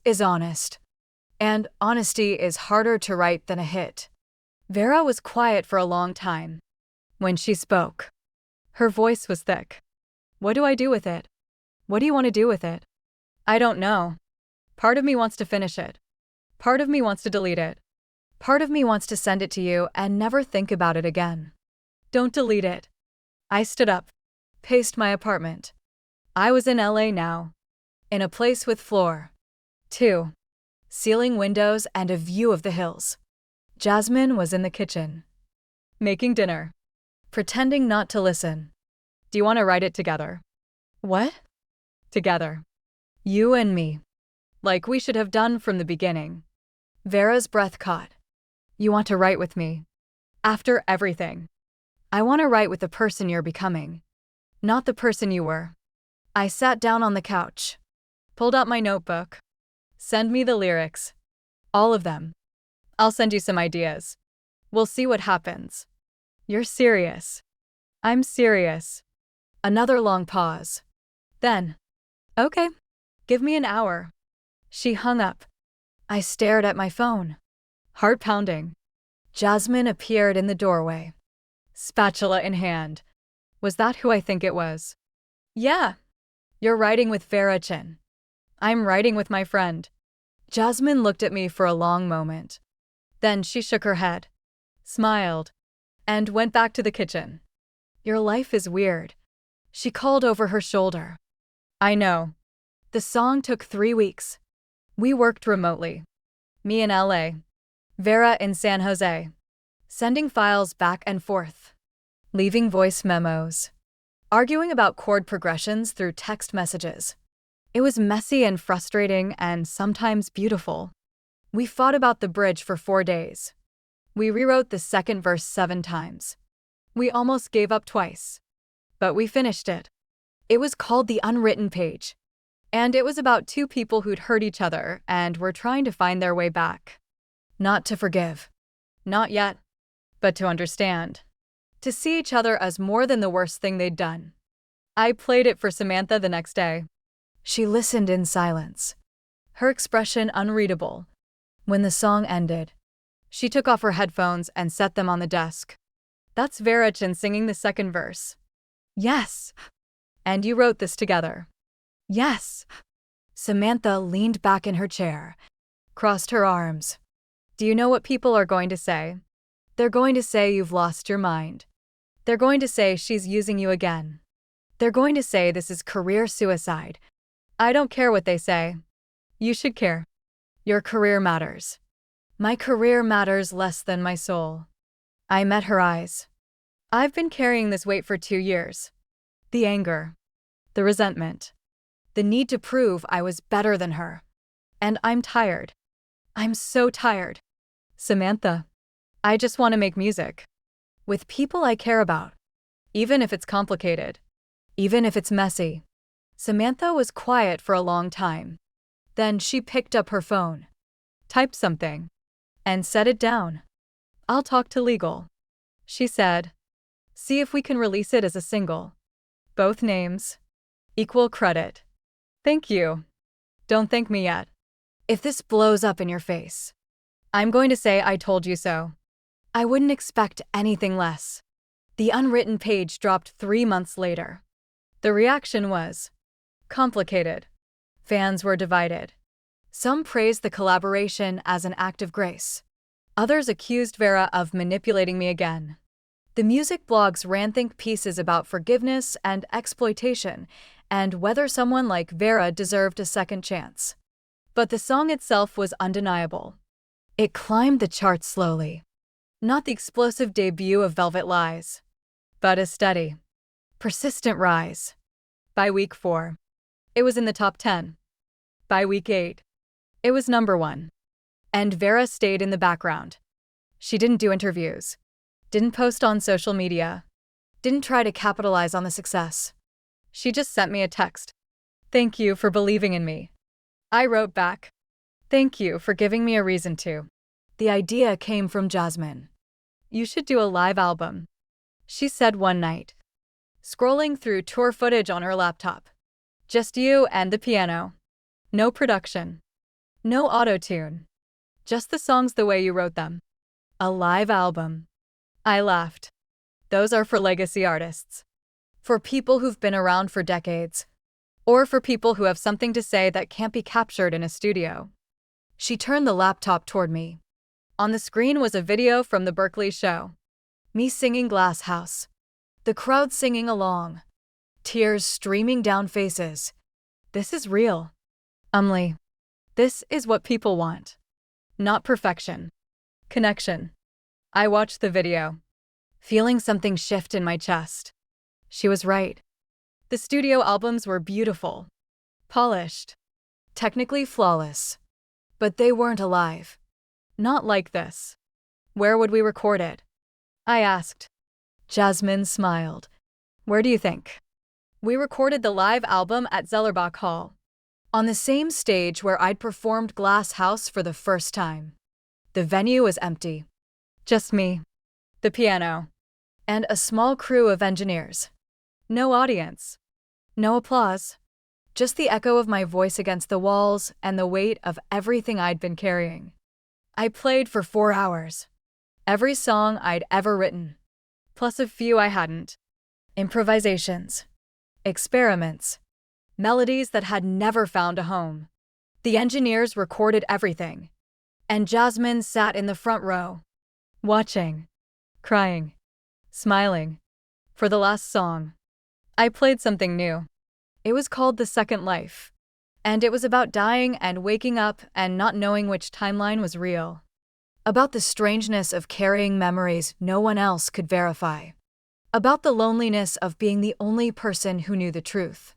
[SPEAKER 1] is honest. And honesty is harder to write than a hit. Vera was quiet for a long time. When she spoke, her voice was thick. What do I do with it? What do you want to do with it? I don't know. Part of me wants to finish it. Part of me wants to delete it. Part of me wants to send it to you and never think about it again. Don't delete it. I stood up, paced my apartment. I was in LA now. In a place with floor. 2. Ceiling windows and a view of the hills. Jasmine was in the kitchen. Making dinner. Pretending not to listen. Do you want to write it together? What? Together. You and me. Like we should have done from the beginning. Vera's breath caught. You want to write with me? After everything. I want to write with the person you're becoming. Not the person you were. I sat down on the couch. Pulled out my notebook. Send me the lyrics. All of them. I'll send you some ideas. We'll see what happens. You're serious. I'm serious. Another long pause. Then, okay, give me an hour. She hung up. I stared at my phone, heart pounding. Jasmine appeared in the doorway, spatula in hand. Was that who I think it was? Yeah. You're writing with Vera Chin. I'm writing with my friend. Jasmine looked at me for a long moment. Then she shook her head, smiled, and went back to the kitchen. Your life is weird. She called over her shoulder. I know. The song took 3 weeks. We worked remotely. Me in LA, Vera in San Jose, sending files back and forth, leaving voice memos, arguing about chord progressions through text messages. It was messy and frustrating and sometimes beautiful. We fought about the bridge for 4 days. We rewrote the second verse 7 times. We almost gave up twice. But we finished it. It was called The Unwritten Page. And it was about 2 people who'd hurt each other and were trying to find their way back. Not to forgive. Not yet. But to understand. To see each other as more than the worst thing they'd done. I played it for Samantha the next day. She listened in silence, her expression unreadable. When the song ended, she took off her headphones and set them on the desk. That's Vera Chin singing the second verse. Yes. And you wrote this together. Yes. Samantha leaned back in her chair, crossed her arms. Do you know what people are going to say? They're going to say you've lost your mind. They're going to say she's using you again. They're going to say this is career suicide. I don't care what they say. You should care. Your career matters. My career matters less than my soul. I met her eyes. I've been carrying this weight for 2 years. The anger. The resentment. The need to prove I was better than her. And I'm tired. I'm so tired. Samantha, I just want to make music. With people I care about. Even if it's complicated. Even if it's messy. Samantha was quiet for a long time. Then she picked up her phone, typed something, and set it down. I'll talk to legal, she said. See if we can release it as a single. Both names. Equal credit. Thank you. Don't thank me yet. If this blows up in your face, I'm going to say I told you so. I wouldn't expect anything less. The Unwritten Page dropped 3 months later. The reaction was complicated. Fans were divided. Some praised the collaboration as an act of grace. Others accused Vera of manipulating me again. The music blogs ran think pieces about forgiveness and exploitation and whether someone like Vera deserved a second chance. But the song itself was undeniable. It climbed the charts slowly. Not the explosive debut of Velvet Lies, but a steady, persistent rise. By week 4, it was in the top 10. By week 8, it was number 1. And Vera stayed in the background. She didn't do interviews, didn't post on social media, didn't try to capitalize on the success. She just sent me a text. Thank you for believing in me. I wrote back. Thank you for giving me a reason to. The idea came from Jasmine. You should do a live album, she said one night, scrolling through tour footage on her laptop. Just you and the piano. No production. No auto-tune. Just the songs the way you wrote them. A live album. I laughed. Those are for legacy artists. For people who've been around for decades. Or for people who have something to say that can't be captured in a studio. She turned the laptop toward me. On the screen was a video from the Berkeley show. Me singing Glass House. The crowd singing along. Tears streaming down faces. This is real. This is what people want. Not perfection. Connection. I watched the video, feeling something shift in my chest. She was right. The studio albums were beautiful, polished, technically flawless. But they weren't alive. Not like this. Where would we record it? I asked. Jasmine smiled. Where do you think? We recorded the live album at Zellerbach Hall, on the same stage where I'd performed Glass House for the first time. The venue was empty. Just me, the piano, and a small crew of engineers. No audience. No applause. Just the echo of my voice against the walls and the weight of everything I'd been carrying. I played for 4 hours. Every song I'd ever written, plus a few I hadn't. Improvisations, experiments, melodies that had never found a home. The engineers recorded everything, and Jasmine sat in the front row, watching, crying, smiling. For the last song, I played something new. It was called The Second Life, and it was about dying and waking up and not knowing which timeline was real. About the strangeness of carrying memories no one else could verify. About the loneliness of being the only person who knew the truth.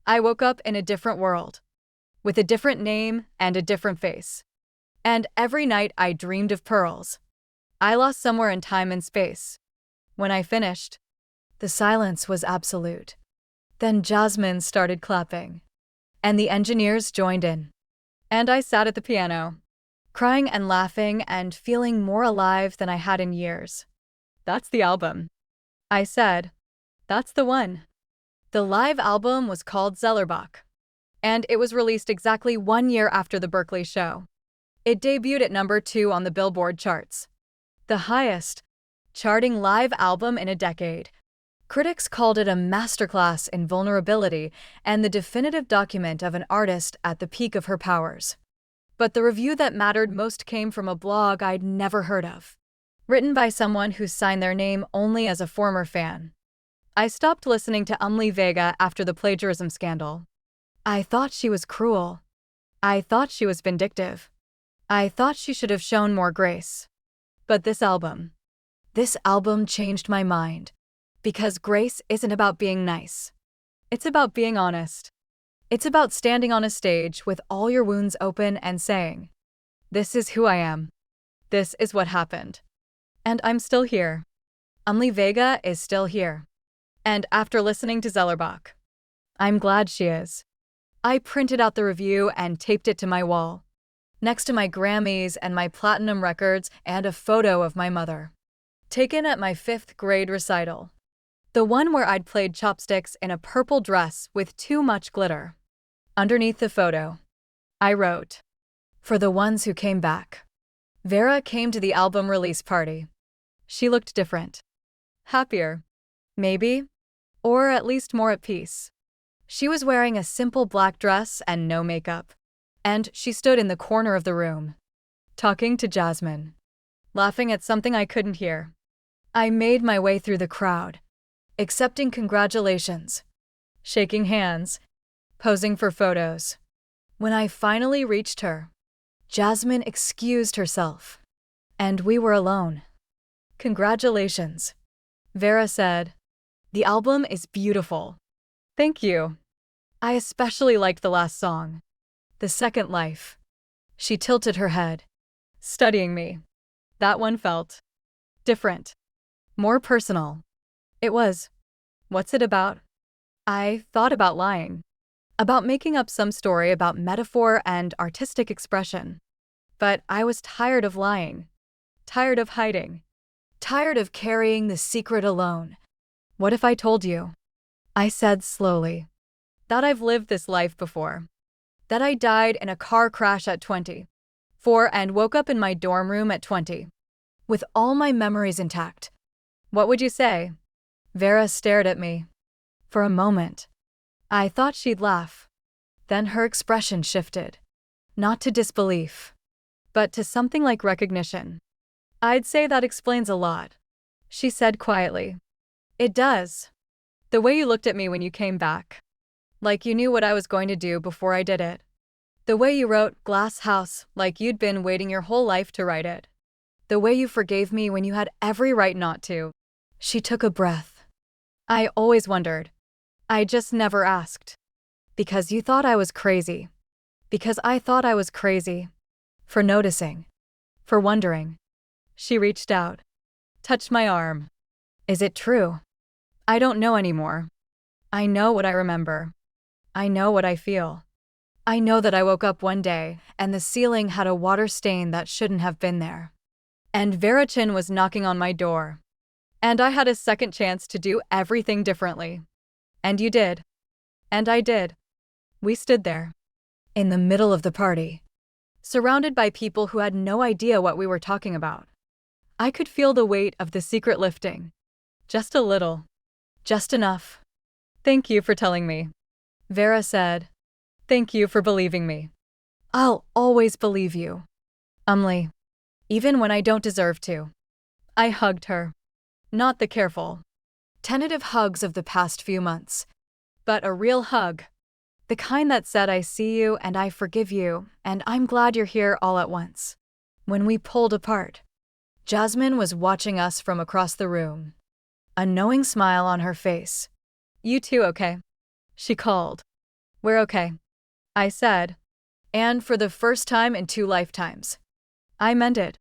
[SPEAKER 1] I woke up in a different world, with a different name and a different face. And every night I dreamed of pearls. I lost somewhere in time and space. When I finished, the silence was absolute. Then Jasmine started clapping, and the engineers joined in. And I sat at the piano, crying and laughing and feeling more alive than I had in years. "That's the album," I said. "That's the one." The live album was called Zellerbach, and it was released exactly 1 year after the Berkeley show. It debuted at number 2 on the Billboard charts, the highest charting live album in a decade. Critics called it a masterclass in vulnerability and the definitive document of an artist at the peak of her powers. But the review that mattered most came from a blog I'd never heard of, written by someone who signed their name only as a former fan. I stopped listening to Vega after the plagiarism scandal. I thought she was cruel. I thought she was vindictive. I thought she should have shown more grace. But this album changed my mind. Because grace isn't about being nice. It's about being honest. It's about standing on a stage with all your wounds open and saying, "This is who I am. This is what happened. And I'm still here. Vega is still here." And after listening to Zellerbach, I'm glad she is. I printed out the review and taped it to my wall, next to my Grammys and my platinum records and a photo of my mother, taken at my 5th grade recital. The one where I'd played chopsticks in a purple dress with too much glitter. Underneath the photo, I wrote, "For the ones who came back." Vera came to the album release party. She looked different. Happier, maybe, or at least more at peace. She was wearing a simple black dress and no makeup, and she stood in the corner of the room, talking to Jasmine, laughing at something I couldn't hear. I made my way through the crowd, accepting congratulations, shaking hands, posing for photos. When I finally reached her, Jasmine excused herself, and we were alone. "Congratulations," Vera said. "The album is beautiful." "Thank you." I especially liked the last song, "The Second Life." She tilted her head, studying me. That one felt different, more personal. It was. What's it about? I thought about lying, about making up some story about metaphor and artistic expression. But I was tired of lying, tired of hiding, tired of carrying the secret alone. "What if I told you," I said slowly, "that I've lived this life before, that I died in a car crash at 24 and woke up in my dorm room at 20, with all my memories intact? What would you say?" Vera stared at me. For a moment, I thought she'd laugh. Then her expression shifted, not to disbelief, but to something like recognition. "I'd say that explains a lot," she said quietly. "It does. The way you looked at me when you came back. Like you knew what I was going to do before I did it. The way you wrote Glass House like you'd been waiting your whole life to write it. The way you forgave me when you had every right not to." She took a breath. "I always wondered. I just never asked. Because you thought I was crazy. Because I thought I was crazy. For noticing. For wondering." She reached out, touched my arm. "Is it true? I don't know anymore. I know what I remember. I know what I feel. I know that I woke up one day and the ceiling had a water stain that shouldn't have been there. And Verachin was knocking on my door. And I had a second chance to do everything differently. And you did. And I did. We stood there, in the middle of the party, surrounded by people who had no idea what we were talking about. I could feel the weight of the secret lifting. Just a little. Just enough. Thank you for telling me. Vera said. Thank you for believing me. I'll always believe you. Even when I don't deserve to. I hugged her. Not the careful, tentative hugs of the past few months, but a real hug. The kind that said I see you and I forgive you and I'm glad you're here all at once. When we pulled apart, Jasmine was watching us from across the room, a knowing smile on her face. You two okay? She called. We're okay, I said. And for the first time in 2 lifetimes. I meant it.